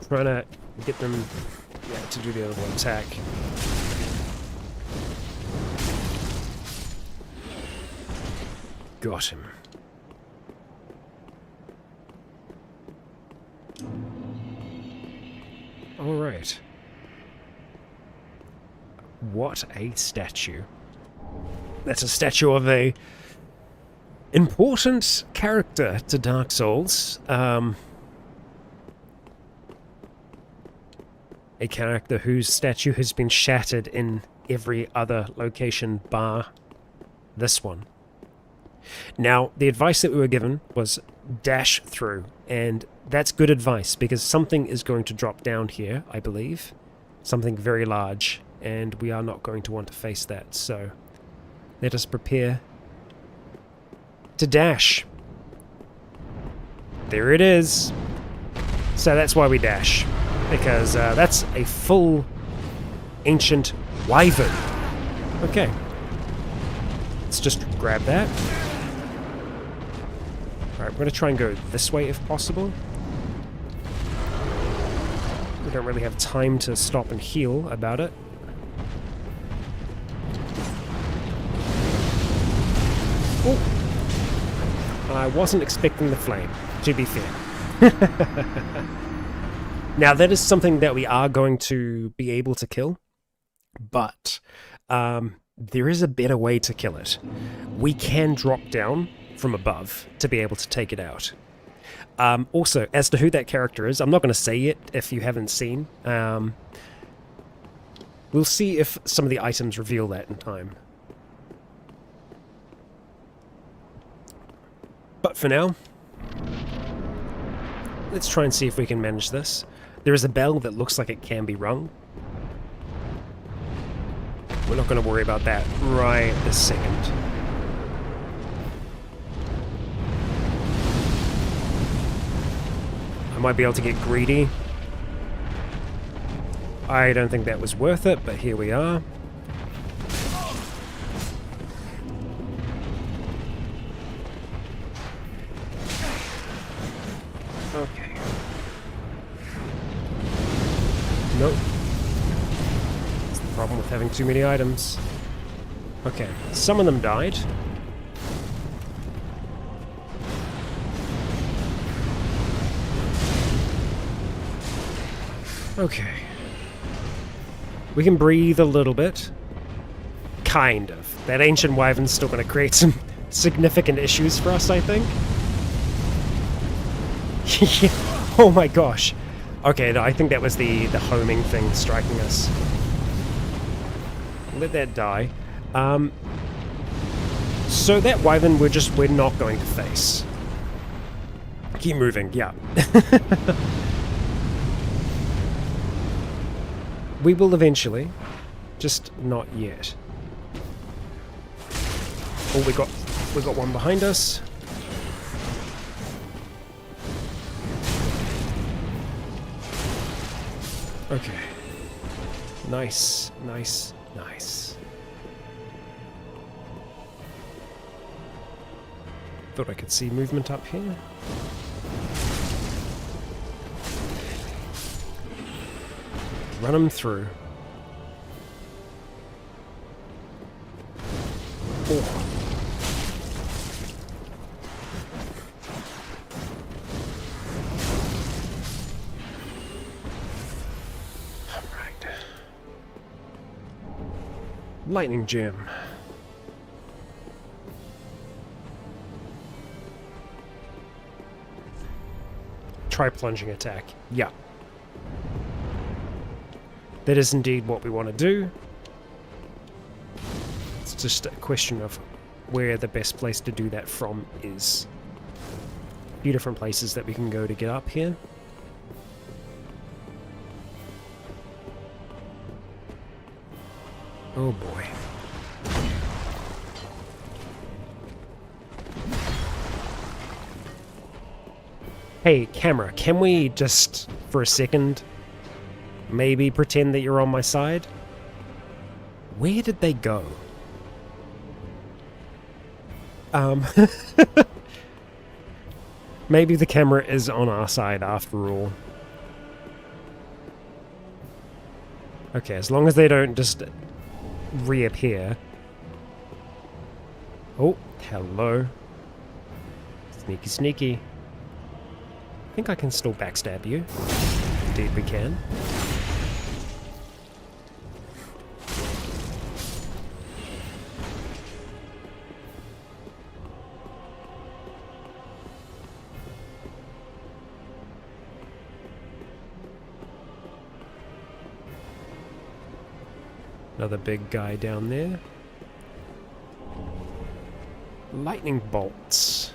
Trying to get them to do the other one attack. Got him. Alright. What a statue. That's a statue of a important character to Dark Souls. A character whose statue has been shattered in every other location bar this one. Now, the advice that we were given was dash through, and that's good advice because something is going to drop down here, I believe. Something very large, and we are not going to want to face that, so let us prepare to dash. There it is. So that's why we dash, because that's a full ancient wyvern. Okay. Let's just grab that. Alright, we're going to try and go this way if possible. Don't really have time to stop and heal about it. Oh! I wasn't expecting the flame, to be fair. Now, that is something that we are going to be able to kill, but there is a better way to kill it. We can drop down from above to be able to take it out. Also, as to who that character is, I'm not going to say it if you haven't seen. We'll see if some of the items reveal that in time. But for now, let's try and see if we can manage this. There is a bell that looks like it can be rung. We're not going to worry about that right this second. I might be able to get greedy. I don't think that was worth it, but here we are. Okay. Nope. That's the problem with having too many items. Okay, some of them died. Okay. We can breathe a little bit. Kind of. That ancient wyvern's still going to create some significant issues for us, I think. Oh my gosh. Okay, no, I think that was the homing thing striking us. Let that die. So that wyvern we're not going to face. Keep moving, yeah. We will eventually, just not yet. Oh, we got one behind us. Okay. Nice, nice, nice. Thought I could see movement up here. Run them through. Oh. Alright. Lightning gem. Try plunging attack. Yeah. That is indeed what we want to do. It's just a question of where the best place to do that from is. A few different places that we can go to get up here. Oh boy. Hey, camera, can we just, for a second, maybe pretend that you're on my side? Where did they go? Maybe the camera is on our side after all. Okay, as long as they don't just reappear. Oh, hello. Sneaky, sneaky. I think I can still backstab you. Indeed we can. Another big guy down there. Lightning bolts.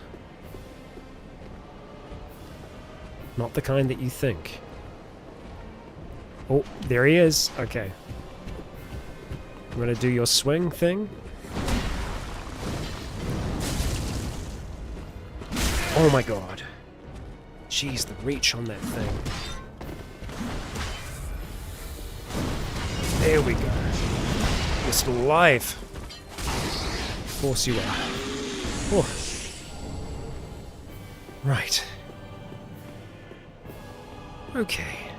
Not the kind that you think. Oh, there he is. Okay. I'm gonna do your swing thing. Oh my god. Jeez, the reach on that thing. There we go. You're still alive. Of course you are. Oh. Right. Okay.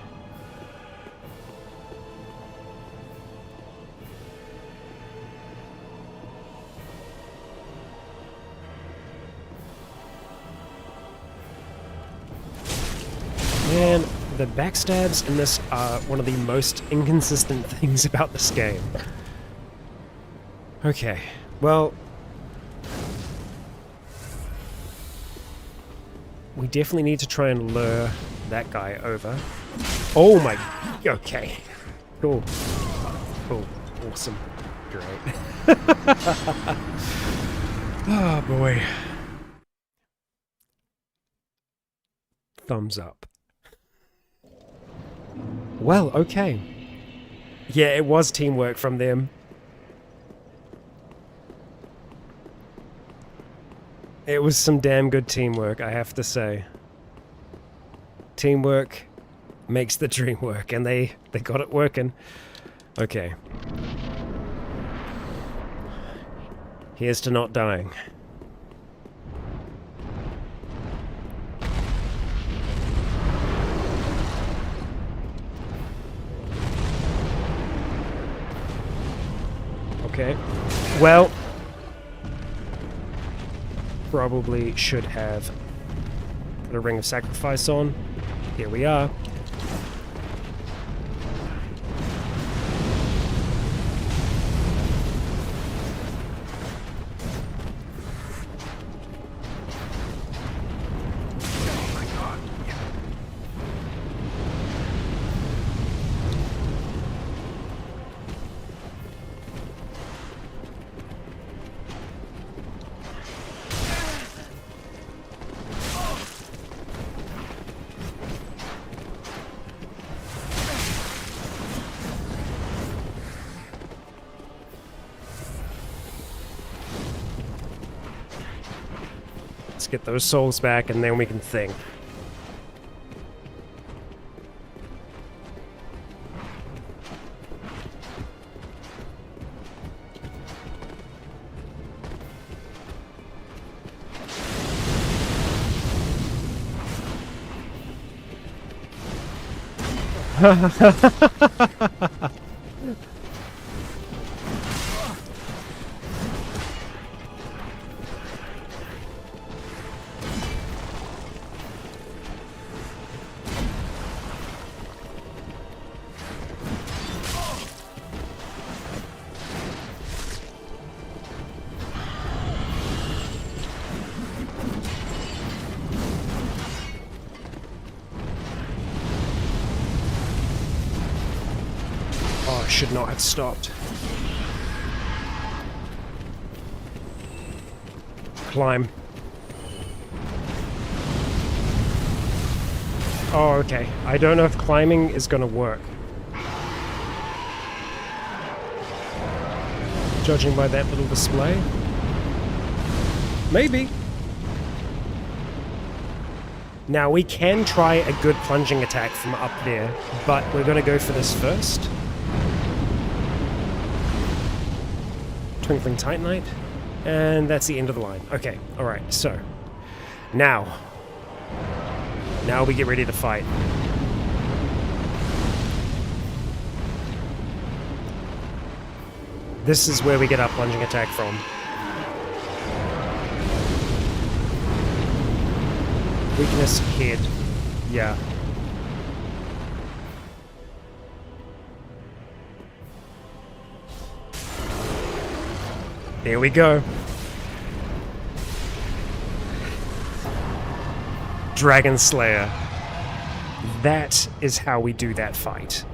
Man, the backstabs in this are one of the most inconsistent things about this game. Okay, well... we definitely need to try and lure that guy over. Oh my... okay. Cool. Cool. Awesome. Great. Oh boy. Thumbs up. Well, okay. Yeah, it was teamwork from them. It was some damn good teamwork, I have to say. Teamwork makes the dream work, and they got it working. Okay. Here's to not dying. Okay. Well, probably should have put a ring of sacrifice on. Here we are. Let's get those souls back, and then we can think. Oh, I should not have stopped. Climb. Oh, okay. I don't know if climbing is gonna work. Judging by that little display. Maybe. Now, we can try a good plunging attack from up there, but we're gonna go for this first. Twinkling Titanite. And that's the end of the line. Okay, alright, so. Now we get ready to fight. This is where we get our plunging attack from. Weakness, head. Yeah. There we go. Dragon Slayer. That is how we do that fight.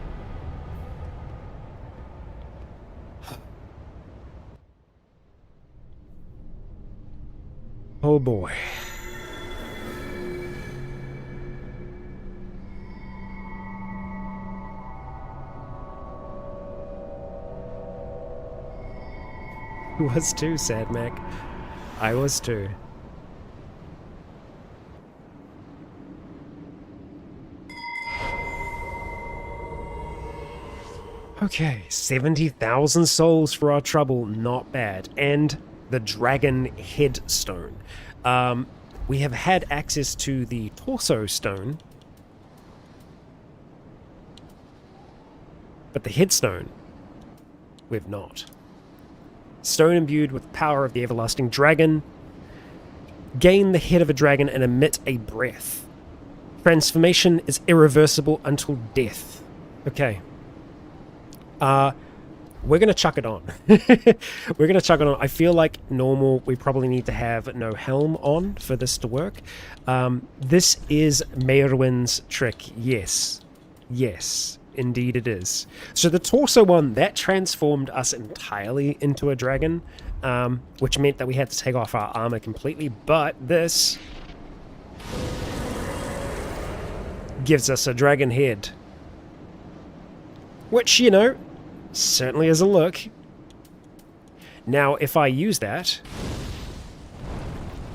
Oh boy. I was too, Sad Mac. I was too. Okay, 70,000 souls for our trouble, not bad. And the Dragon Headstone. We have had access to the Torso Stone, but the Headstone, we've not. Stone imbued with power of the everlasting dragon. Gain the head of a dragon and emit a breath. Transformation is irreversible until death. Okay. We're going to chuck it on. We're going to chuck it on. I feel like normal, we probably need to have no helm on for this to work. This is Merwin's trick. Yes. Yes, indeed it is. So the torso one, that transformed us entirely into a dragon, which meant that we had to take off our armor completely. But this gives us a dragon head. Which, you know, certainly is a look. Now, if I use that,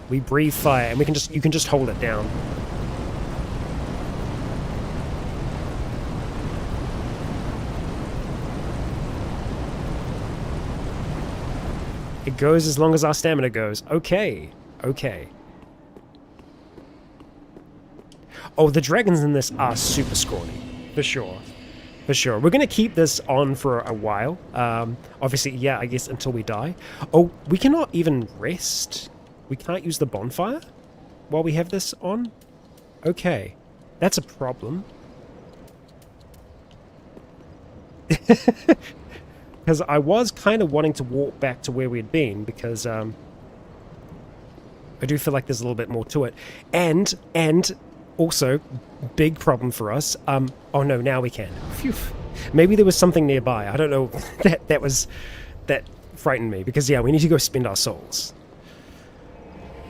we breathe fire, and you can just hold it down. It goes as long as our stamina goes. Okay, okay. Oh, the dragons in this are super scrawny, for sure. For sure. We're going to keep this on for a while. Obviously, yeah, I guess until we die. Oh, we cannot even rest. We can't use the bonfire while we have this on? Okay. That's a problem. Because I was kind of wanting to walk back to where we had been, because I do feel like there's a little bit more to it. And also, big problem for us. Oh no, now we can. Phew. Maybe there was something nearby. I don't know. That frightened me, because yeah, we need to go spend our souls.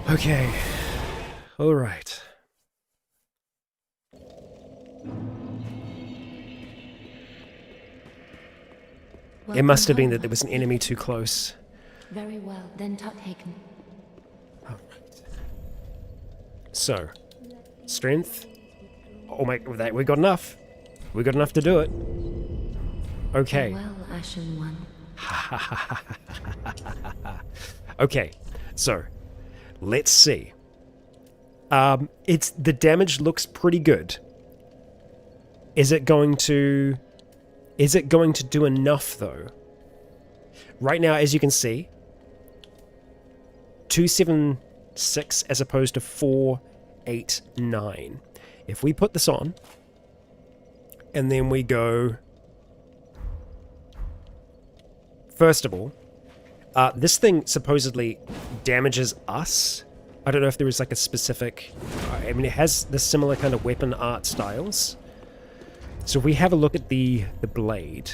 Okay. All right. It must have been that there was an enemy too close. Very well, then taken. All right. So, strength. Oh my, we got enough. We got enough to do it. Okay. Well, Ashen One. Okay, so let's see. The damage looks pretty good. Is it going to do enough though? Right now, as you can see, 276 as opposed to 489. If we put this on, and then we go, first of all, this thing supposedly damages us. I don't know if there is like a specific, I mean, it has the similar kind of weapon art styles. So if we have a look at the blade,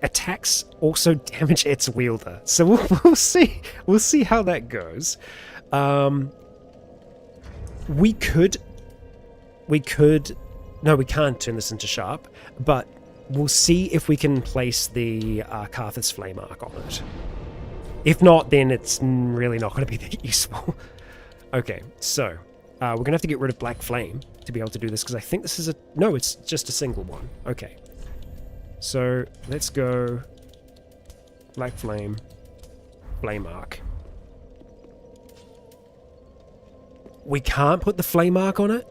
attacks also damage its wielder. So we'll see how that goes. We could, no, we can't turn this into sharp, but we'll see if we can place the Carthus flame arc on it. If not, then it's really not going to be that useful. Okay, so we're going to have to get rid of Black Flame to be able to do this, because I think this is no, it's just a single one. Okay, so let's go Black Flame, Flame Arc. We can't put the Flame Arc on it?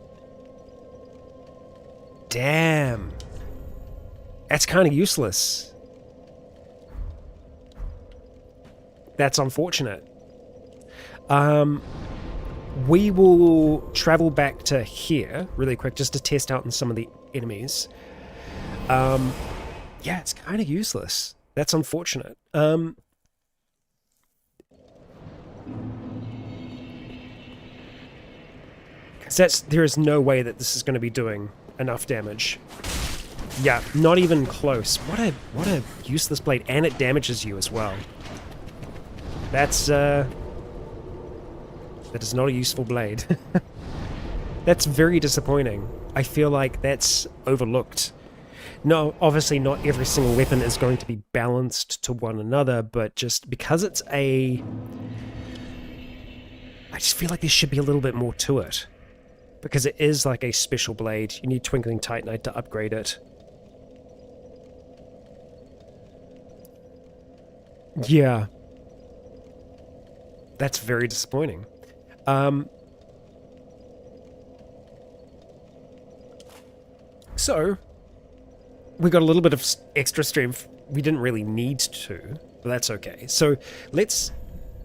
Damn. That's kind of useless. That's unfortunate. We will travel back to here really quick just to test out on some of the enemies. Yeah, it's kind of useless. That's unfortunate. There is no way that this is going to be doing enough damage. Yeah, not even close. What a useless blade, and it damages you as well. That is not a useful blade. That's very disappointing. I feel like that's overlooked. No, obviously not every single weapon is going to be balanced to one another, but just because it's I just feel like there should be a little bit more to it. Because it is like a special blade. You need Twinkling Titanite to upgrade it. Yeah. That's very disappointing. So, we got a little bit of extra strength. We didn't really need to, but that's okay. So, let's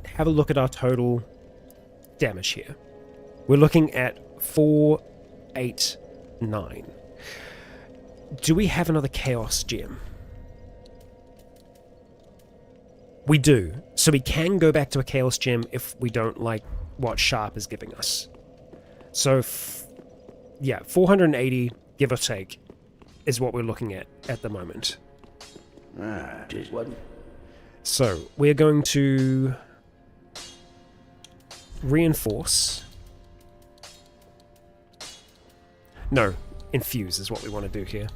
have a look at our total damage here. We're looking at 489. Do we have another Chaos Gem? We do. So we can go back to a Chaos Gem if we don't like what Sharp is giving us. So, yeah, 480, give or take, is what we're looking at the moment. Just one. So, we're going to reinforce. No, infuse is what we want to do here.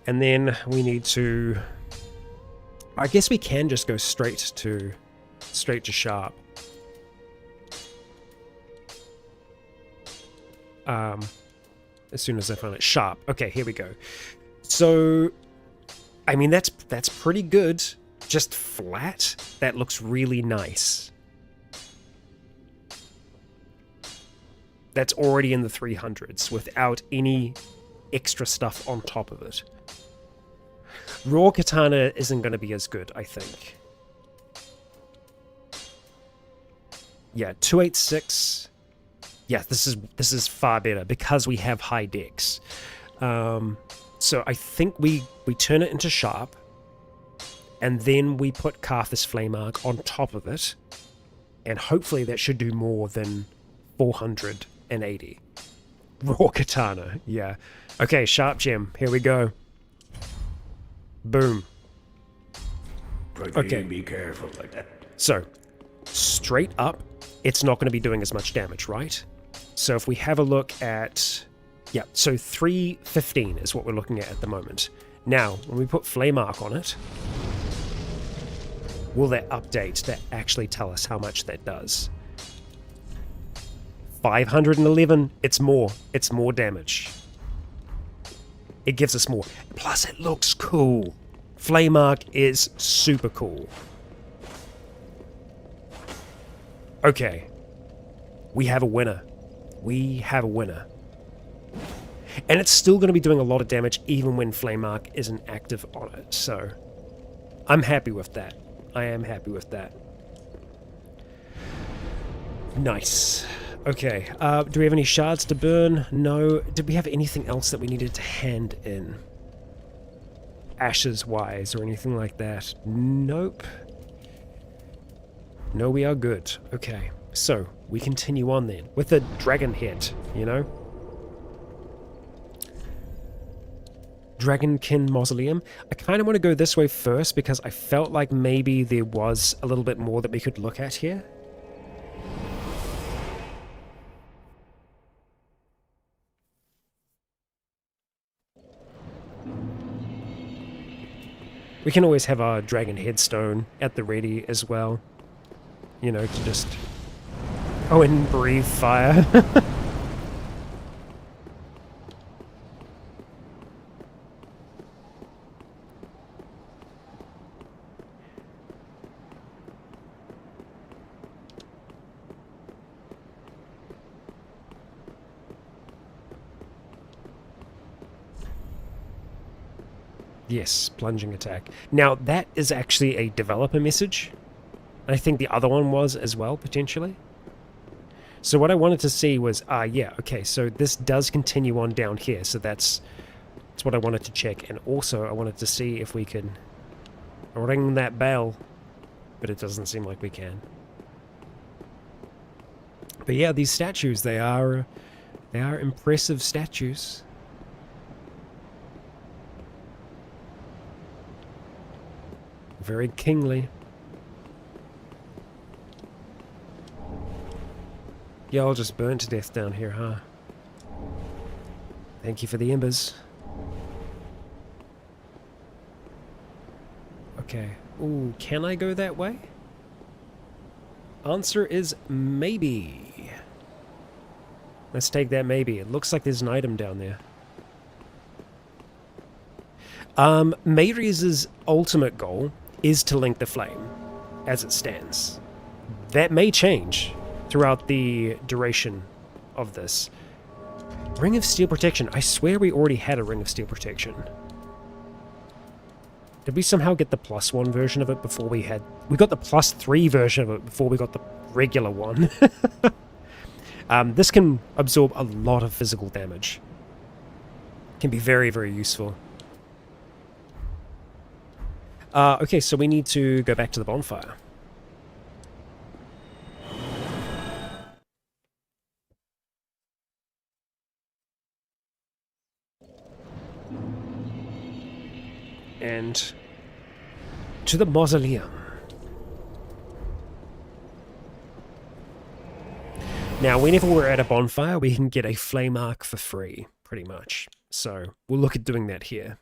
And then we need to... I guess we can just go straight to Sharp. As soon as I find it. Sharp. Okay, here we go. So, I mean, that's pretty good. Just flat. That looks really nice. That's already in the 300s without any extra stuff on top of it. Raw Katana isn't going to be as good, I think. Yeah, 286. Yeah, this is far better because we have high dex. So I think we turn it into Sharp, and then we put Karthus Flame Arc on top of it, and hopefully that should do more than 480. Raw Katana, yeah. Okay, Sharp Gem, here we go. Boom. Okay. Be careful like that. So, straight up, it's not going to be doing as much damage, right? So if we have a look at... Yeah, so 315 is what we're looking at the moment. Now, when we put Flame Arc on it, will that update to actually tell us how much that does? 511, it's more. It's more damage. It gives us more. Plus, it looks cool. Flame Arc is super cool. Okay. We have a winner. We have a winner. And it's still going to be doing a lot of damage even when Flame Arc isn't active on it. So, I'm happy with that. I am happy with that. Nice. Okay, do we have any shards to burn? No. Did we have anything else that we needed to hand in? Ashes-wise or anything like that? Nope. No, we are good. Okay, so we continue on then with the dragon head, you know? Dragonkin Mausoleum. I kind of want to go this way first because I felt like maybe there was a little bit more that we could look at here. We can always have our dragon headstone at the ready as well. You know, to just... Oh, and breathe fire. Yes, plunging attack. Now, that is actually a developer message. I think the other one was as well, potentially. So what I wanted to see was, yeah, okay, so this does continue on down here, so that's what I wanted to check. And also, I wanted to see if we could ring that bell, but it doesn't seem like we can. But yeah, these statues, they are impressive statues. Very kingly. Y'all just burnt to death down here, huh? Thank you for the embers. Okay. Ooh, can I go that way? Answer is maybe. Let's take that maybe. It looks like there's an item down there. Mayri's ultimate goal is to link the flame, as it stands. That may change throughout the duration of this. Ring of Steel Protection. I swear we already had a Ring of Steel Protection. Did we somehow get the +1 version of it before we had... We got the +3 version of it before we got the regular one. This can absorb a lot of physical damage. Can be very, very useful. Okay, so we need to go back to the bonfire. And to the mausoleum. Now, whenever we're at a bonfire, we can get a flame arc for free, pretty much. So, we'll look at doing that here.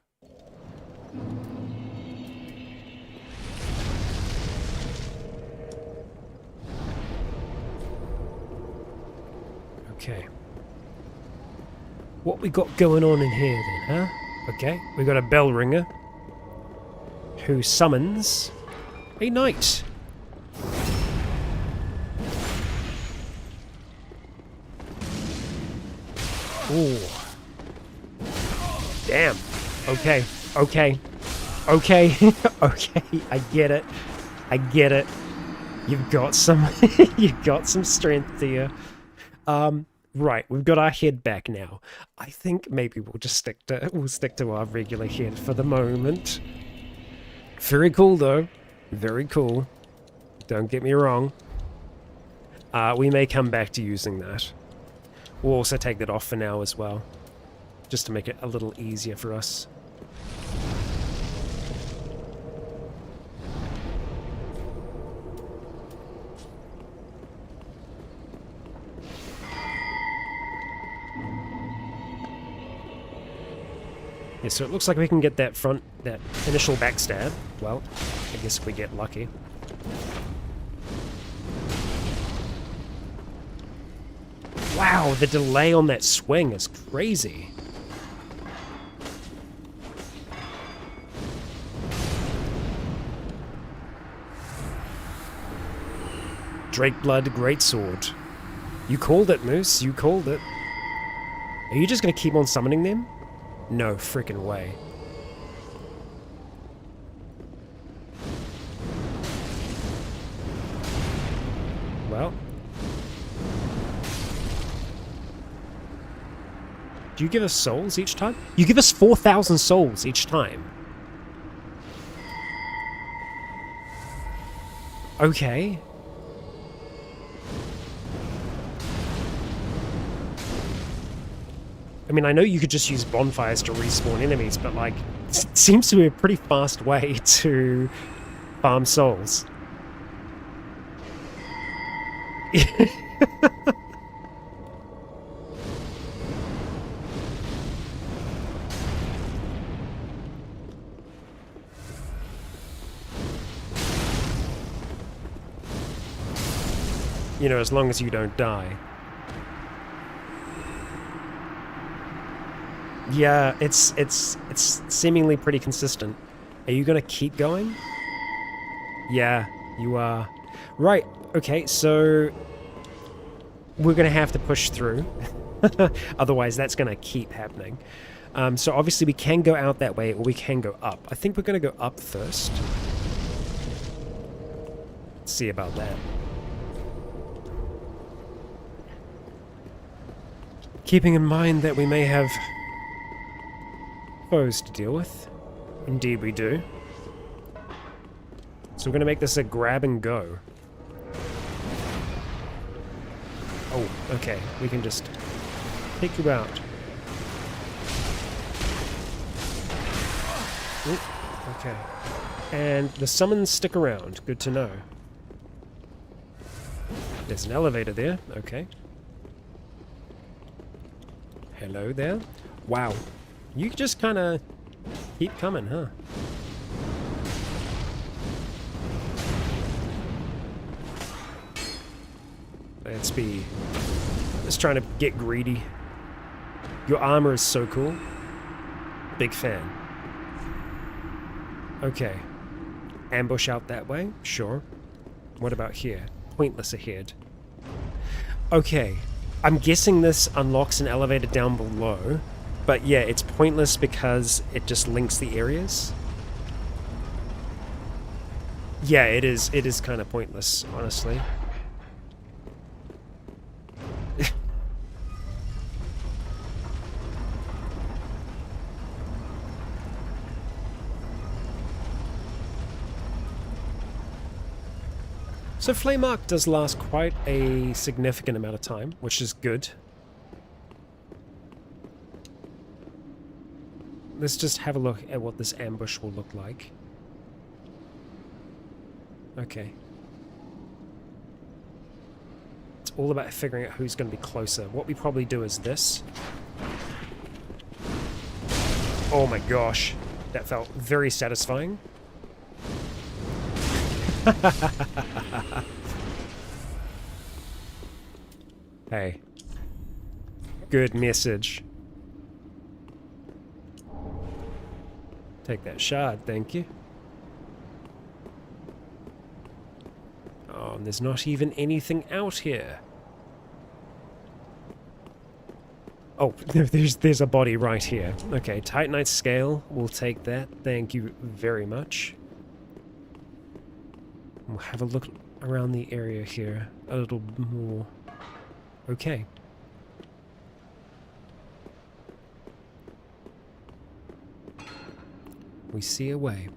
Okay. What we got going on in here then, huh? Okay, we got a bell ringer who summons a knight. Ooh. Damn. Okay. Okay. Okay. Okay. I get it. I get it. You've got some you've got some strength here. Right, we've got our head back now. I think maybe we'll just stick to our regular head for the moment. Very cool though. Very cool. Don't get me wrong. We may come back to using that. We'll also take that off for now as well, just to make it a little easier for us. Yeah, so it looks like we can get that initial backstab. Well, I guess if we get lucky. Wow, the delay on that swing is crazy. Drakeblood Greatsword. You called it, Moose. You called it. Are you just gonna keep on summoning them? No frickin' way. Well. Do you give us souls each time? You give us 4,000 souls each time. Okay. I mean, I know you could just use bonfires to respawn enemies, but, like, it seems to be a pretty fast way to farm souls. You know, as long as you don't die. Yeah, it's seemingly pretty consistent. Are you gonna keep going? Yeah, you are. Right, okay, so we're gonna have to push through. Otherwise that's gonna keep happening. So obviously we can go out that way or we can go up. I think we're gonna go up first. Let's see about that. Keeping in mind that we may have foes to deal with. Indeed we do. So we're going to make this a grab and go. Oh, okay. We can just take you out. Ooh, okay. And the summons stick around. Good to know. There's an elevator there. Okay. Hello there. Wow. You just kind of keep coming, huh? Let's try to get greedy. Your armor is so cool. Big fan. Okay. Ambush out that way? Sure. What about here? Pointless ahead. Okay. I'm guessing this unlocks an elevator down below, but yeah, it's pointless because it just links the areas. Yeah, it is kind of pointless, honestly. So Flame Arc does last quite a significant amount of time, which is good. Let's just have a look at what this ambush will look like. Okay. It's all about figuring out who's going to be closer. What we probably do is this. Oh my gosh. That felt very satisfying. Hey. Good message. Take that shard, thank you. Oh, and there's not even anything out here. Oh, there's a body right here. Okay, Titanite scale, we'll take that. Thank you very much. We'll have a look around the area here a little more. Okay. We see a way.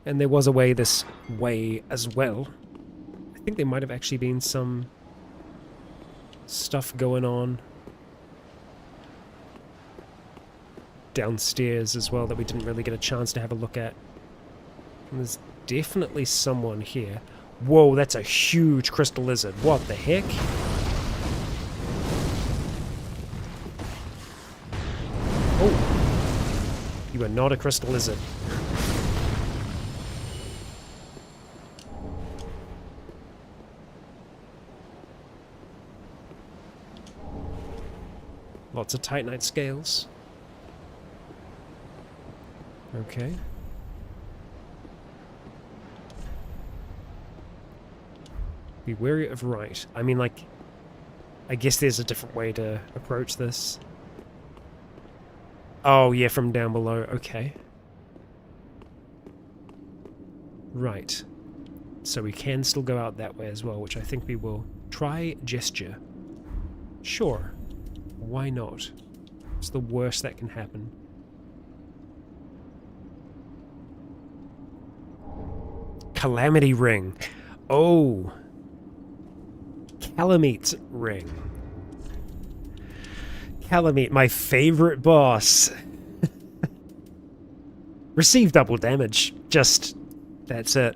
And there was a way this way as well. I think there might have actually been some stuff going on downstairs as well that we didn't really get a chance to have a look at. And there's definitely someone here. Whoa, that's a huge crystal lizard. What the heck? Oh. You are not a crystal lizard. Lots of Titanite scales. Okay. Be wary of right. I mean, like, I guess there's a different way to approach this. Oh, yeah, from down below. Okay. Right. So we can still go out that way as well, which I think we will. Try gesture. Sure. Why not? It's the worst that can happen. Calamity Ring. Oh. Calamite Ring. Calamite, my favorite boss. Receive double damage. Just, that's it.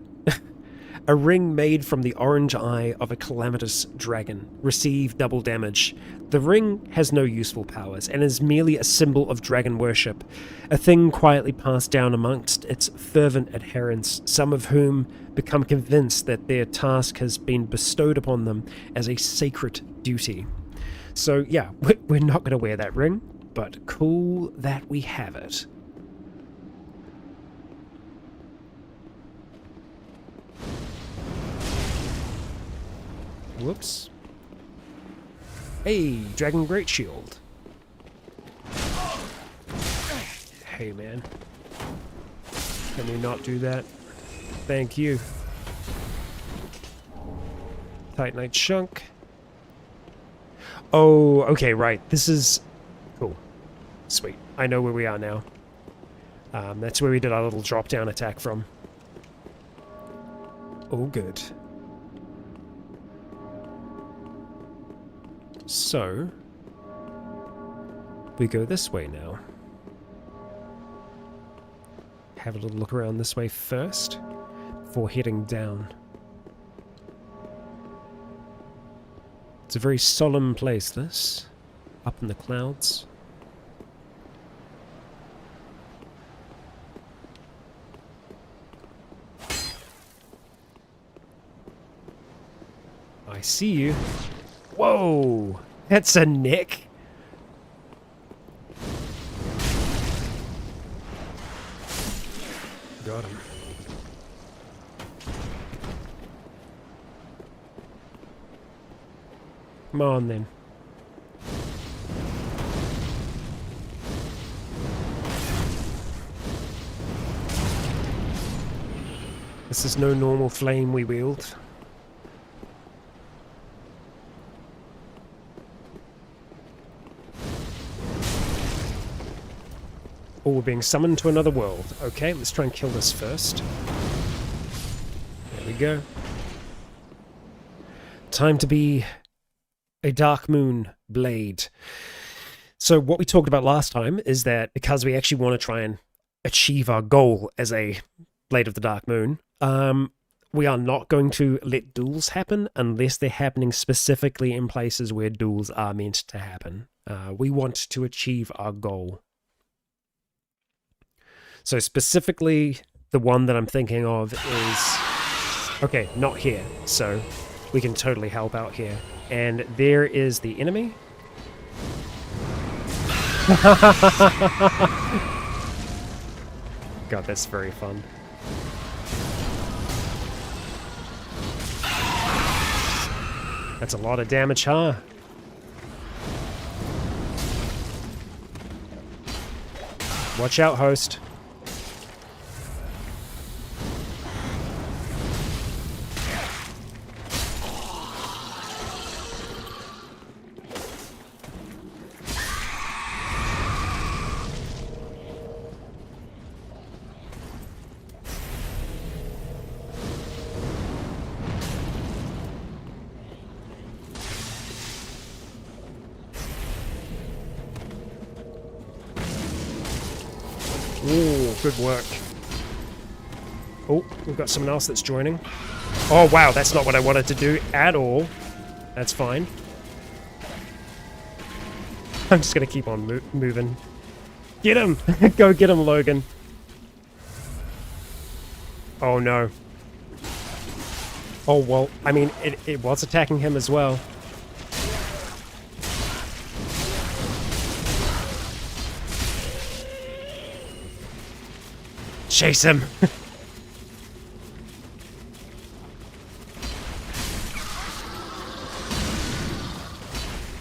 A ring made from the orange eye of a calamitous dragon. Receive double damage. The ring has no useful powers and is merely a symbol of dragon worship, a thing quietly passed down amongst its fervent adherents, some of whom become convinced that their task has been bestowed upon them as a sacred duty. So yeah, we're not going to wear that ring, but cool that we have it. Whoops. Hey, Dragon Great Shield. Hey, man. Can we not do that? Thank you. Titanite Chunk. Oh, okay, right. This is... cool. Sweet. I know where we are now. That's where we did our little drop-down attack from. Oh, good. So, we go this way now. Have a little look around this way first, before heading down. It's a very solemn place, this. Up in the clouds. I see you. Whoa! That's a nick! Got him. Come on, then. This is no normal flame we wield. Oh, we're being summoned to another world. Okay, let's try and kill this first. There we go. Time to be a Dark Moon Blade. So what we talked about last time is that because we actually want to try and achieve our goal as a Blade of the Dark Moon, we are not going to let duels happen unless they're happening specifically in places where duels are meant to happen. We want to achieve our goal. So specifically, the one that I'm thinking of is... Okay, not here, so we can totally help out here. And there is the enemy. God, that's very fun. That's a lot of damage, huh? Watch out, host. Ooh, good work. Oh, we've got someone else that's joining. Oh, wow, that's not what I wanted to do at all. That's fine. I'm just going to keep on moving. Get him! Go get him, Logan. Oh, no. Oh, well, I mean, it was attacking him as well. Chase him!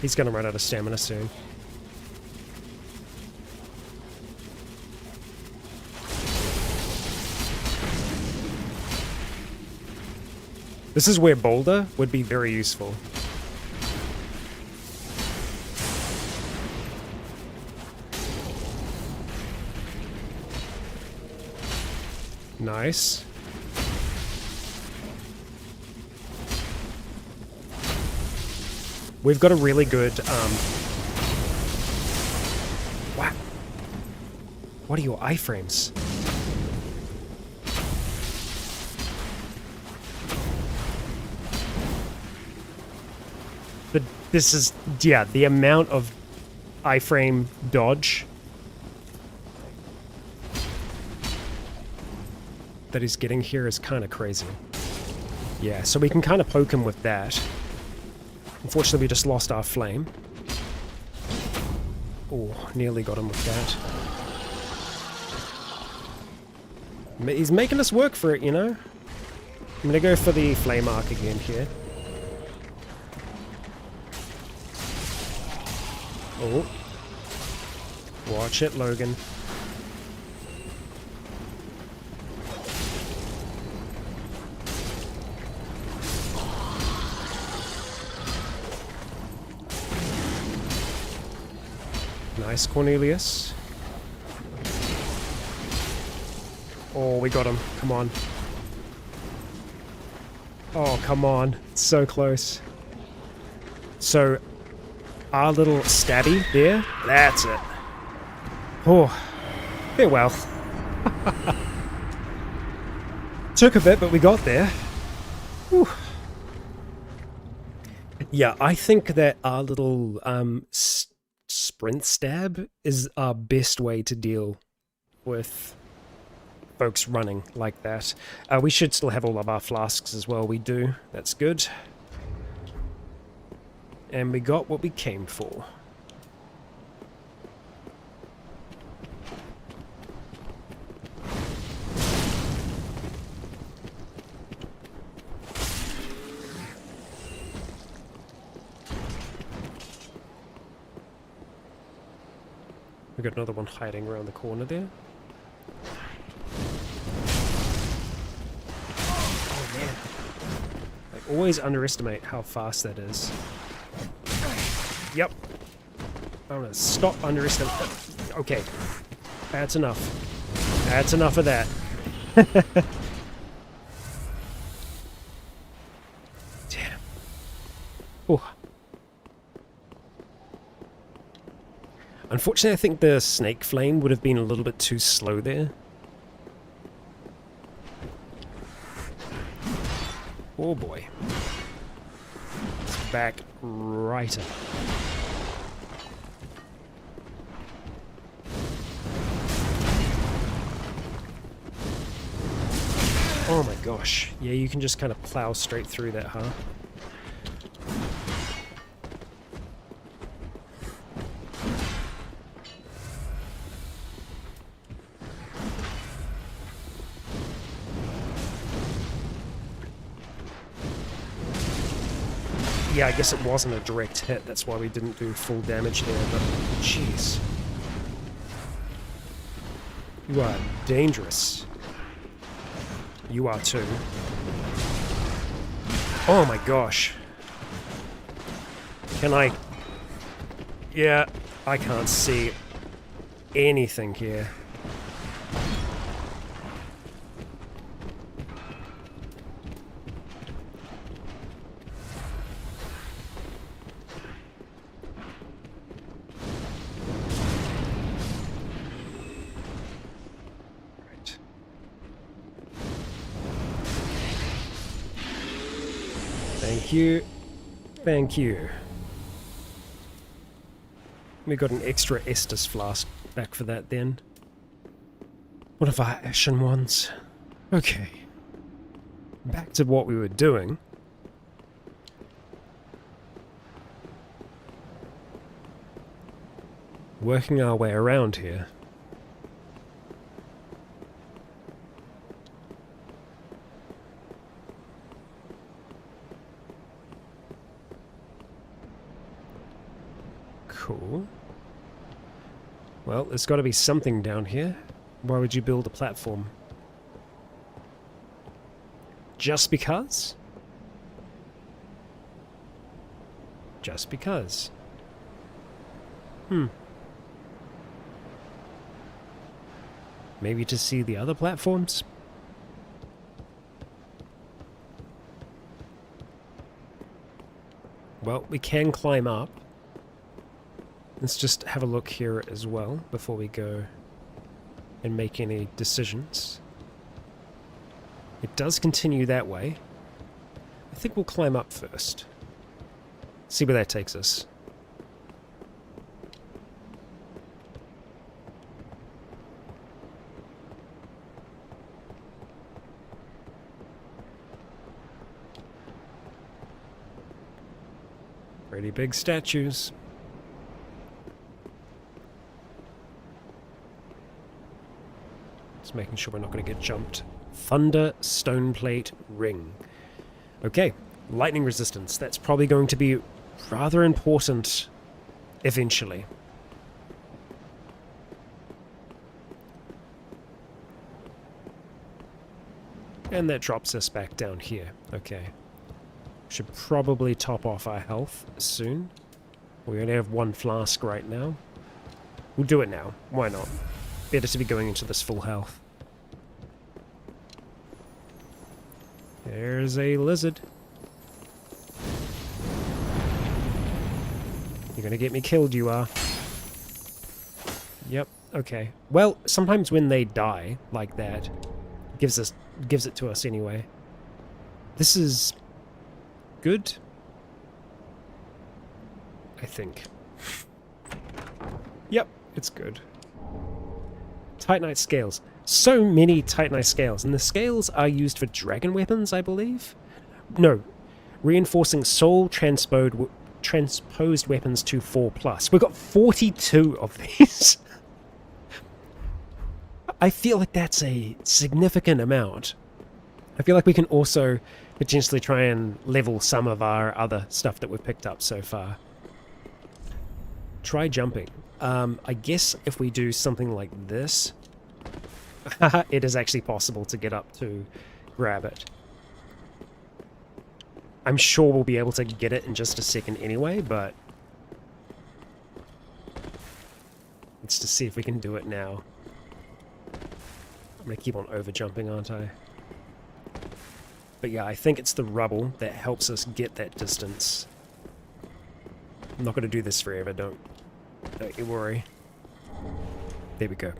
He's gonna run out of stamina soon. This is where Boulder would be very useful. Nice. We've got a really good, Wow. What are your iframes? This is, yeah, the amount of iframe dodge that he's getting here is kind of crazy. Yeah, so we can kind of poke him with that. Unfortunately, we just lost our flame. Oh, nearly got him with that. He's making us work for it, you know? I'm gonna go for the flame arc again here. Oh. Watch it, Logan. Nice, Cornelius. Oh, we got him. Come on. Oh, come on. So close. So, our little stabby there. That's it. Oh, farewell. Took a bit, but we got there. Whew. Yeah, I think that our little sprint stab is our best way to deal with folks running like that. We should still have all of our flasks as well. We do. That's good. And we got what we came for. We got another one hiding around the corner there. always underestimate how fast that is. Yep. I'm gonna stop underestimating. Okay. That's enough. That's enough of that. Damn. Oh. Unfortunately, I think the snake flame would have been a little bit too slow there. Oh boy. It's back right up. Oh my gosh. Yeah, you can just kind of plow straight through that, huh? Yeah, I guess it wasn't a direct hit, that's why we didn't do full damage there, but jeez. You are dangerous. You are too. Oh my gosh. Can I... Yeah, I can't see anything here. Thank you. Thank you. We got an extra Estus flask back for that then. One of our ashen ones. Okay. Back to what we were doing. Working our way around here. Cool. Well, there's got to be something down here. Why would you build a platform? Just because? Just because. Maybe to see the other platforms? Well, we can climb up. Let's just have a look here as well before we go and make any decisions. It does continue that way. I think we'll climb up first. See where that takes us. Pretty big statues. Just making sure we're not going to get jumped. Thunder Stoneplate Ring. Okay, lightning resistance. That's probably going to be rather important eventually. And that drops us back down here. Okay. Should probably top off our health soon. We only have one flask right now. We'll do it now. Why not? Better to be going into this full health. There's a lizard. You're gonna get me killed, you are. Yep, okay. Well, sometimes when they die like that, gives it to us anyway. This is good, I think. Yep, it's good. Titanite scales. So many Titanite scales, and the scales are used for dragon weapons, I believe? No. Reinforcing soul transposed weapons to 4+. We've got 42 of these. I feel like that's a significant amount. I feel like we can also potentially try and level some of our other stuff that we've picked up so far. Try jumping. I guess if we do something like this, it is actually possible to get up to grab it. I'm sure we'll be able to get it in just a second anyway, but let's just see if we can do it now. I'm gonna keep on over jumping, aren't I? But yeah, I think it's the rubble that helps us get that distance. I'm not gonna do this forever, don't you worry. There we go.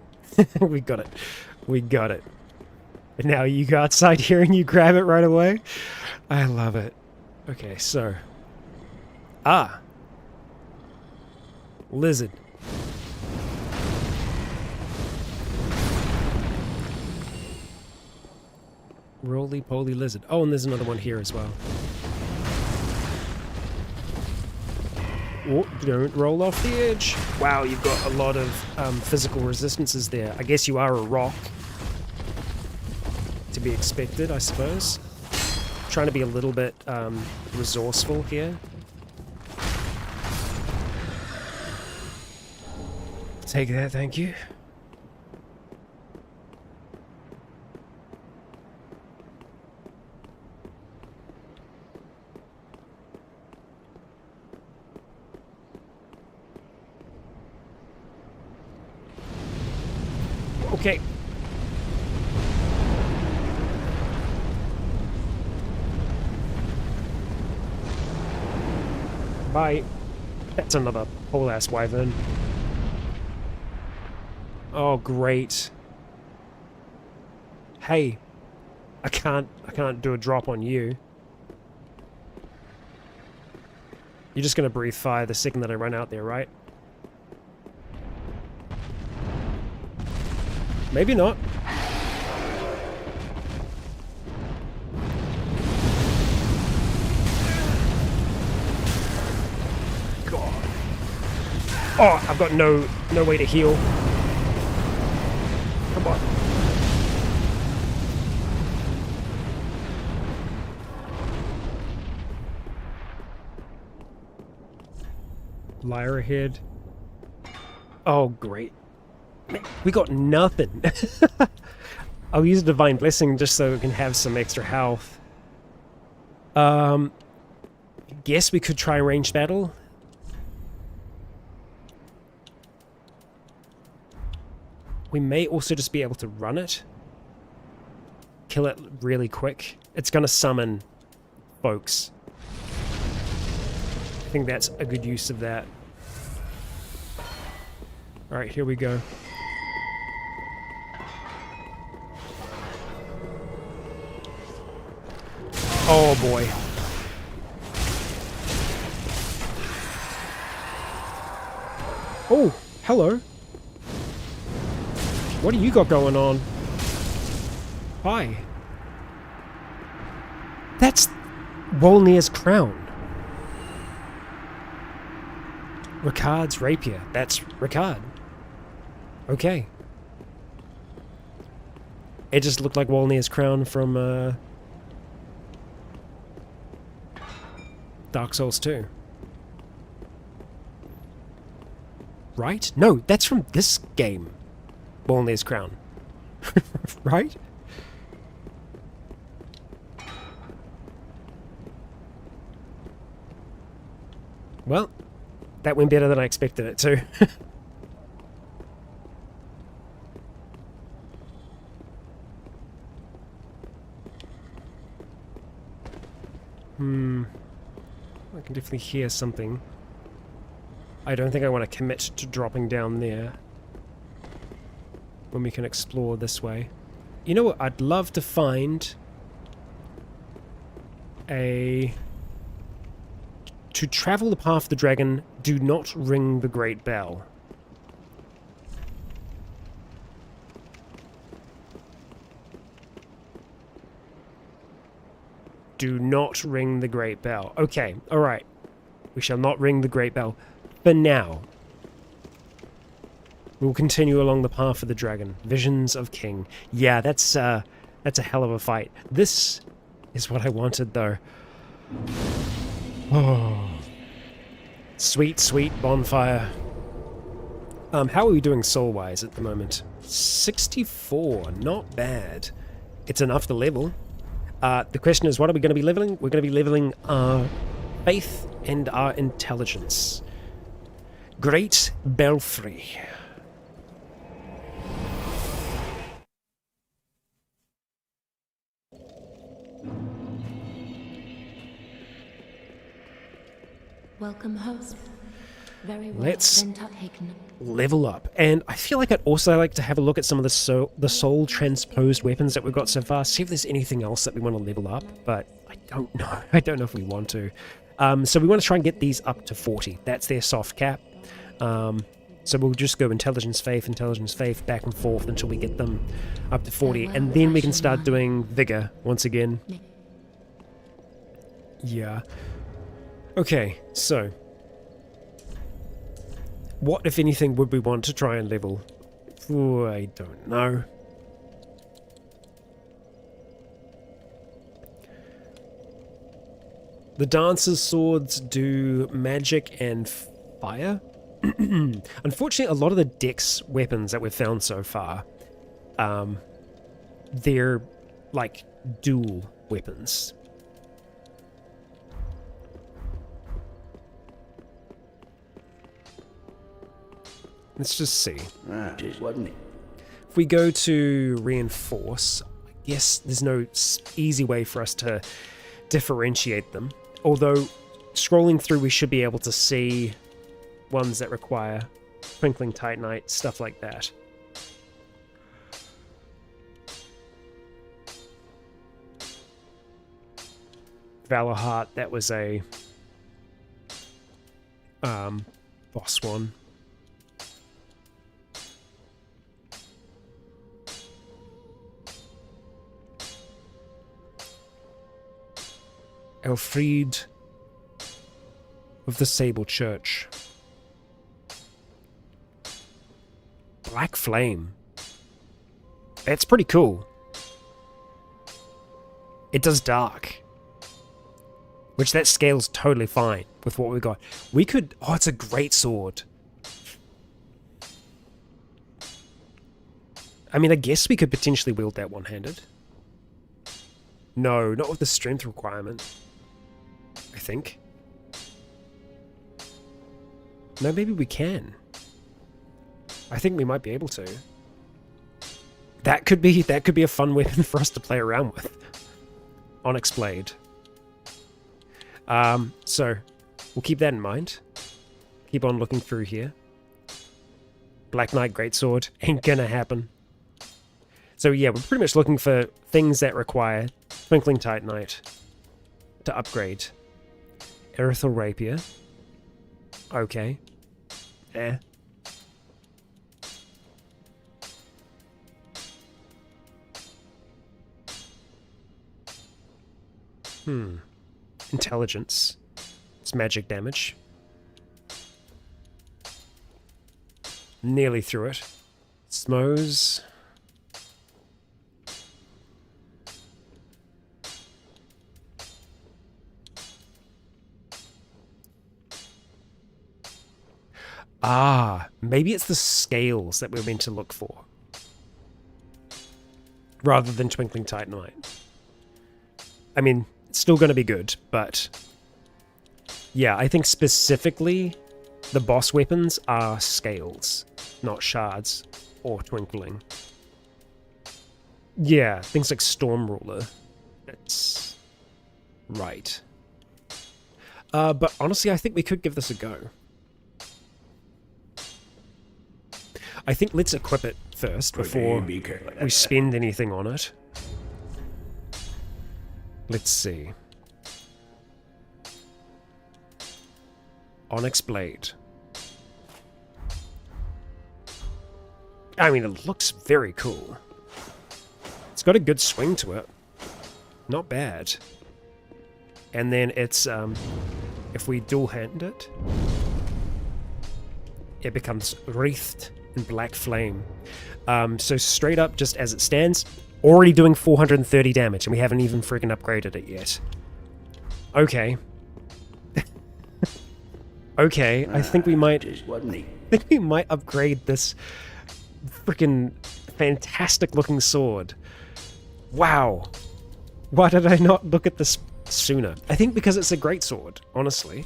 We got it. We got it. And now you go outside here and you grab it right away. I love it. Okay, so. Ah! Lizard. Roly-poly lizard. Oh, and there's another one here as well. Oh, don't roll off the edge. Wow, you've got a lot of physical resistances there. I guess you are a rock. To be expected, I suppose. Trying to be a little bit resourceful here. Take that, thank you. Okay. Bye. That's another whole ass wyvern. Oh great. Hey. I can't do a drop on you. You're just gonna breathe fire the second that I run out there, right? Maybe not. God. Oh, I've got no way to heal. Come on. Lyre ahead. Oh, great. Man, we got nothing. I'll use Divine Blessing just so we can have some extra health. Guess we could try ranged battle. We may also just be able to run it. Kill it really quick. It's gonna summon folks. I think that's a good use of that. Alright, here we go. Oh boy. Oh, hello. What do you got going on? Hi. That's Wolnir's crown. Ricard's rapier. That's Ricard. Okay. It just looked like Wolnir's crown from Dark Souls 2. Right? No, that's from this game. Wolnir's crown. Right? Well, that went better than I expected it to. I can definitely hear something. I don't think I want to commit to dropping down there when we can explore this way. You know what? I'd love to find a... To travel the path of the dragon, do not ring the great bell. Do not ring the great bell. Okay, alright. We shall not ring the great bell. For now. We'll continue along the path of the dragon. Visions of King. Yeah, that's a hell of a fight. This is what I wanted, though. Oh. Sweet, sweet bonfire. How are we doing soul-wise at the moment? 64, not bad. It's enough to level. The question is, what are we going to be leveling? We're going to be leveling our faith and our intelligence. Great Belfry. Welcome, host. Very well. Let's Then taken. level up. And I feel like I'd also like to have a look at some of the soul transposed weapons that we've got so far, see if there's anything else that we want to level up, but I don't know. I don't know if we want to. So we want to try and get these up to 40. That's their soft cap. So we'll just go intelligence, faith, back and forth until we get them up to 40. And then we can start doing vigor once again. Yeah. Okay, so what, if anything, would we want to try and level? Ooh, I don't know. The Dancer's swords do magic and fire. Unfortunately, a lot of the Dex weapons that we've found so far, they're like dual weapons. Let's just see. Just wasn't it? If we go to reinforce, I guess there's no easy way for us to differentiate them. Although, scrolling through, we should be able to see ones that require Twinkling Titanite, stuff like that. Valor Heart, that was a boss one. Elfried of the Sable Church. Black Flame. That's pretty cool. It does dark. Which that scales totally fine with what we got. We could... Oh, it's a great sword. I mean, I guess we could potentially wield that one-handed. No, not with the strength requirement. I think. No, maybe we can. I think we might be able to. That could be a fun weapon for us to play around with. Onyx Blade. So we'll keep that in mind. Keep on looking through here. Black Knight Greatsword ain't gonna happen. So yeah, we're pretty much looking for things that require Twinkling Titanite to upgrade. Erythral Rapier. Okay. Intelligence. It's magic damage. Nearly through it. Smose. Maybe it's the scales that we're meant to look for. Rather than Twinkling Titanite. I mean, it's still going to be good, but... Yeah, I think specifically the boss weapons are scales, not shards or twinkling. Yeah, things like Storm Ruler. That's... right. But honestly, I think we could give this a go. I think let's equip it first before we spend anything on it. Let's see. Onyx Blade. I mean, it looks very cool. It's got a good swing to it. Not bad. And then it's, if we dual-hand it, it becomes wreathed in black flame. So straight up, just as it stands, already doing 430 damage, and we haven't even freaking upgraded it yet. Okay. Okay, I think we might... upgrade this freaking fantastic looking sword. Wow. Why did I not look at this sooner? I think because it's a great sword, honestly.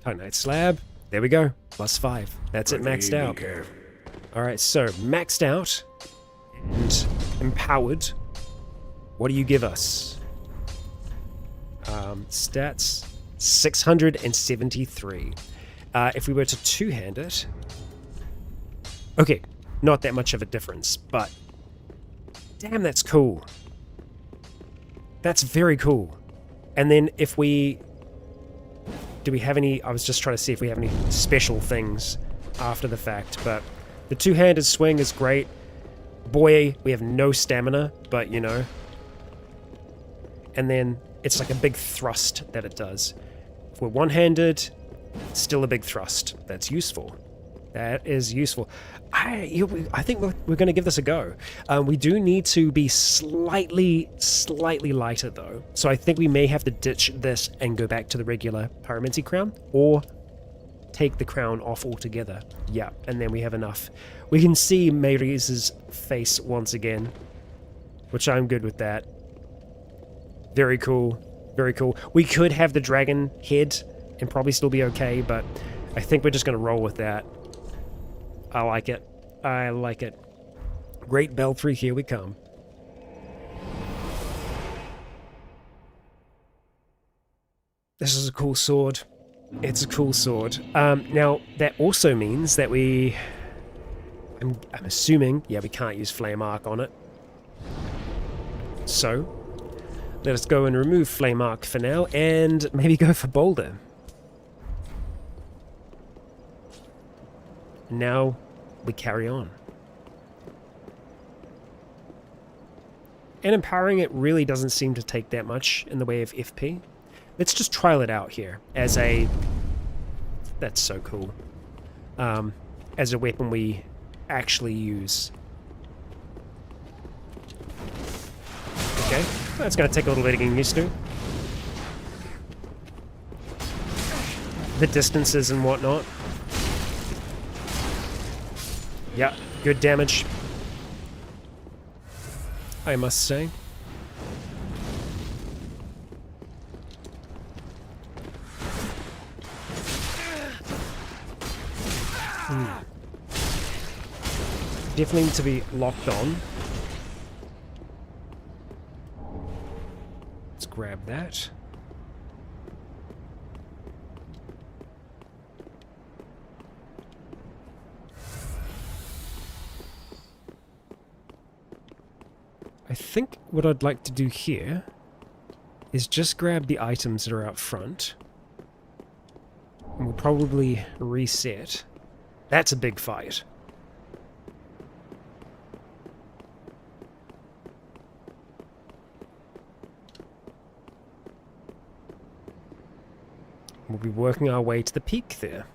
Titanite slab. There we go. +5. That's it, maxed out. Alright, so maxed out and empowered. What do you give us? Stats 673. If we were to two-hand it, okay, not that much of a difference, but damn, that's cool. That's very cool. And then if we, do we have any, I was just trying to see if we have any special things after the fact, but the two-handed swing is great. Boy, we have no stamina, but you know. And then it's like a big thrust that it does. If we're one-handed, still a big thrust. That's useful. That is useful. I think we're going to give this a go. We do need to be slightly lighter though. So I think we may have to ditch this and go back to the regular Pyromancy crown, or take the crown off altogether. Yeah, and then we have enough. We can see Mayri's face once again, which I'm good with that. Very cool. Very cool. We could have the dragon head and probably still be okay, but I think we're just going to roll with that. I like it. I like it. Great Belfry, here we come. This is a cool sword. It's a cool sword. Now, that also means that I'm assuming, yeah, we can't use Flame Arc on it. So, let us go and remove Flame Arc for now, and maybe go for Boulder. Now, we carry on. And empowering it really doesn't seem to take that much in the way of FP. Let's just trial it out here as a... That's so cool. As a weapon we actually use. Okay, that's going to take a little bit of getting used to. The distances and whatnot. Yeah, good damage, I must say. Definitely need to be locked on. Let's grab that. I think what I'd like to do here is just grab the items that are out front. And we'll probably reset. That's a big fight. We'll be working our way to the peak there.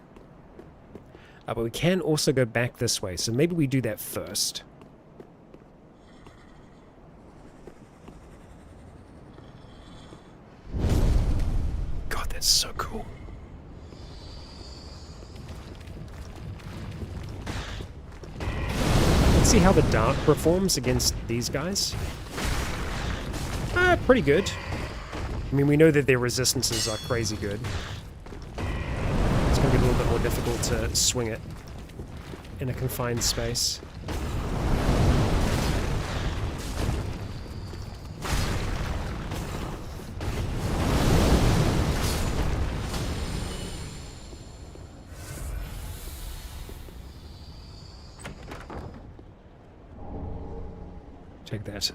But we can also go back this way, so maybe we do that first. God, that's so cool. Let's see how the dart performs against these guys. Pretty good. I mean, we know that their resistances are crazy good. It's going to be a little bit more difficult to swing it in a confined space. Take that.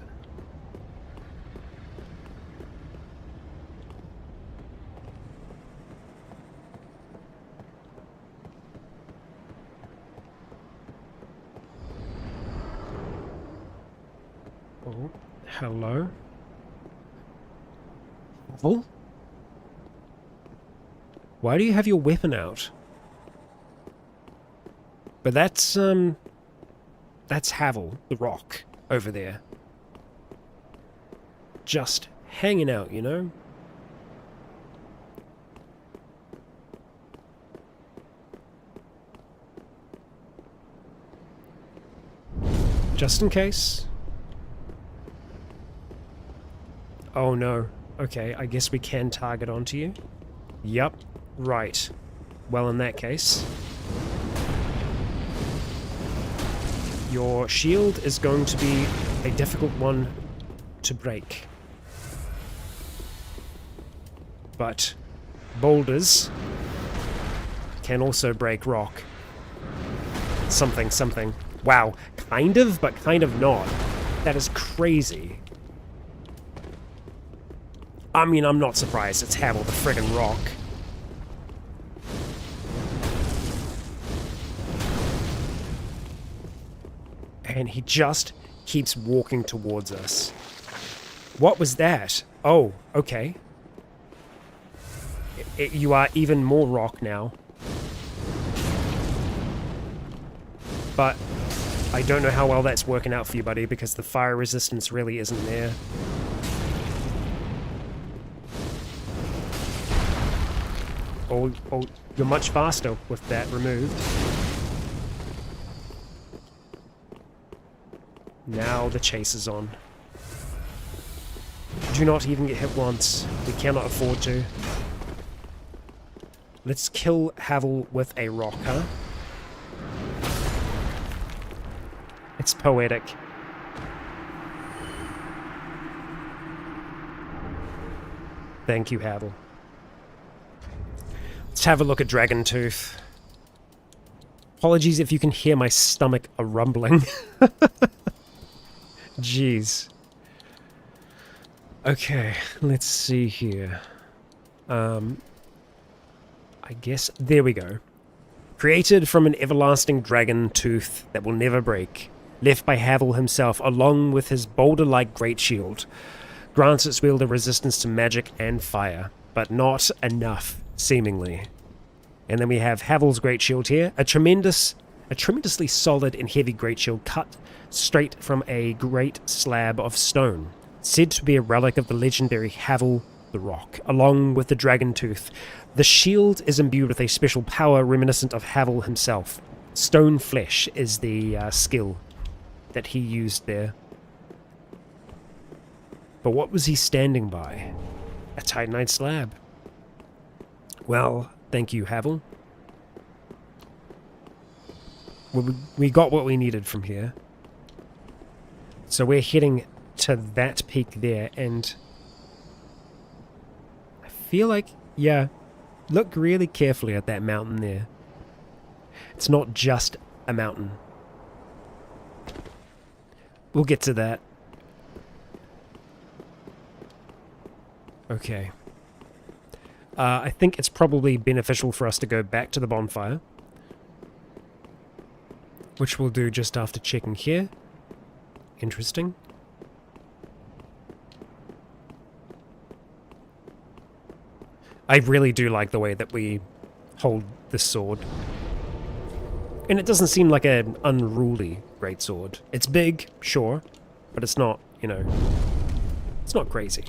Oh, hello. Oh? Why do you have your weapon out? But that's Havel, the rock, over there. Just hanging out, you know? Just in case. Oh no. Okay, I guess we can target onto you. Yup. Right. Well, in that case, your shield is going to be a difficult one to break. But boulders can also break rock. Something. Wow. Kind of, but kind of not. That is crazy. I mean, I'm not surprised. It's Havel the friggin' rock. And he just keeps walking towards us. What was that? Oh, okay. You are even more rock now. But I don't know how well that's working out for you, buddy, because the fire resistance really isn't there. Oh, you're much faster with that removed. Now the chase is on. Do not even get hit once. We cannot afford to. Let's kill Havel with a rock, huh? It's poetic. Thank you, Havel. Let's have a look at Dragon Tooth. Apologies if you can hear my stomach rumbling. Jeez. Okay, let's see here. I guess... There we go. Created from an everlasting dragon tooth that will never break. Left by Havel himself, along with his boulder-like great shield. Grants its wielder resistance to magic and fire. But not enough, seemingly. And then we have Havel's great shield here. A tremendously solid and heavy great shield cut straight from a great slab of stone. Said to be a relic of the legendary Havel the Rock, along with the Dragon Tooth. The shield is imbued with a special power reminiscent of Havel himself. Stone Flesh is the skill that he used there. But what was he standing by? A Titanite slab. Well, thank you, Havel. We got what we needed from here. So we're heading to that peak there, and I feel like, yeah, look really carefully at that mountain there. It's not just a mountain. We'll get to that. Okay. I think it's probably beneficial for us to go back to the bonfire, which we'll do just after checking here. Interesting. I really do like the way that we hold this sword. And it doesn't seem like an unruly greatsword. It's big, sure, but it's not, you know, it's not crazy.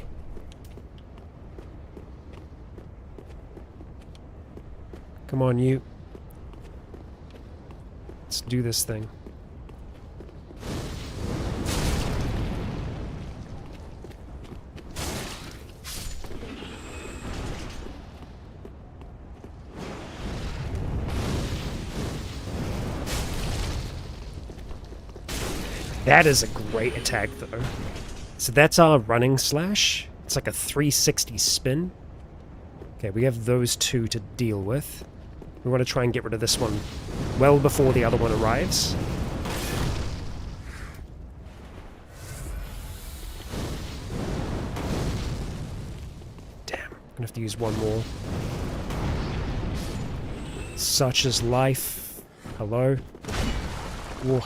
Come on, you. Let's do this thing. That is a great attack, though. So that's our running slash. It's like a 360 spin. Okay, we have those two to deal with. We want to try and get rid of this one well before the other one arrives. Damn, I'm gonna have to use one more. Such is life. Hello? Whoa.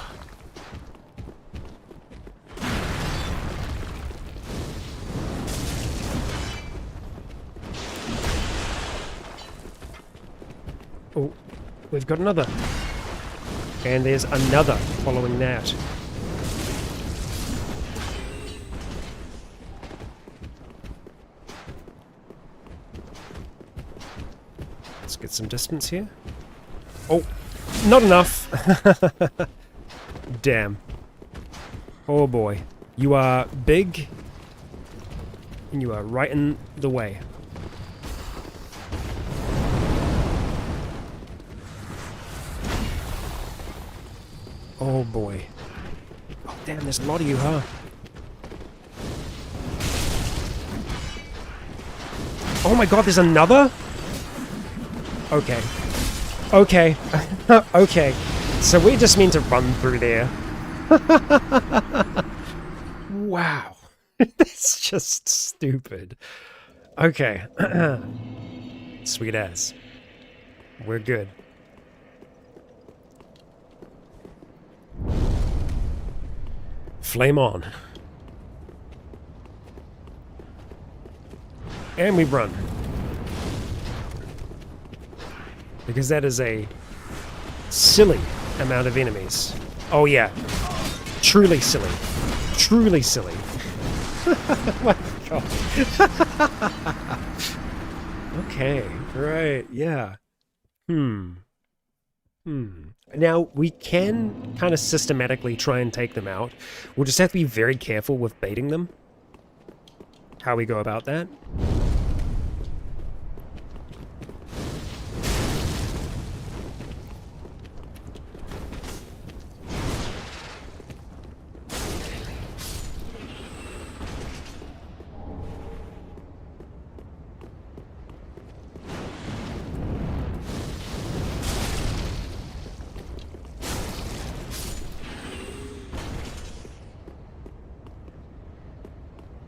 Oh, we've got another. And there's another following that. Let's get some distance here. Oh, not enough. Damn. Oh boy. You are big, and you are right in the way. Oh boy. Oh damn, there's a lot of you, huh? Oh my god, there's another? Okay. Okay. Okay. So we just mean to run through there. Wow. That's just stupid. Okay. Sweet as. We're good. Flame on. And we run. Because that is a silly amount of enemies. Oh yeah. Truly silly. Truly silly. Oh my god. Okay, right, yeah. Now, we can kind of systematically try and take them out. We'll just have to be very careful with baiting them. How we go about that.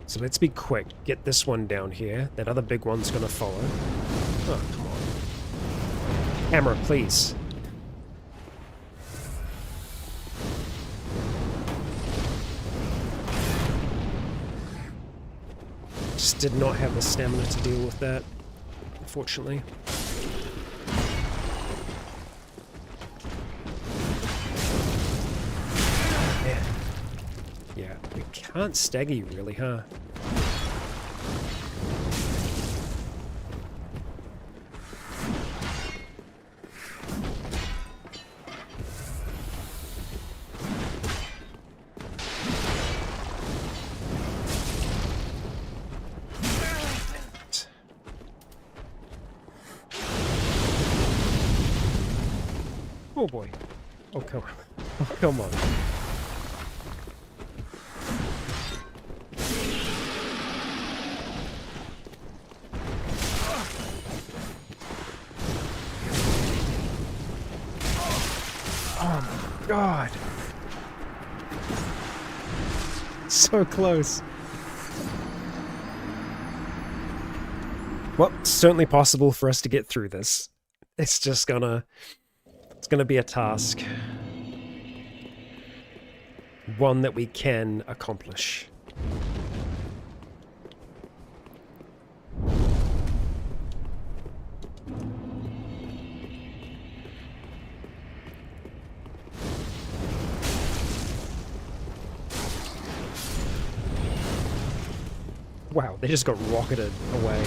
So let's be quick. Get this one down here. That other big one's gonna follow. Oh, come on. Hammer, please. Just did not have the stamina to deal with that, unfortunately. Yeah, we can't stagger you really, huh? Oh boy. Oh, come on. Oh, come on. Oh my god. So close. Well, it's certainly possible for us to get through this. It's just gonna... It's gonna be a task. One that we can accomplish. Wow, they just got rocketed away.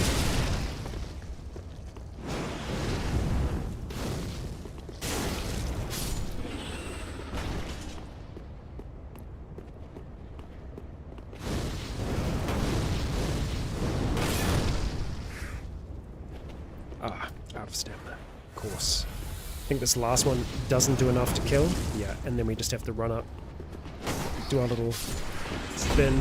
Ah, out of stamina. Of course. I think this last one doesn't do enough to kill. Yeah, and then we just have to run up. Do our little spin.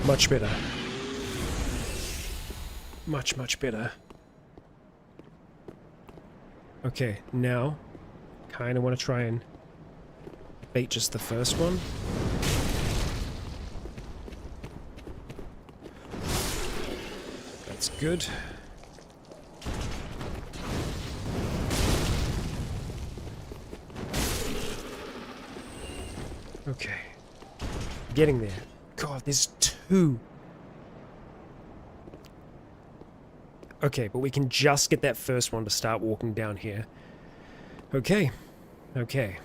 Much better. Much, much better. Okay, now, kind of want to try and bait just the first one. That's good. Okay. Getting there. God, there's two. Okay, but we can just get that first one to start walking down here. Okay. Okay.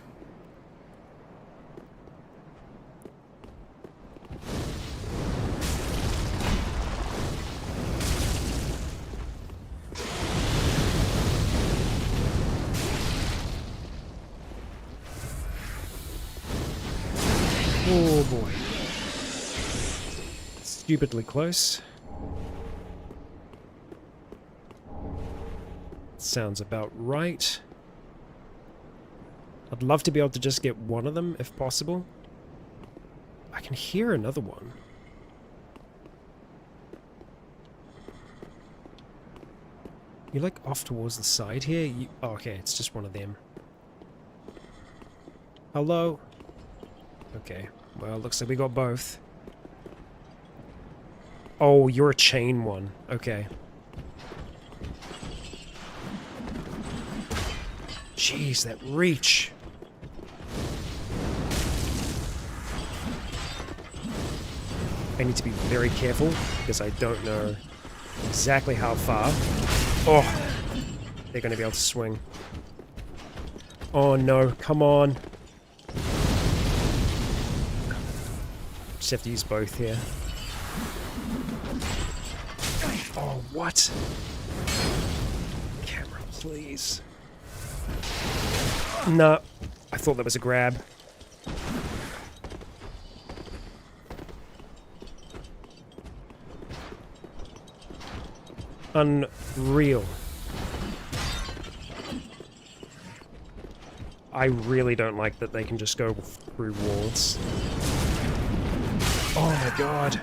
boy. Stupidly close. Sounds about right. I'd love to be able to just get one of them, if possible. I can hear another one. You're like off towards the side here? Oh, okay, it's just one of them. Hello? Okay, well, looks like we got both. Oh, you're a chain one. Okay. Jeez, that reach. I need to be very careful because I don't know exactly how far. Oh, they're going to be able to swing. Oh no, come on. Just have to use both here. Oh, what? Camera, please. No, I thought that was a grab. Unreal. I really don't like that they can just go through walls. Oh my god.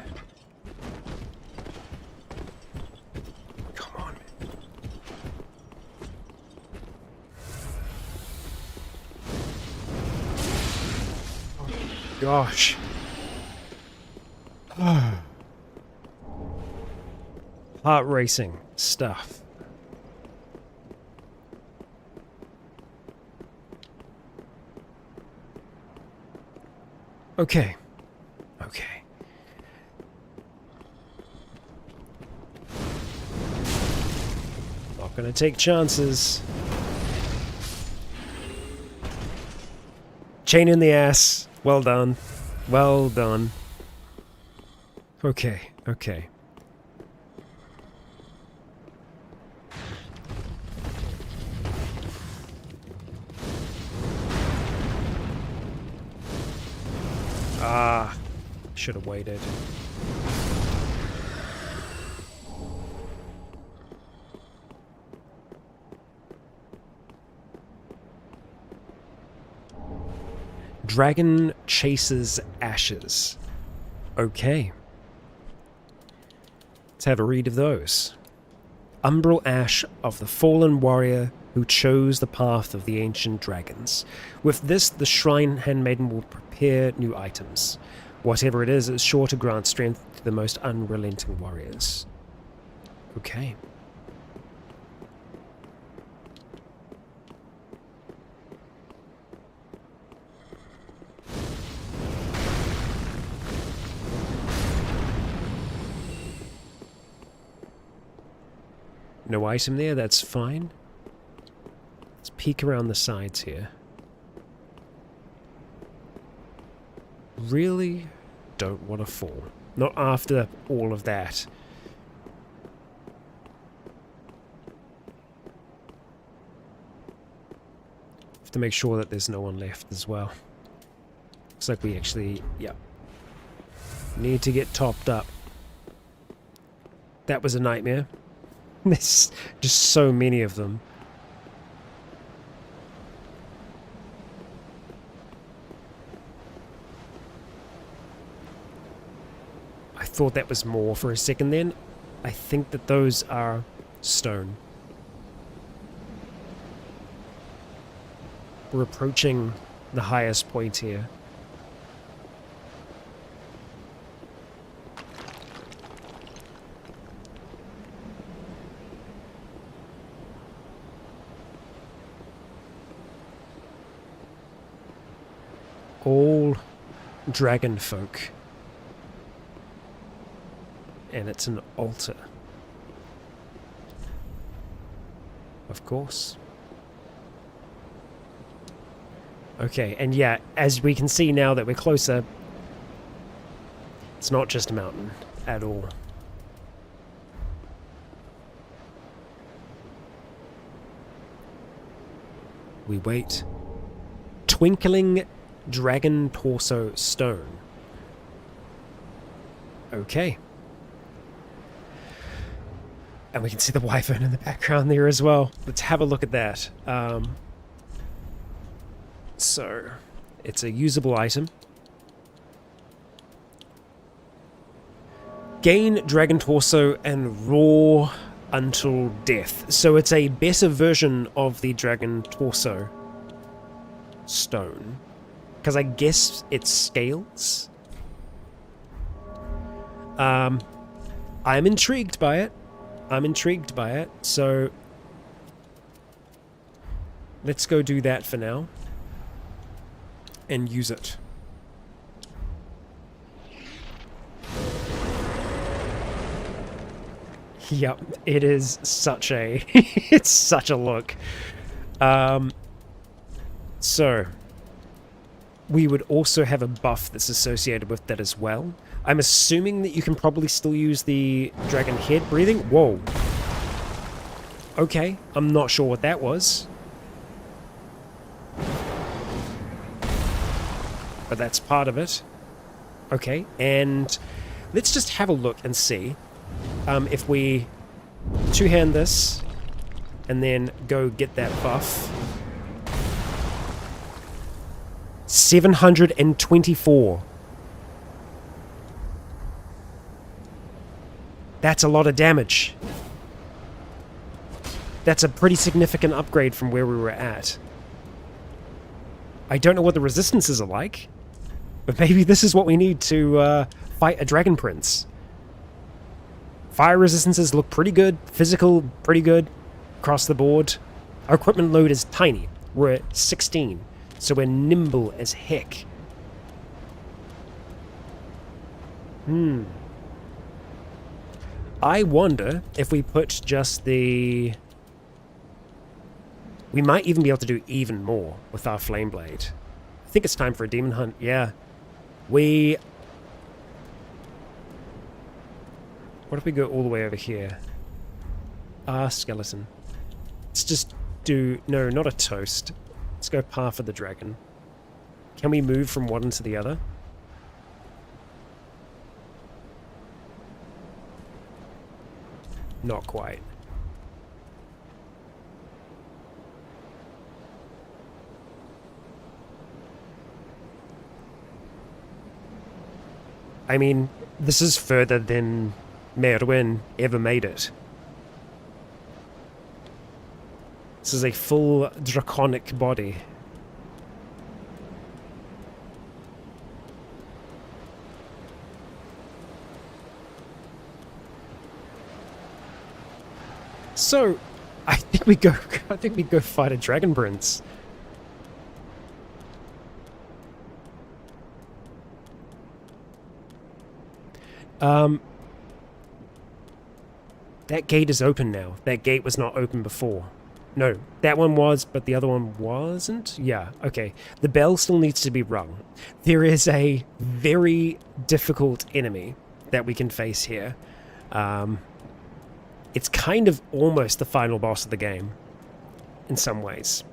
Come on. Oh gosh. Heart racing stuff. Okay. Okay. Not gonna take chances. Chain in the ass. Well done. Well done. Okay, okay. Ah, should have waited. Dragon chases ashes. Okay. Let's have a read of those. Umbral ash of the fallen warrior who chose the path of the ancient dragons. With this, the shrine handmaiden will prepare new items. Whatever it is sure to grant strength to the most unrelenting warriors. Okay. No item there, that's fine. Let's peek around the sides here. Really don't want to fall. Not after all of that. Have to make sure that there's no one left as well. Looks like we actually, yeah, need to get topped up. That was a nightmare. There's just so many of them. I thought that was more for a second then. I think that those are stone. We're approaching the highest point here. All dragon folk. And it's an altar. Of course. Okay, and yeah, as we can see now that we're closer, it's not just a mountain at all. We wait. Twinkling Dragon Torso Stone. Okay. And we can see the wyvern in the background there as well. Let's have a look at that. So, it's a usable item. Gain Dragon Torso and Raw until death. So it's a better version of the Dragon Torso stone. Because I guess it scales. I'm intrigued by it. So let's go do that for now. And use it. Yep, it is such a it's such a look. So we would also have a buff that's associated with that as well. I'm assuming that you can probably still use the dragon head breathing. Whoa. Okay, I'm not sure what that was. But that's part of it. Okay, and let's just have a look and see if we two-hand this and then go get that buff. 724. That's a lot of damage. That's a pretty significant upgrade from where we were at. I don't know what the resistances are like, but maybe this is what we need to fight a Dragon Prince. Fire resistances look pretty good, physical pretty good, across the board. Our equipment load is tiny. We're at 16, so we're nimble as heck. I wonder if we put just the... We might even be able to do even more with our Flame Blade. I think it's time for a Demon Hunt, yeah. What if we go all the way over here? Skeleton. Let's just do... No, not a toast. Let's go Path of the Dragon. Can we move from one to the other? Not quite. I mean, this is further than Merwin ever made it. This is a full draconic body. So, I think we go fight a Dragon Prince. That gate is open now. That gate was not open before. No, that one was, but the other one wasn't? Yeah, okay. The bell still needs to be rung. There is a very difficult enemy that we can face here. It's kind of almost the final boss of the game, in some ways.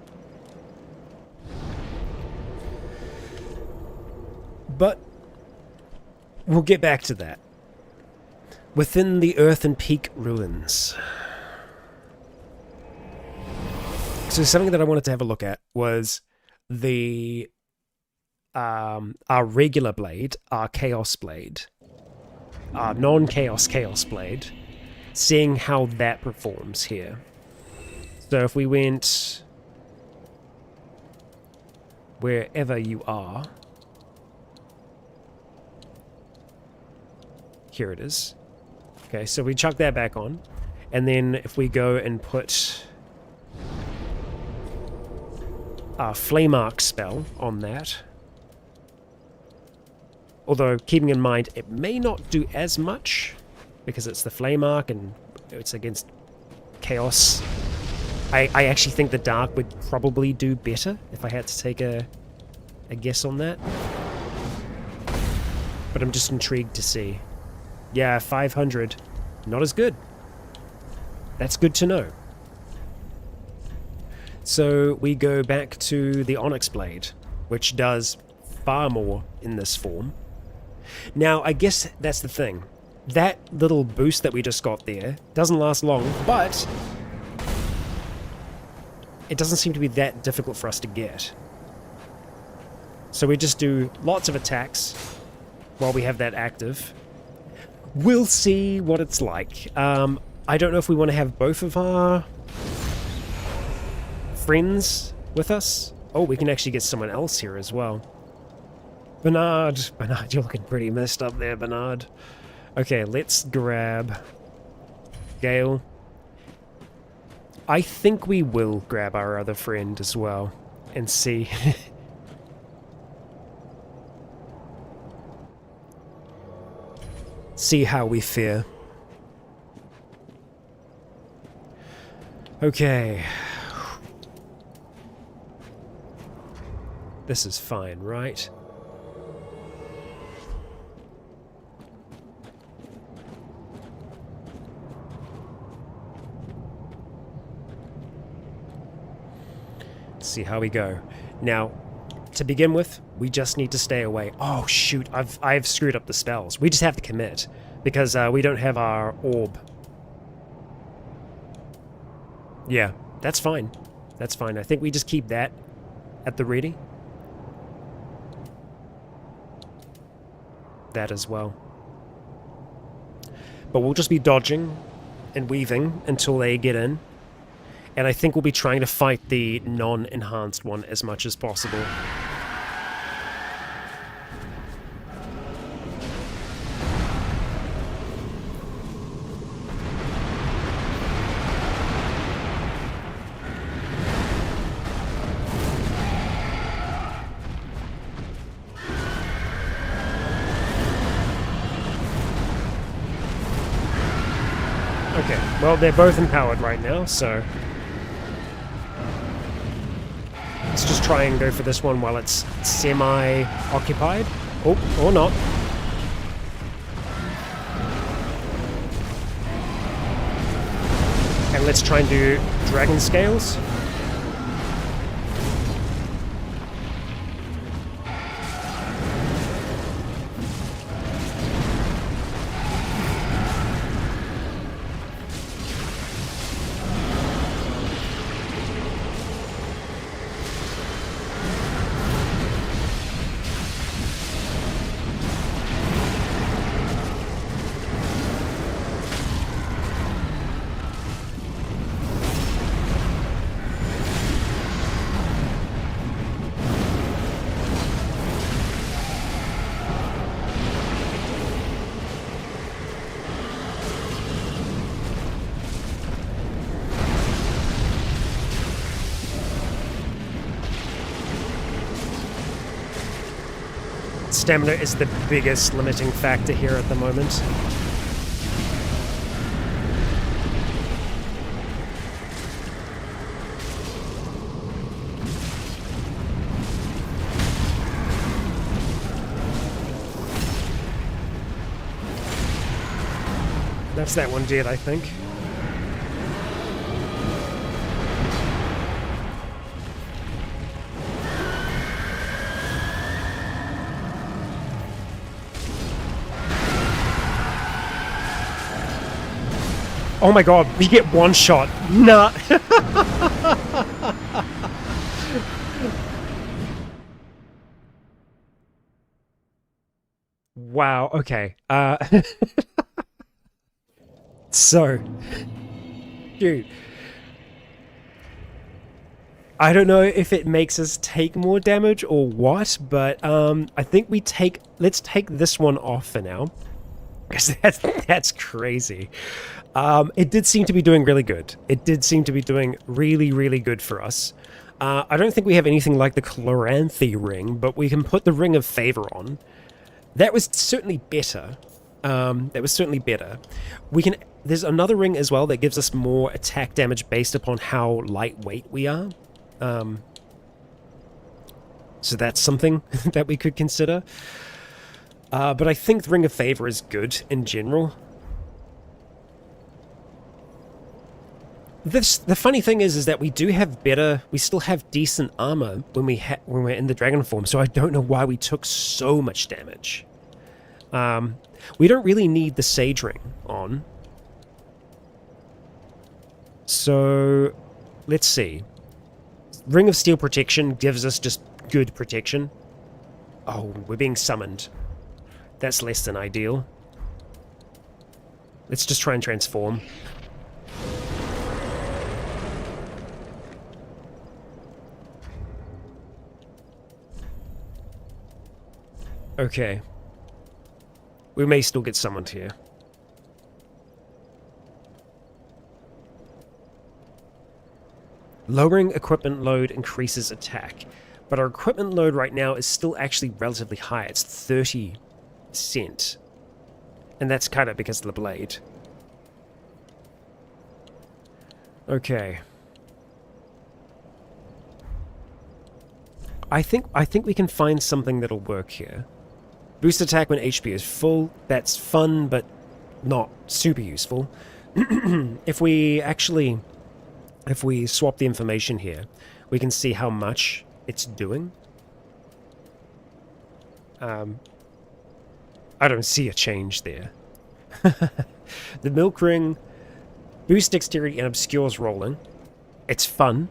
But we'll get back to that. Within the Earthen Peak ruins. So something that I wanted to have a look at was the our regular blade, our Chaos Blade, our non-Chaos Chaos Blade, seeing how that performs here. So if we went wherever you are, here it is. Okay, so we chuck that back on, and then if we go and put our Flame Arc spell on that, although keeping in mind it may not do as much because it's the Flame Arc and it's against Chaos. I actually think the Dark would probably do better if I had to take a guess on that, but I'm just intrigued to see. Yeah, 500. Not as good. That's good to know. So we go back to the Onyx Blade, which does far more in this form. Now, I guess that's the thing. That little boost that we just got there doesn't last long, but it doesn't seem to be that difficult for us to get. So we just do lots of attacks while we have that active. We'll see what it's like. I don't know if we want to have both of our friends with us. Oh, we can actually get someone else here as well. Bernard, you're looking pretty messed up there, Bernard. Okay, let's grab Gale. I think we will grab our other friend as well and see. See how we fare. Okay. This is fine, right? Let's see how we go. Now, to begin with, we just need to stay away. Oh shoot, I've screwed up the spells. We just have to commit because we don't have our orb. Yeah, that's fine. That's fine. I think we just keep that at the ready. That as well. But we'll just be dodging and weaving until they get in. And I think we'll be trying to fight the non-enhanced one as much as possible. Okay, well, they're both empowered right now, so let's just try and go for this one while it's semi-occupied. Oh, or not. And let's try and do dragon scales. Stamina is the biggest limiting factor here at the moment. That's that one dead, I think. Oh my god, we get one shot. Nah. Wow, okay. So, dude. I don't know if it makes us take more damage or what, but I think let's take this one off for now. Because that's crazy. It did seem to be doing really good. It did seem to be doing really, really good for us. I don't think we have anything like the Chloranthy ring, but we can put the Ring of Favor on. That was certainly better. There's another ring as well that gives us more attack damage based upon how lightweight we are. So that's something that we could consider. But I think the Ring of Favor is good in general. The funny thing is that we still have decent armor when we're in the dragon form, so I don't know why we took so much damage. We don't really need the Sage Ring on. So, let's see. Ring of Steel Protection gives us just good protection. Oh, we're being summoned. That's less than ideal. Let's just try and transform. Okay. We may still get summoned here. Lowering equipment load increases attack, but our equipment load right now is still actually relatively high. It's 30%. And that's kind of because of the blade. Okay. I think we can find something that'll work here. Boost attack when HP is full. That's fun, but not super useful. If we swap the information here, we can see how much it's doing. I don't see a change there. The Milk Ring boosts dexterity and obscures rolling. It's fun.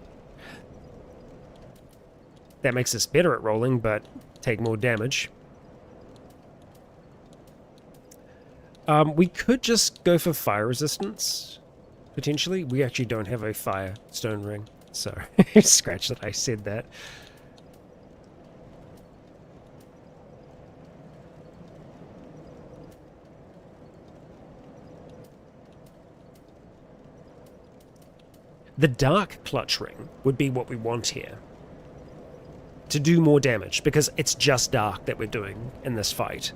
That makes us better at rolling, but take more damage. We could just go for fire resistance, potentially. We actually don't have a fire stone ring, so scratch that I said that. The dark clutch ring would be what we want here. To do more damage, because it's just dark that we're doing in this fight.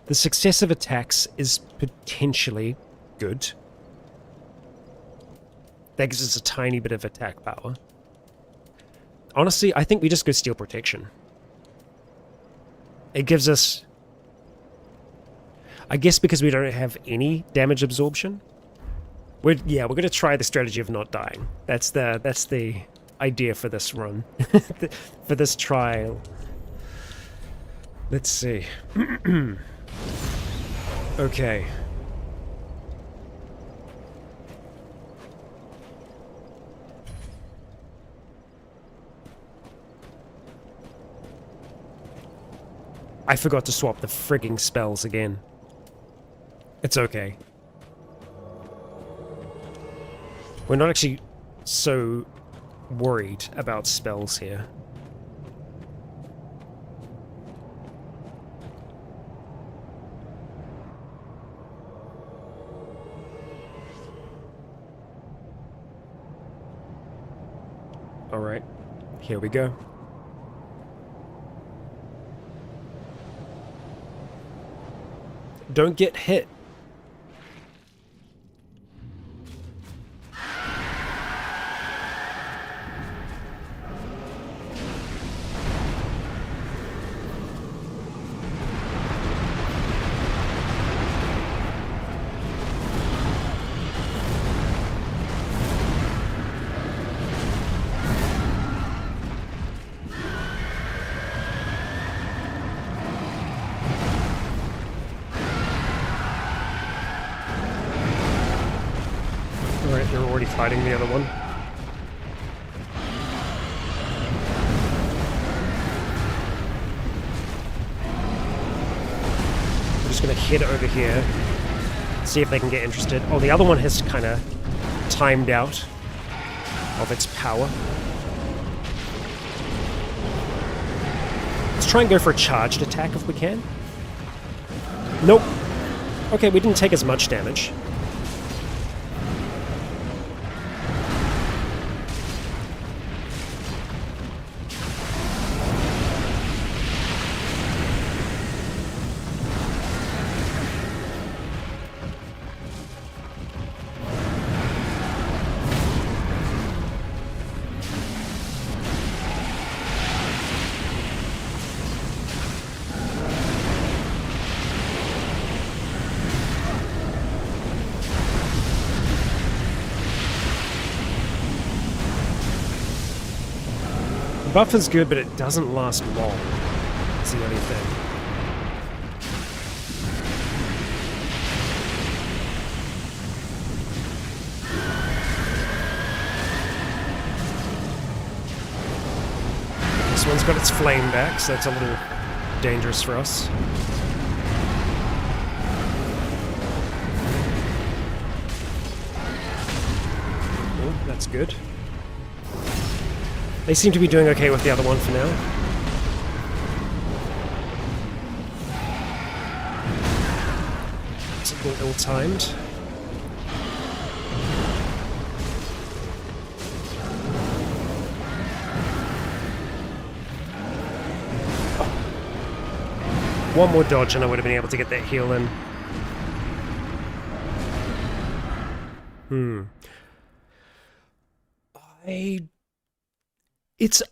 The success of attacks is potentially good. That gives us a tiny bit of attack power. Honestly, I think we just go Steel Protection. It gives us... I guess because we don't have any damage absorption. We're going to try the strategy of not dying. That's the idea for this run. For this trial. Let's see. Okay. I forgot to swap the frigging spells again. It's okay. We're not actually so worried about spells here. Alright, here we go. Don't get hit. Alright, they're already fighting the other one. I'm just gonna head over here, see if they can get interested. Oh, the other one has kind of timed out of its power. Let's try and go for a charged attack if we can. Nope. Okay, we didn't take as much damage. Buff is good, but it doesn't last long. It's the only thing. This one's got its flame back, so that's a little dangerous for us. Oh, that's good. They seem to be doing okay with the other one for now. It's a little ill-timed. One more dodge and I would have been able to get that heal in. It's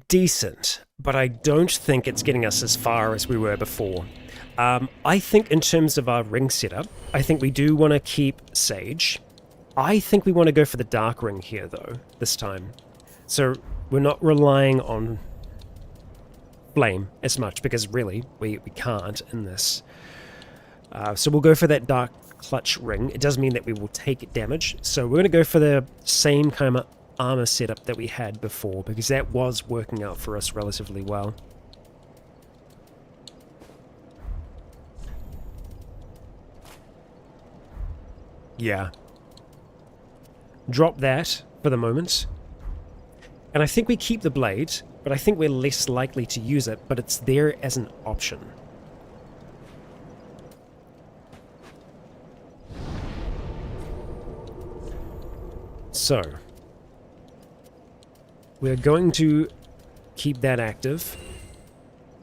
decent, but I don't think it's getting us as far as we were before. I think in terms of our ring setup, I think we do want to keep Sage. I think we want to go for the Dark Ring here, though, this time. So we're not relying on Flame as much, because really, we can't in this. So we'll go for that Dark Clutch Ring. It does mean that we will take damage, so we're going to go for the same kind of armor setup that we had before, because that was working out for us relatively well. Yeah. Drop that for the moment. And I think we keep the blade, but I think we're less likely to use it, but it's there as an option. So we're going to keep that active.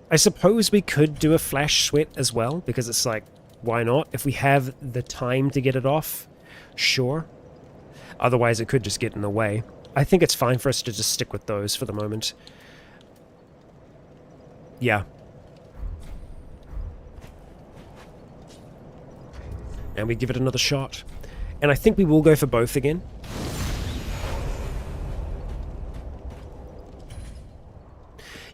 I suppose we could do a flash sweat as well, because it's like, why not? If we have the time to get it off, sure. Otherwise, it could just get in the way. I think it's fine for us to just stick with those for the moment. Yeah. And we give it another shot. And I think we will go for both again.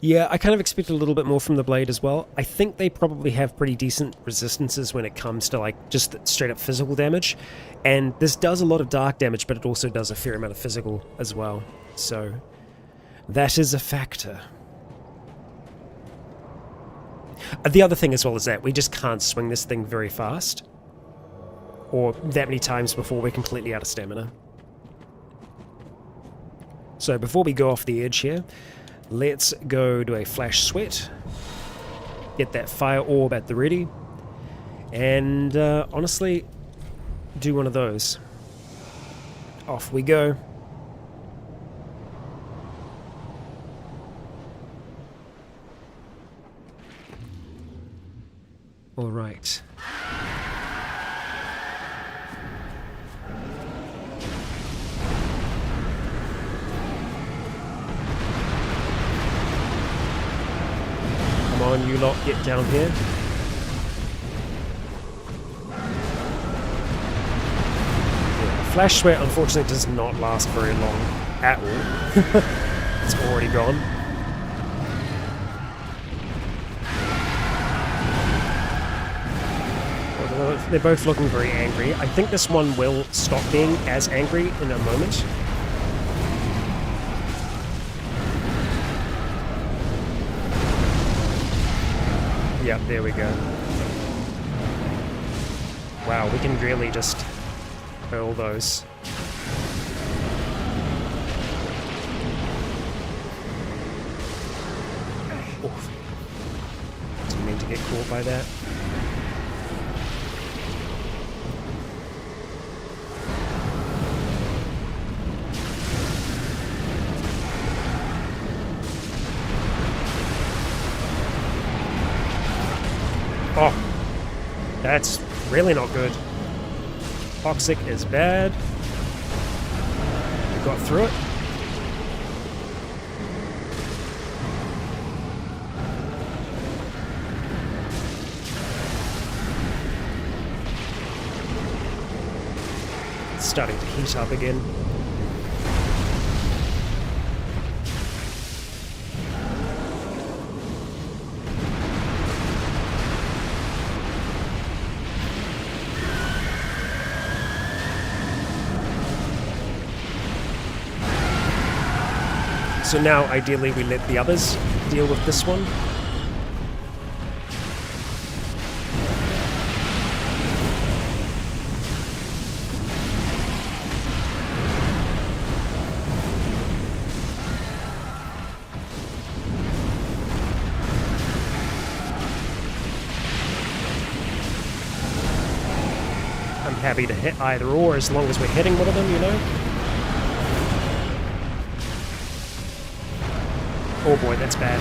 Yeah, I kind of expect a little bit more from the blade as well. I think they probably have pretty decent resistances when it comes to like just straight up physical damage. And this does a lot of dark damage, but it also does a fair amount of physical as well. So that is a factor. The other thing as well is that we just can't swing this thing very fast, or that many times before we're completely out of stamina. So before we go off the edge here, let's go to a flash sweat, get that fire orb at the ready, and honestly, do one of those. Off we go. All right. Come on, you lot, get down here. Yeah, Flash Sweat, unfortunately, does not last very long at all. It's already gone. Although they're both looking very angry. I think this one will stop being as angry in a moment. Yep, there we go. Wow, we can really just hurl those. Oof. Didn't mean to get caught by that. Oh, that's really not good. Toxic is bad. We got through it. It's starting to heat up again. So now, ideally, we let the others deal with this one. I'm happy to hit either or as long as we're hitting one of them, you know? Oh boy, that's bad.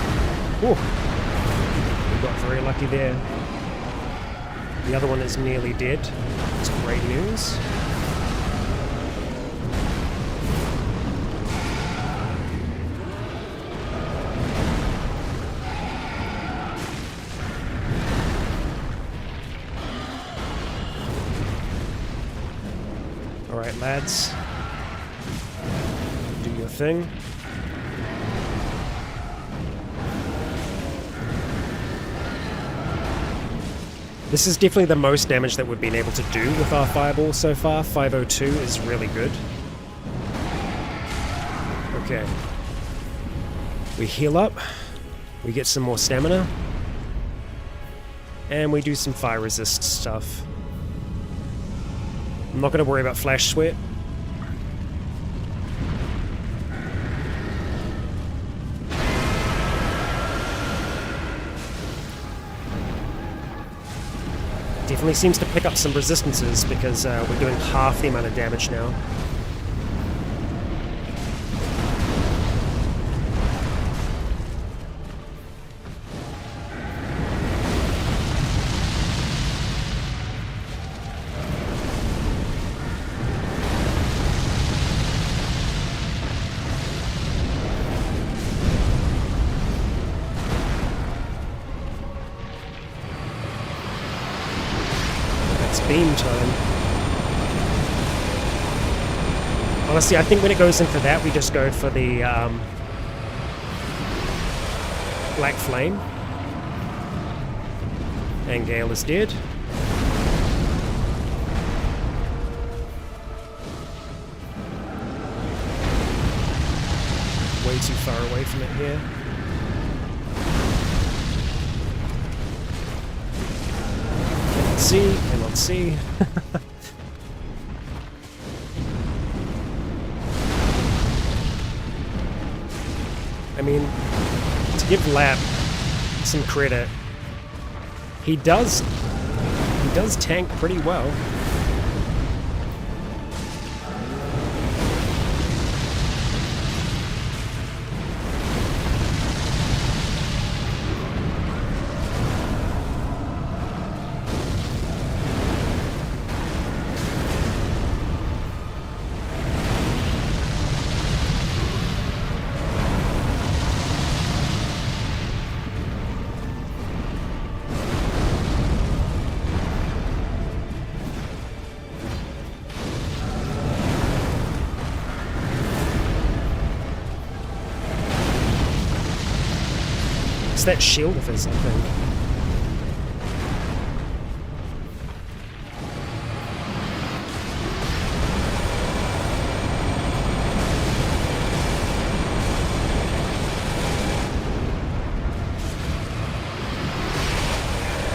Ooh. We got very lucky there. The other one is nearly dead. It's great news. Alright, lads. Do your thing. This is definitely the most damage that we've been able to do with our fireball so far. 502 is really good. Okay. We heal up. We get some more stamina. And we do some fire resist stuff. I'm not going to worry about flash sweat. Definitely seems to pick up some resistances because we're doing half the amount of damage now. Beam time. Honestly, I think when it goes in for that, we just go for the Black Flame. And Gale is dead. Way too far away from it here. Cannot see. I mean, to give Lap some credit, he does tank pretty well. It's that shield of his, I think.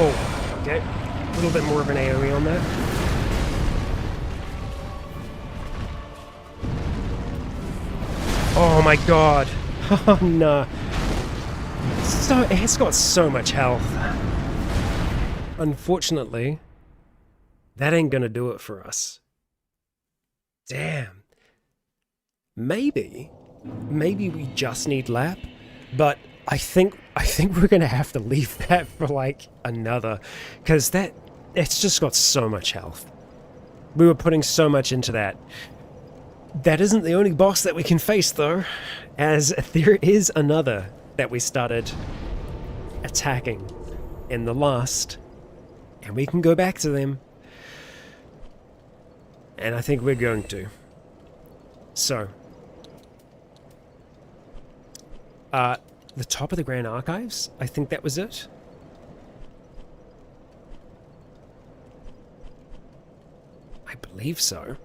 Oh, okay. A little bit more of an AoE on that. Oh my god. Oh no. So, it's got so much health. Unfortunately, that ain't gonna do it for us. Damn. Maybe we just need Lap, but I think we're gonna have to leave that for like another, because it's just got so much health. We were putting so much into that. That isn't the only boss that we can face though, as there is another that we started attacking in the last, and we can go back to them, and I think we're going to. So, the top of the Grand Archives, I think that was it. I believe so.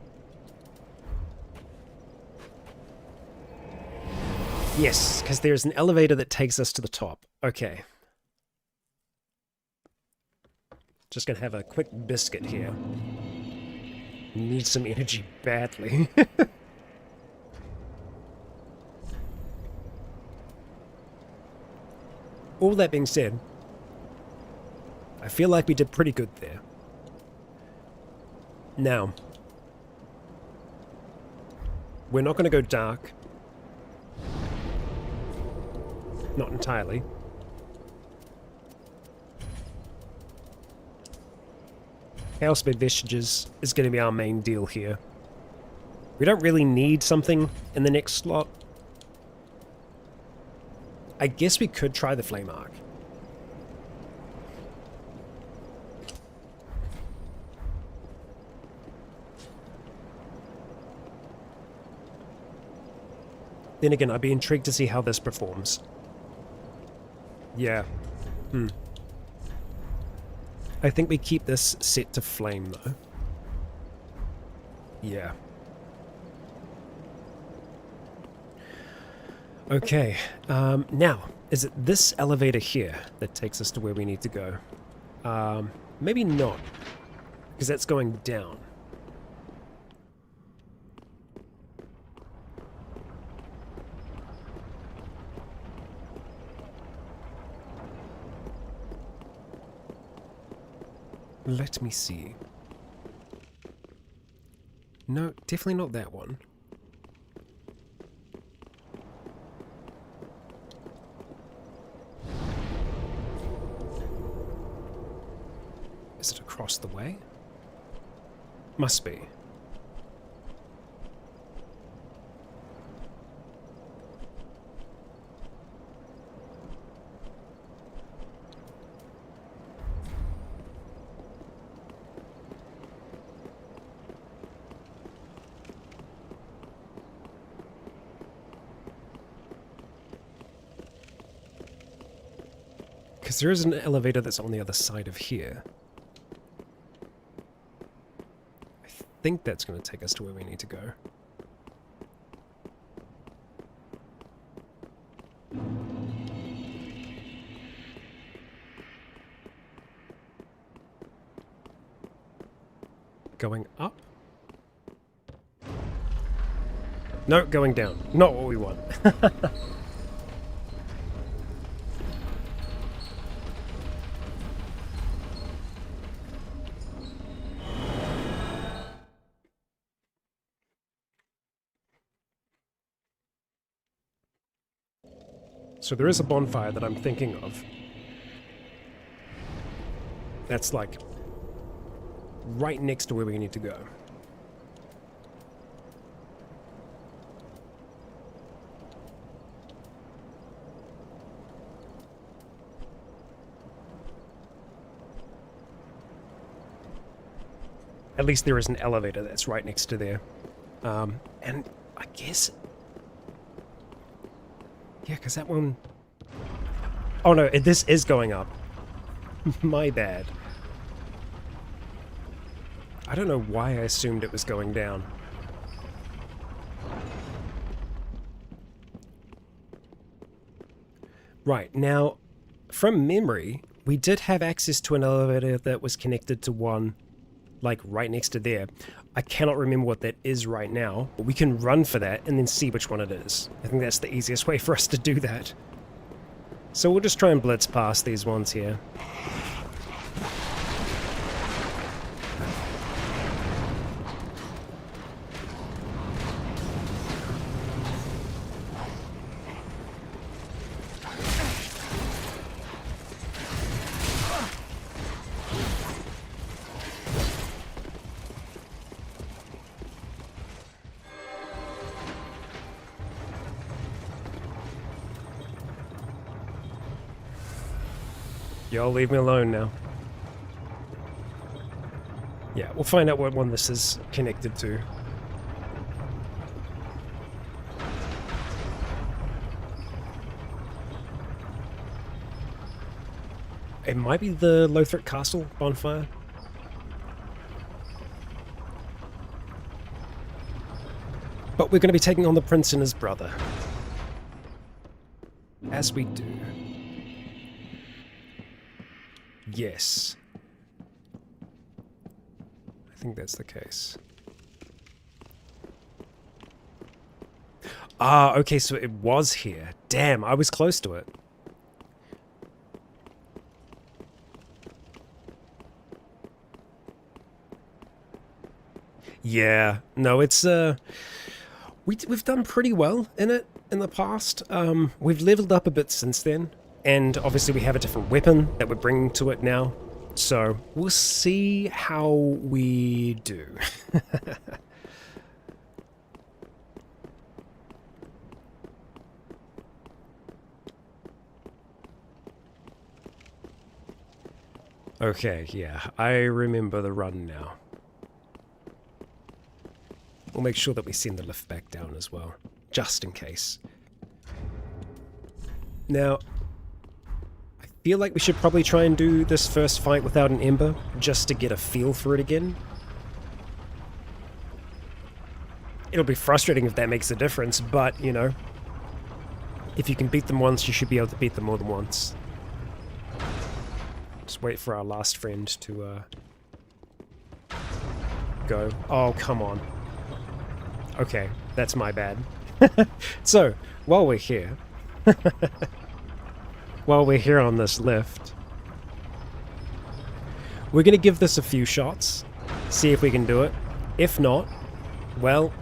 Yes, because there's an elevator that takes us to the top. Okay. Just gonna have a quick biscuit here. Need some energy badly. All that being said, I feel like we did pretty good there. Now, we're not going to go dark. Not entirely. Chaos-Bed Vestiges is going to be our main deal here. We don't really need something in the next slot. I guess we could try the Flame Arc. Then again, I'd be intrigued to see how this performs. Yeah. I think we keep this set to flame, though. Yeah. Okay, now, is it this elevator here that takes us to where we need to go? Maybe not, because that's going down. Let me see. No, definitely not that one. Is it across the way? Must be. Because there is an elevator that's on the other side of here. I think that's going to take us to where we need to go. Going up? No, going down. Not what we want. So there is a bonfire that I'm thinking of. That's like right next to where we need to go. At least there is an elevator that's right next to there. And I guess... yeah, because that one... oh no, this is going up. My bad. I don't know why I assumed it was going down. Right, now, from memory, we did have access to an elevator that was connected to one, like, right next to there. I cannot remember what that is right now, but we can run for that and then see which one it is. I think that's the easiest way for us to do that. So we'll just try and blitz past these ones here. Y'all leave me alone now. Yeah, we'll find out what one this is connected to. It might be the Lothric Castle bonfire. But we're going to be taking on the prince and his brother. As we do. Yes. I think that's the case. Ah, okay, so it was here. Damn, I was close to it. Yeah, no, it's we've done pretty well in it in the past. We've leveled up a bit since then, and obviously we have a different weapon that we're bringing to it now. So we'll see how we do. Okay, yeah, I remember the run now. We'll make sure that we send the lift back down as well, just in case. Now, I feel like we should probably try and do this first fight without an Ember, just to get a feel for it again. It'll be frustrating if that makes a difference, but, you know, if you can beat them once, you should be able to beat them more than once. Just wait for our last friend to, go. Oh, come on. Okay, that's my bad. So, while we're here... while we're here on this lift... we're gonna give this a few shots. See if we can do it. If not, well...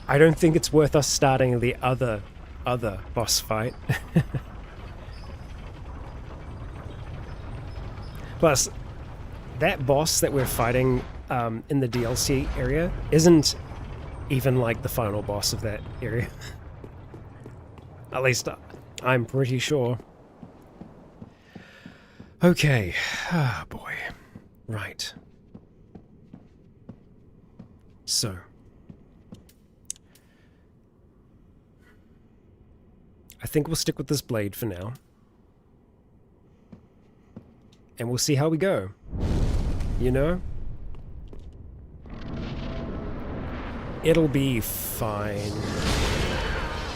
I don't think it's worth us starting the other boss fight. Plus, that boss that we're fighting in the DLC area isn't even like the final boss of that area. At least I'm pretty sure. Okay. Ah, boy. Right. So. I think we'll stick with this blade for now. And we'll see how we go. You know? It'll be fine.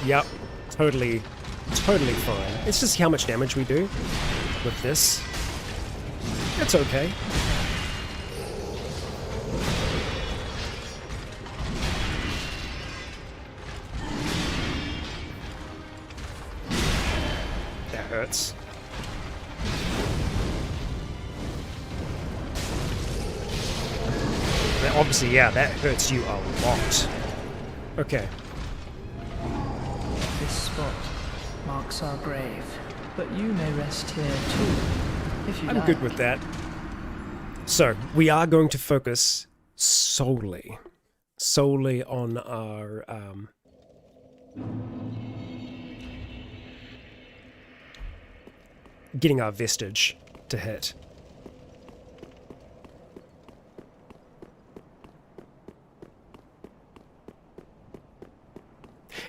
Yep. Totally fine. It's just how much damage we do with this. It's okay. That hurts. Obviously, yeah, that hurts you a lot. Okay. This spot marks our grave, but you may rest here too, if you like. I'm good with that. So, we are going to focus solely on our, getting our vestige to hit.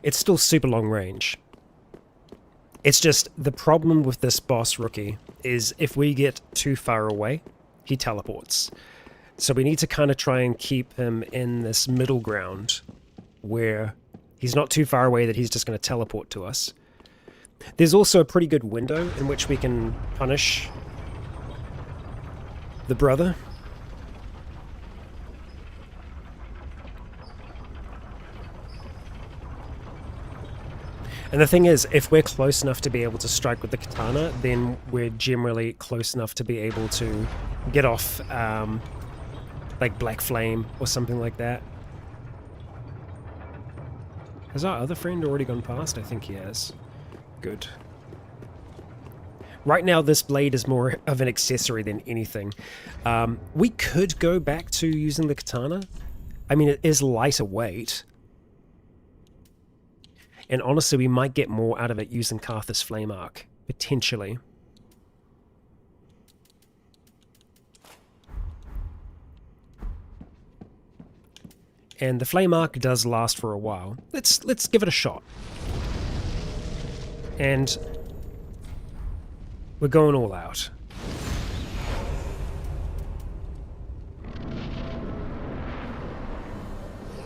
It's still super long range. It's just the problem with this boss rookie is if we get too far away, he teleports. So we need to kind of try and keep him in this middle ground where he's not too far away that he's just going to teleport to us. There's also a pretty good window in which we can punish the brother. And the thing is, if we're close enough to be able to strike with the katana, then we're generally close enough to be able to get off, like Black Flame or something like that. Has our other friend already gone past? I think he has. Good. Right now, this blade is more of an accessory than anything. We could go back to using the katana. I mean, it is lighter weight. And honestly, we might get more out of it using Carthus Flame Arc, potentially. And the Flame Arc does last for a while. Let's give it a shot. And we're going all out.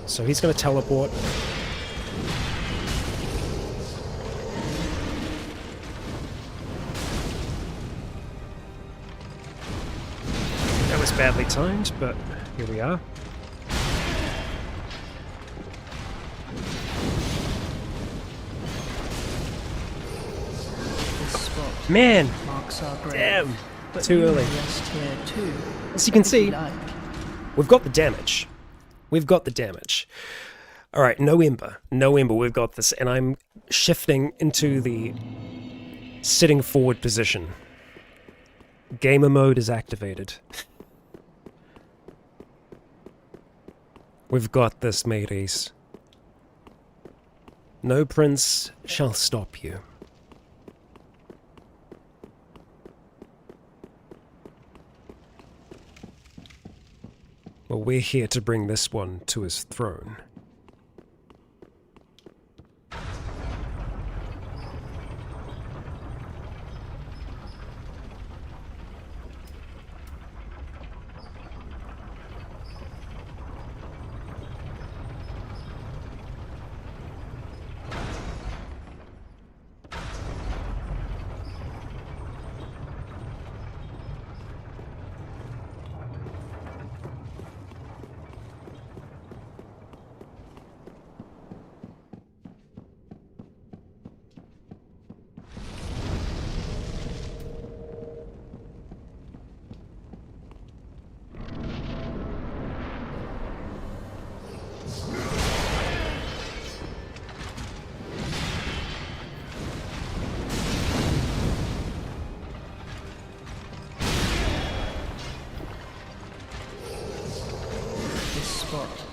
So he's going to teleport. badly timed, but here we are. This spot Man, marks our grave. damn, But too you early. may rest here too, As you can if see, you like. we've got the damage. We've got the damage. All right, no ember. No ember, we've got this. And I'm shifting into the sitting forward position. Gamer mode is activated. We've got this, mateys. No prince shall stop you. Well, we're here to bring this one to his throne.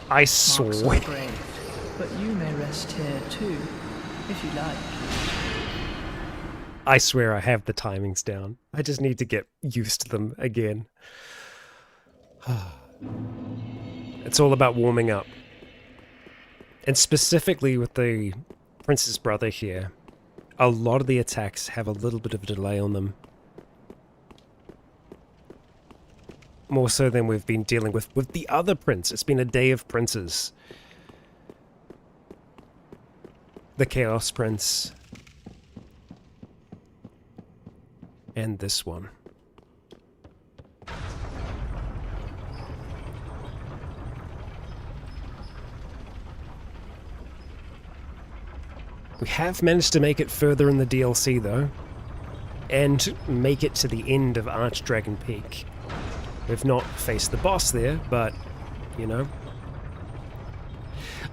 I Marks our swear. grave, but you may rest here too, if you like. I swear I have the timings down. I just need to get used to them again. It's all about warming up. And specifically with the Prince's brother here, a lot of the attacks have a little bit of a delay on them. More so than we've been dealing with the other prince. It's been a day of princes. The Chaos Prince. And this one. We have managed to make it further in the DLC though. And make it to the end of Archdragon Peak. We've not faced the boss there, but, you know.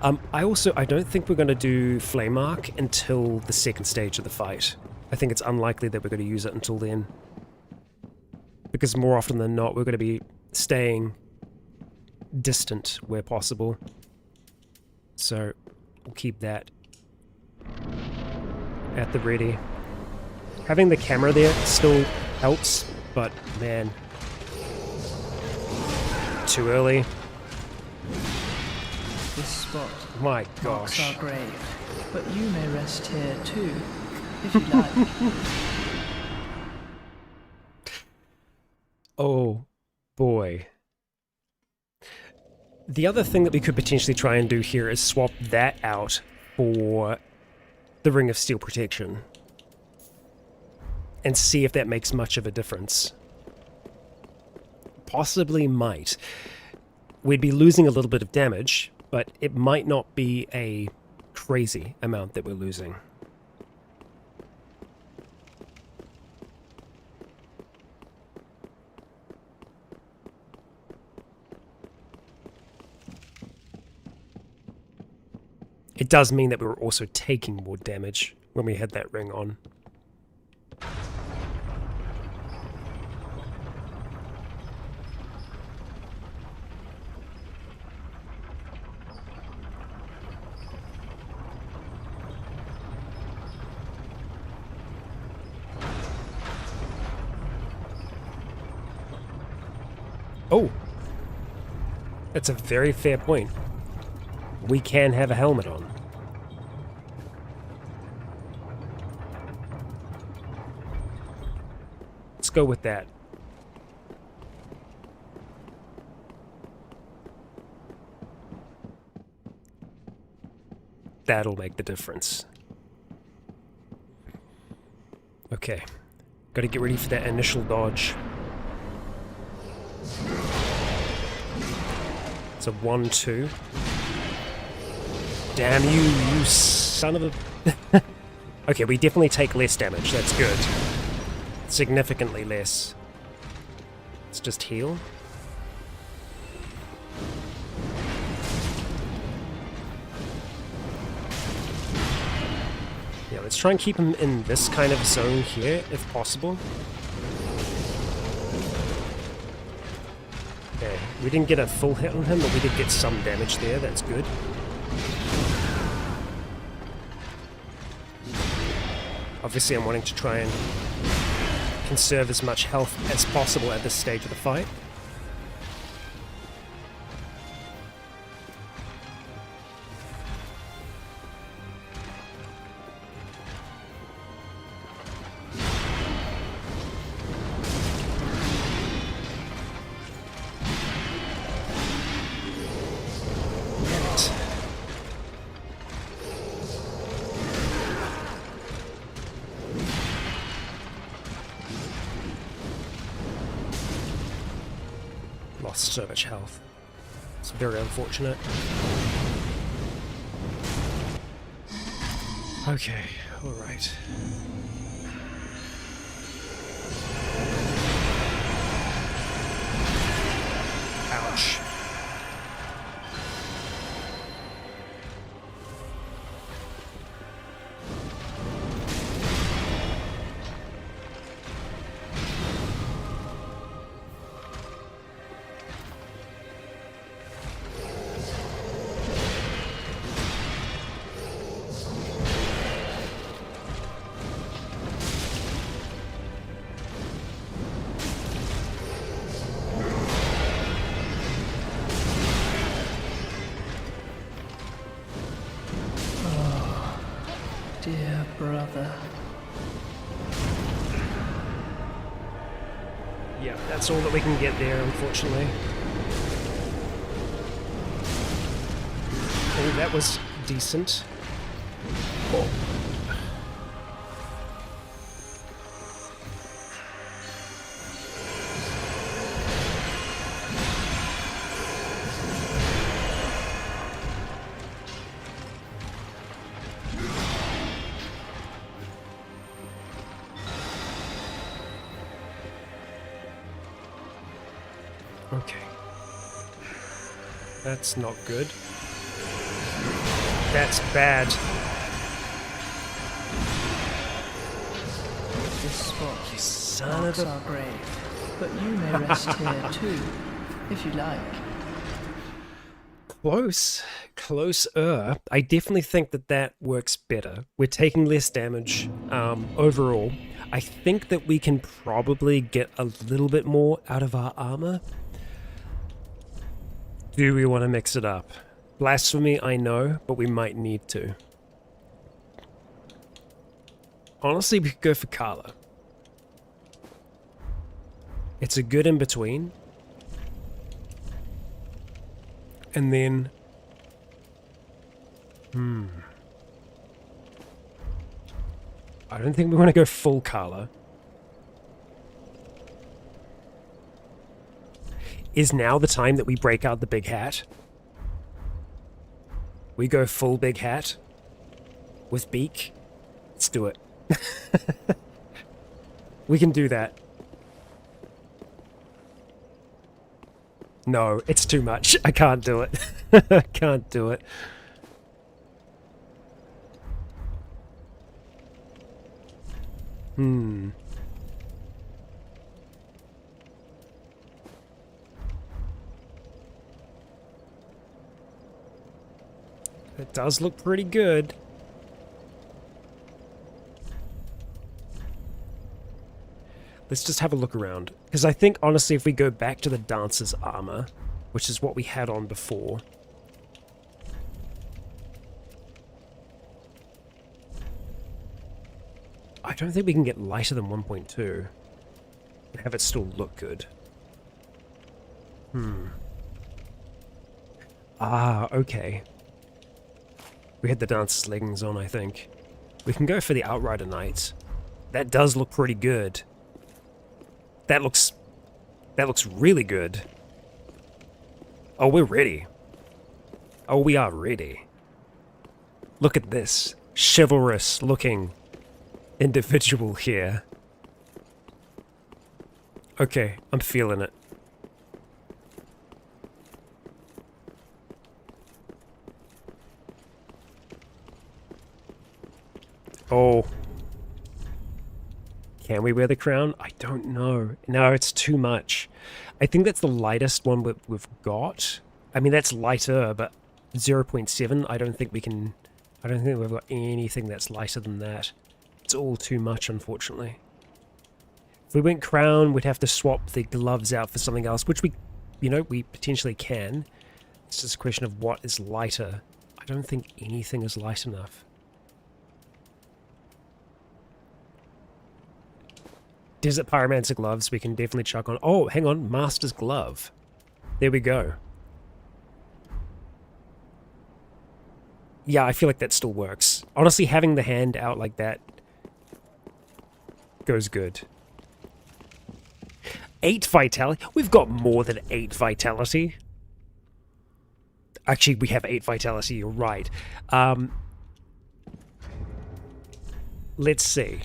I don't think we're going to do Flame Arc until the second stage of the fight. I think it's unlikely that we're going to use it until then. Because more often than not, we're going to be staying distant where possible. So, we'll keep that at the ready. Having the camera there still helps, but man... Too early. This spot My marks gosh. our grave, but you may rest here too, if you like. Oh boy. The other thing that we could potentially try and do here is swap that out for the Ring of Steel Protection. And see if that makes much of a difference. Possibly might. We'd be losing a little bit of damage, but it might not be a crazy amount that we're losing. It does mean that we were also taking more damage when we had that ring on. Oh, that's a very fair point. We can have a helmet on. Let's go with that. That'll make the difference. Okay, gotta get ready for that initial dodge. It's a 1-2. Damn you, you son of a... Okay, we definitely take less damage. That's good. Significantly less. Let's just heal. Yeah, let's try and keep him in this kind of zone here, if possible. Okay, we didn't get a full hit on him, but we did get some damage there. That's good. Obviously, I'm wanting to try and conserve as much health as possible at this stage of the fight. Lost so much health. It's very unfortunate. Okay, alright. Ouch. Dear brother. Yeah, that's all that we can get there, unfortunately. Oh, that was decent. Oh. Okay. That's not good. That's bad. This spot You son marks of a... our grave, but you may rest here too, if you like. Close. Closer. I definitely think that that works better. We're taking less damage overall. I think that we can probably get a little bit more out of our armor. Do we want to mix it up? Blasphemy, I know, but we might need to. Honestly, we could go for Carla. It's a good in-between. And then... I don't think we want to go full Carla. Is now the time that we break out the big hat? We go full big hat? With beak? Let's do it. We can do that. No, it's too much. I can't do it. I can't do it. It does look pretty good. Let's just have a look around. Because I think, honestly, if we go back to the dancer's armor, which is what we had on before... I don't think we can get lighter than 1.2 and have it still look good. Ah, okay. We had the dancer's leggings on, I think. We can go for the Outrider Knights. That does look pretty good. That looks really good. Oh, we're ready. Oh, we are ready. Look at this chivalrous looking individual here. Okay, I'm feeling it. Oh. Can we wear the crown? I don't know. No, it's too much. I think that's the lightest one we've got. I mean, that's lighter, but 0.7, I don't think we can... I don't think we've got anything that's lighter than that. It's all too much, unfortunately. If we went crown, we'd have to swap the gloves out for something else, which we, you know, we potentially can. It's just a question of what is lighter. I don't think anything is light enough. Desert Pyromancer gloves, we can definitely chuck on. Oh, hang on, Master's glove. There we go. Yeah, I feel like that still works. Honestly, having the hand out like that goes good. 8 vitality? We've got more than 8 vitality. Actually, we have 8 vitality, you're right. Let's see.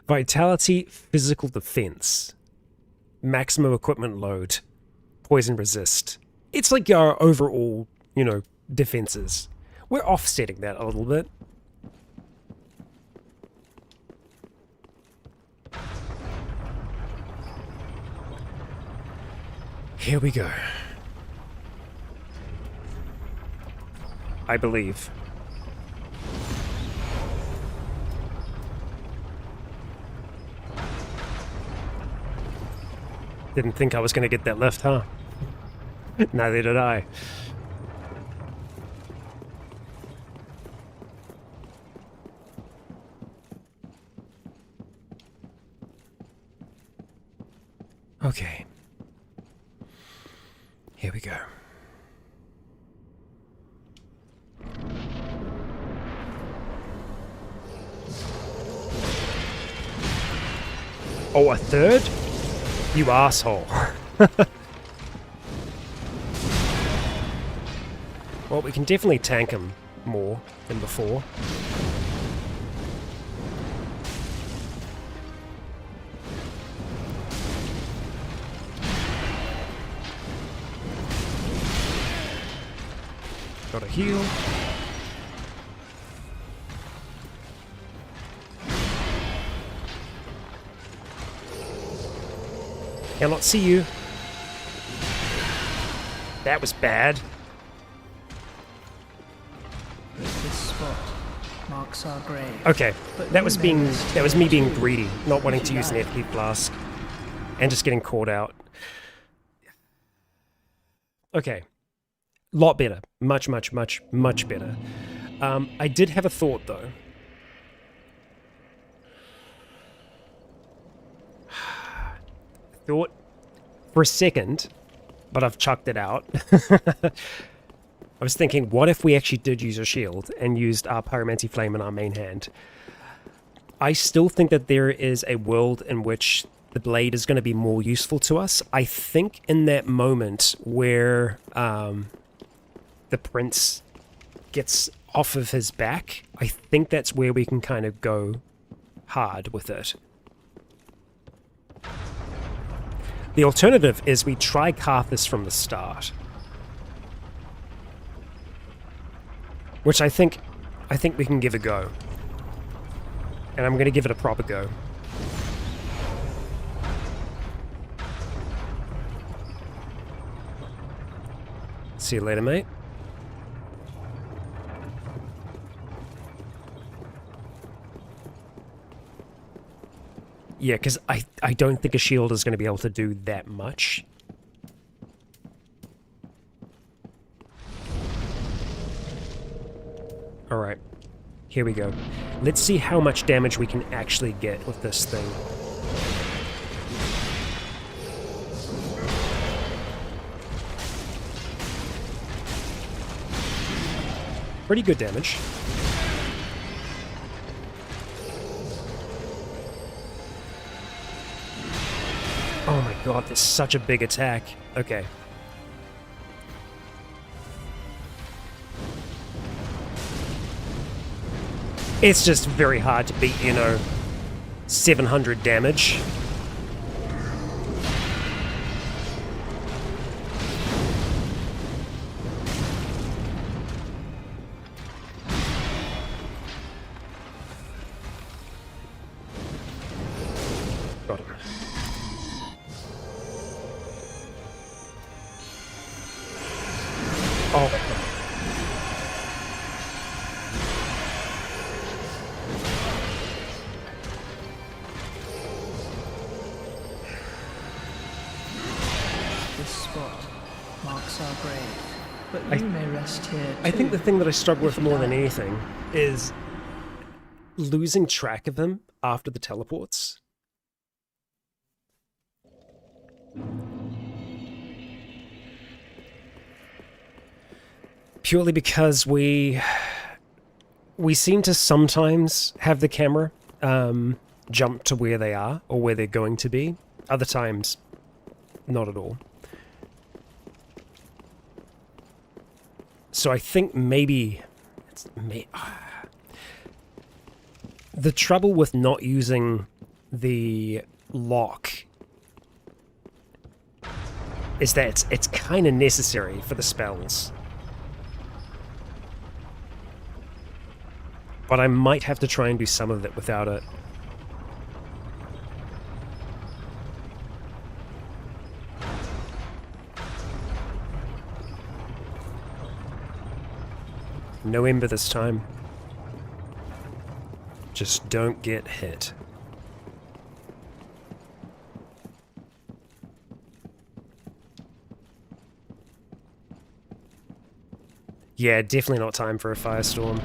Vitality, physical defense, maximum equipment load, poison resist. It's like our overall, you know, defenses. We're offsetting that a little bit. Here we go. I believe. Didn't think I was going to get that lift, huh? Neither did I. Okay. Here we go. Oh, a third? You asshole. Well, we can definitely tank him more than before. Got a heal. Cannot see you. That was bad. This spot marks our grave. Okay, that was me being greedy, not wanting to use an FP flask, and just getting caught out. Okay, lot better, much better. I did have a thought though. Thought for a second, but I've chucked it out. I was thinking, what if we actually did use a shield and used our Pyromancy Flame in our main hand? I still think that there is a world in which the blade is going to be more useful to us. I think in that moment where the prince gets off of his back, I think that's where we can kind of go hard with it. The alternative is we try Karthus from the start. Which I think we can give a go. And I'm going to give it a proper go. See you later, mate. Yeah, because I don't think a shield is going to be able to do that much. Alright, here we go. Let's see how much damage we can actually get with this thing. Pretty good damage. Oh my god, that's such a big attack. Okay, It's just very hard to beat, 700 damage. Got him. Oh. This spot marks our grave, but you may rest here too. I think the thing that I struggle with if you more than like. anything is losing track of him after the teleports. Purely because we seem to sometimes have the camera jump to where they are or where they're going to be. Other times, not at all. So I think maybe the trouble with not using the lock is that it's kind of necessary for the spells. But I might have to try and do some of it without it. No ember this time. Just don't get hit. Yeah, definitely not time for a firestorm.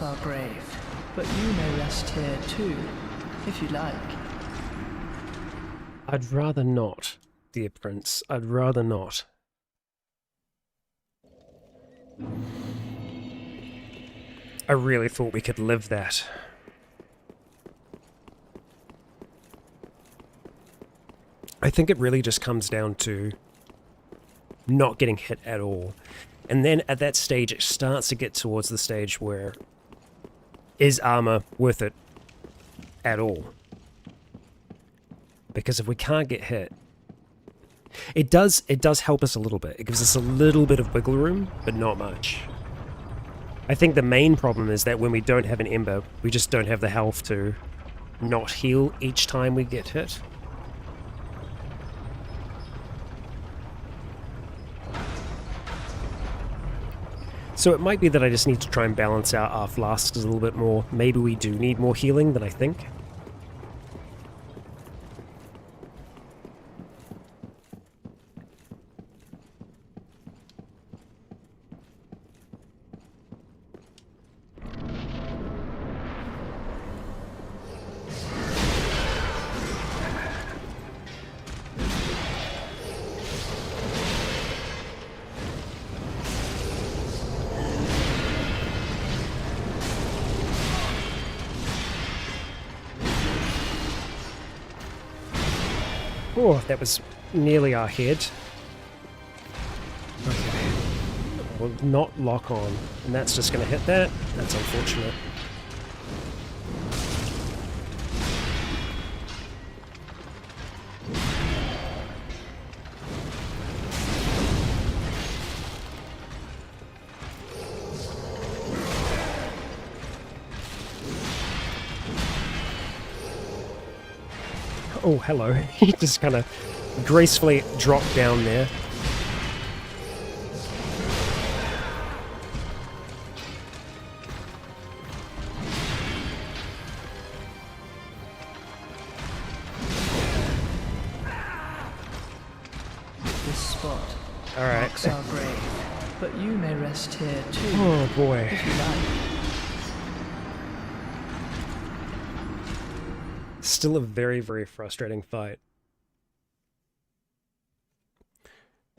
Our grave, but you may rest here too, if you like. I'd rather not, dear Prince. I'd rather not. I really thought we could live that. I think it really just comes down to not getting hit at all. And then at that stage, it starts to get towards the stage where is armor worth it at all? Because if we can't get hit, it does help us a little bit. It gives us a little bit of wiggle room, but not much. I think the main problem is that when we don't have an ember, we just don't have the health to not heal each time we get hit. So it might be that I just need to try and balance out our flasks a little bit more. Maybe we do need more healing than I think. Oh, that was nearly our head. Okay. Will not lock on. And that's just going to hit that. That's unfortunate. Oh, hello. He just kind of gracefully dropped down there. This spot Alright. our grave, but you may rest here too, Oh boy. if you like. still a very, very frustrating fight.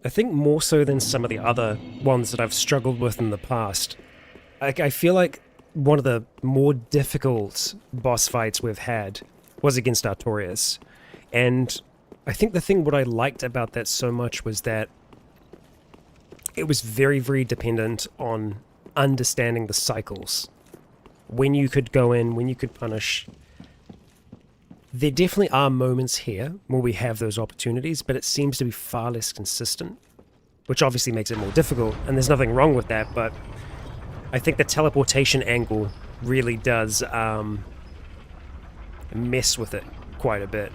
I think more so than some of the other ones that I've struggled with in the past. I feel like one of the more difficult boss fights we've had was against Artorias. And I think the thing what I liked about that so much was that it was very, very dependent on understanding the cycles. When you could go in, when you could punish. There definitely are moments here where we have those opportunities, but it seems to be far less consistent, which obviously makes it more difficult, and there's nothing wrong with that, but I think the teleportation angle really does mess with it quite a bit.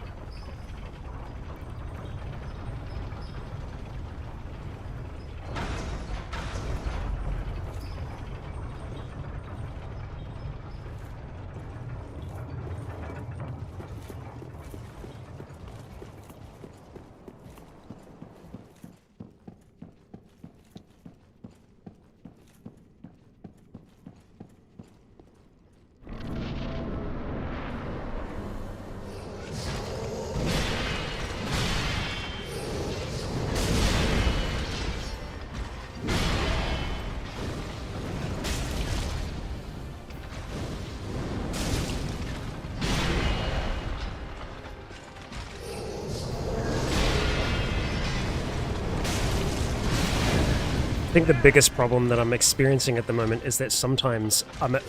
I think the biggest problem that I'm experiencing at the moment is that sometimes I'm not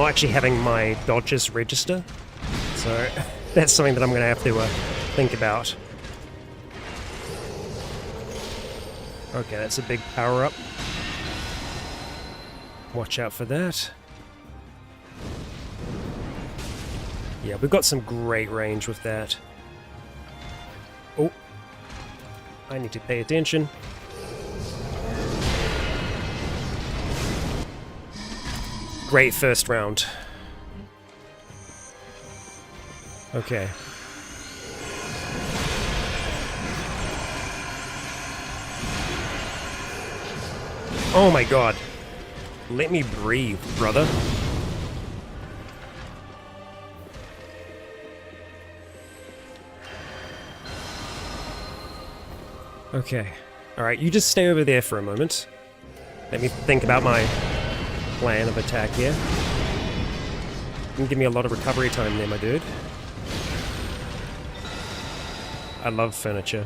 actually having my dodges register, so that's something that I'm going to have to think about. Okay, that's a big power-up. Watch out for that. Yeah, we've got some great range with that. Oh, I need to pay attention. Great first round. Okay. Oh my god. Let me breathe, brother. Okay. Alright, you just stay over there for a moment. Let me think about my plan of attack here. You can give me a lot of recovery time there, my dude. I love furniture.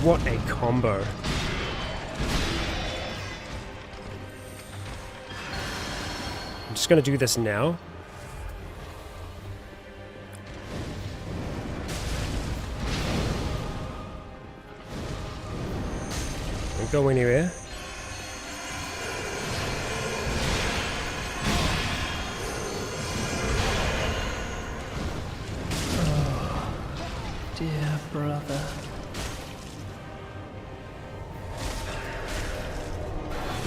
What a combo. I'm just going to do this now. Don't go anywhere. Oh, dear brother.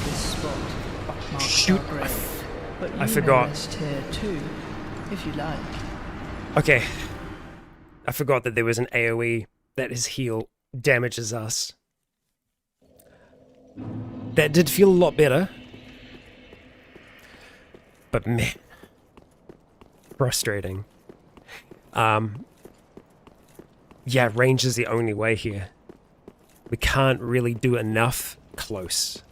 This spot marks Shoot. our grave, but you I forgot. may rest here too, if you like. Okay. I forgot that there was an AoE that his heal damages us. That did feel a lot better. But man. Frustrating. Yeah, range is the only way here. We can't really do enough close.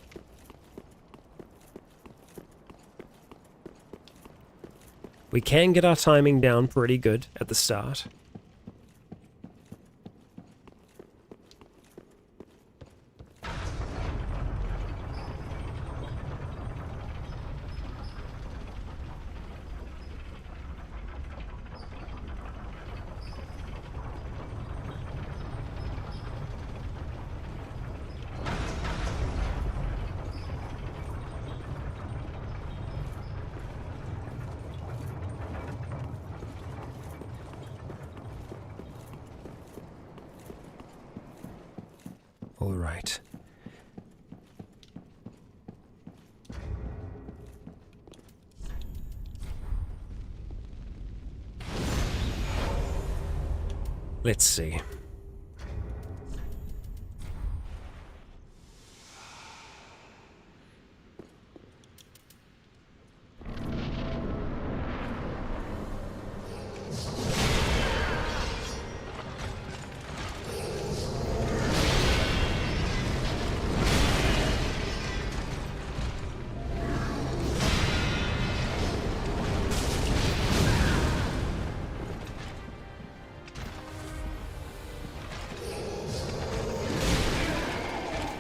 We can get our timing down pretty good at the start. All right. Let's see.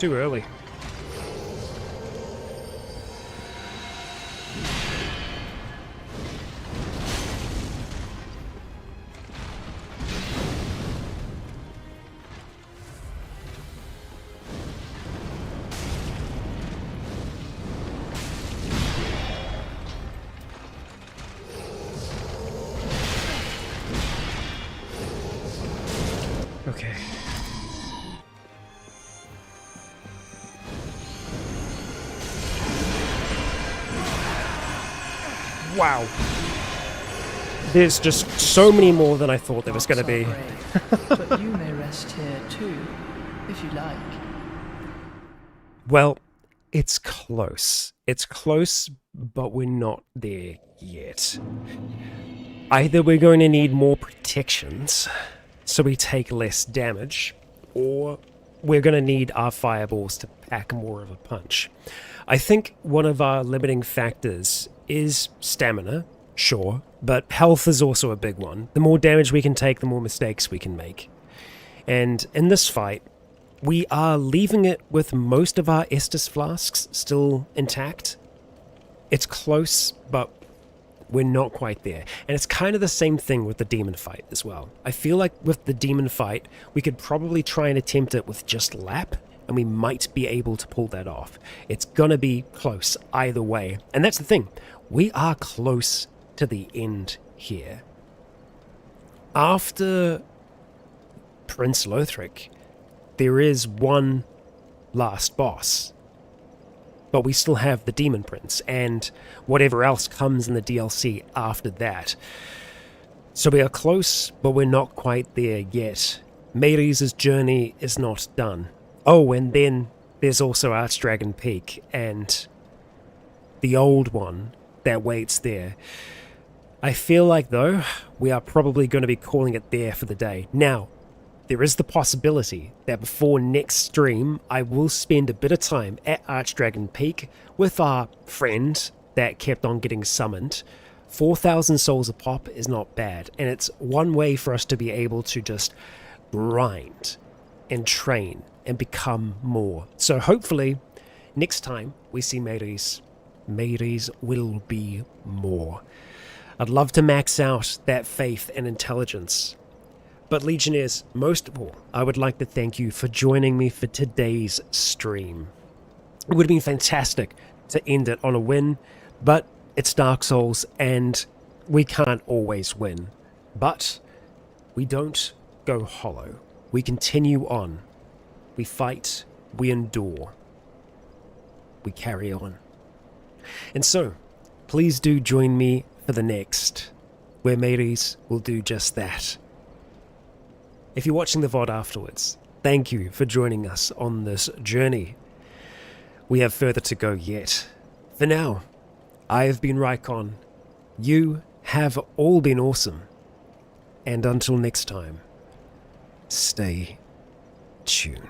too early. Okay. Wow. There's just so many more than I thought there was going to be. But you may rest here too, if you like. Well, it's close. It's close, but we're not there yet. Either we're going to need more protections, so we take less damage, or we're going to need our fireballs to pack more of a punch. I think one of our limiting factors is stamina, sure, but health is also a big one. The more damage we can take, the more mistakes we can make. And in this fight, we are leaving it with most of our Estus flasks still intact. It's close, but we're not quite there. And it's kind of the same thing with the demon fight as well. I feel like with the demon fight, we could probably try and attempt it with just lap, and we might be able to pull that off. It's gonna be close either way. And that's the thing. We are close to the end here. After Prince Lothric, there is one last boss. But we still have the Demon Prince, and whatever else comes in the DLC after that. So we are close, but we're not quite there yet. Mary's journey is not done. Oh, and then there's also Archdragon Peak, and the old one that waits there. I feel like, though, we are probably going to be calling it there for the day. Now, there is the possibility that before next stream, I will spend a bit of time at Archdragon Peak with our friend that kept on getting summoned. 4,000 souls a pop is not bad, and it's one way for us to be able to just grind and train and become more. So hopefully, next time we see Mary's will be more. I'd love to max out that faith and intelligence. But Legionnaires, most of all, I would like to thank you for joining me for today's stream. It would have been fantastic to end it on a win, but it's Dark Souls and we can't always win. But we don't go hollow. We continue on. We fight. We endure. We carry on. And so, please do join me for the next, where Mary's will do just that. If you're watching the VOD afterwards, thank you for joining us on this journey. We have further to go yet. For now, I have been Rycon. You have all been awesome. And until next time, stay tuned.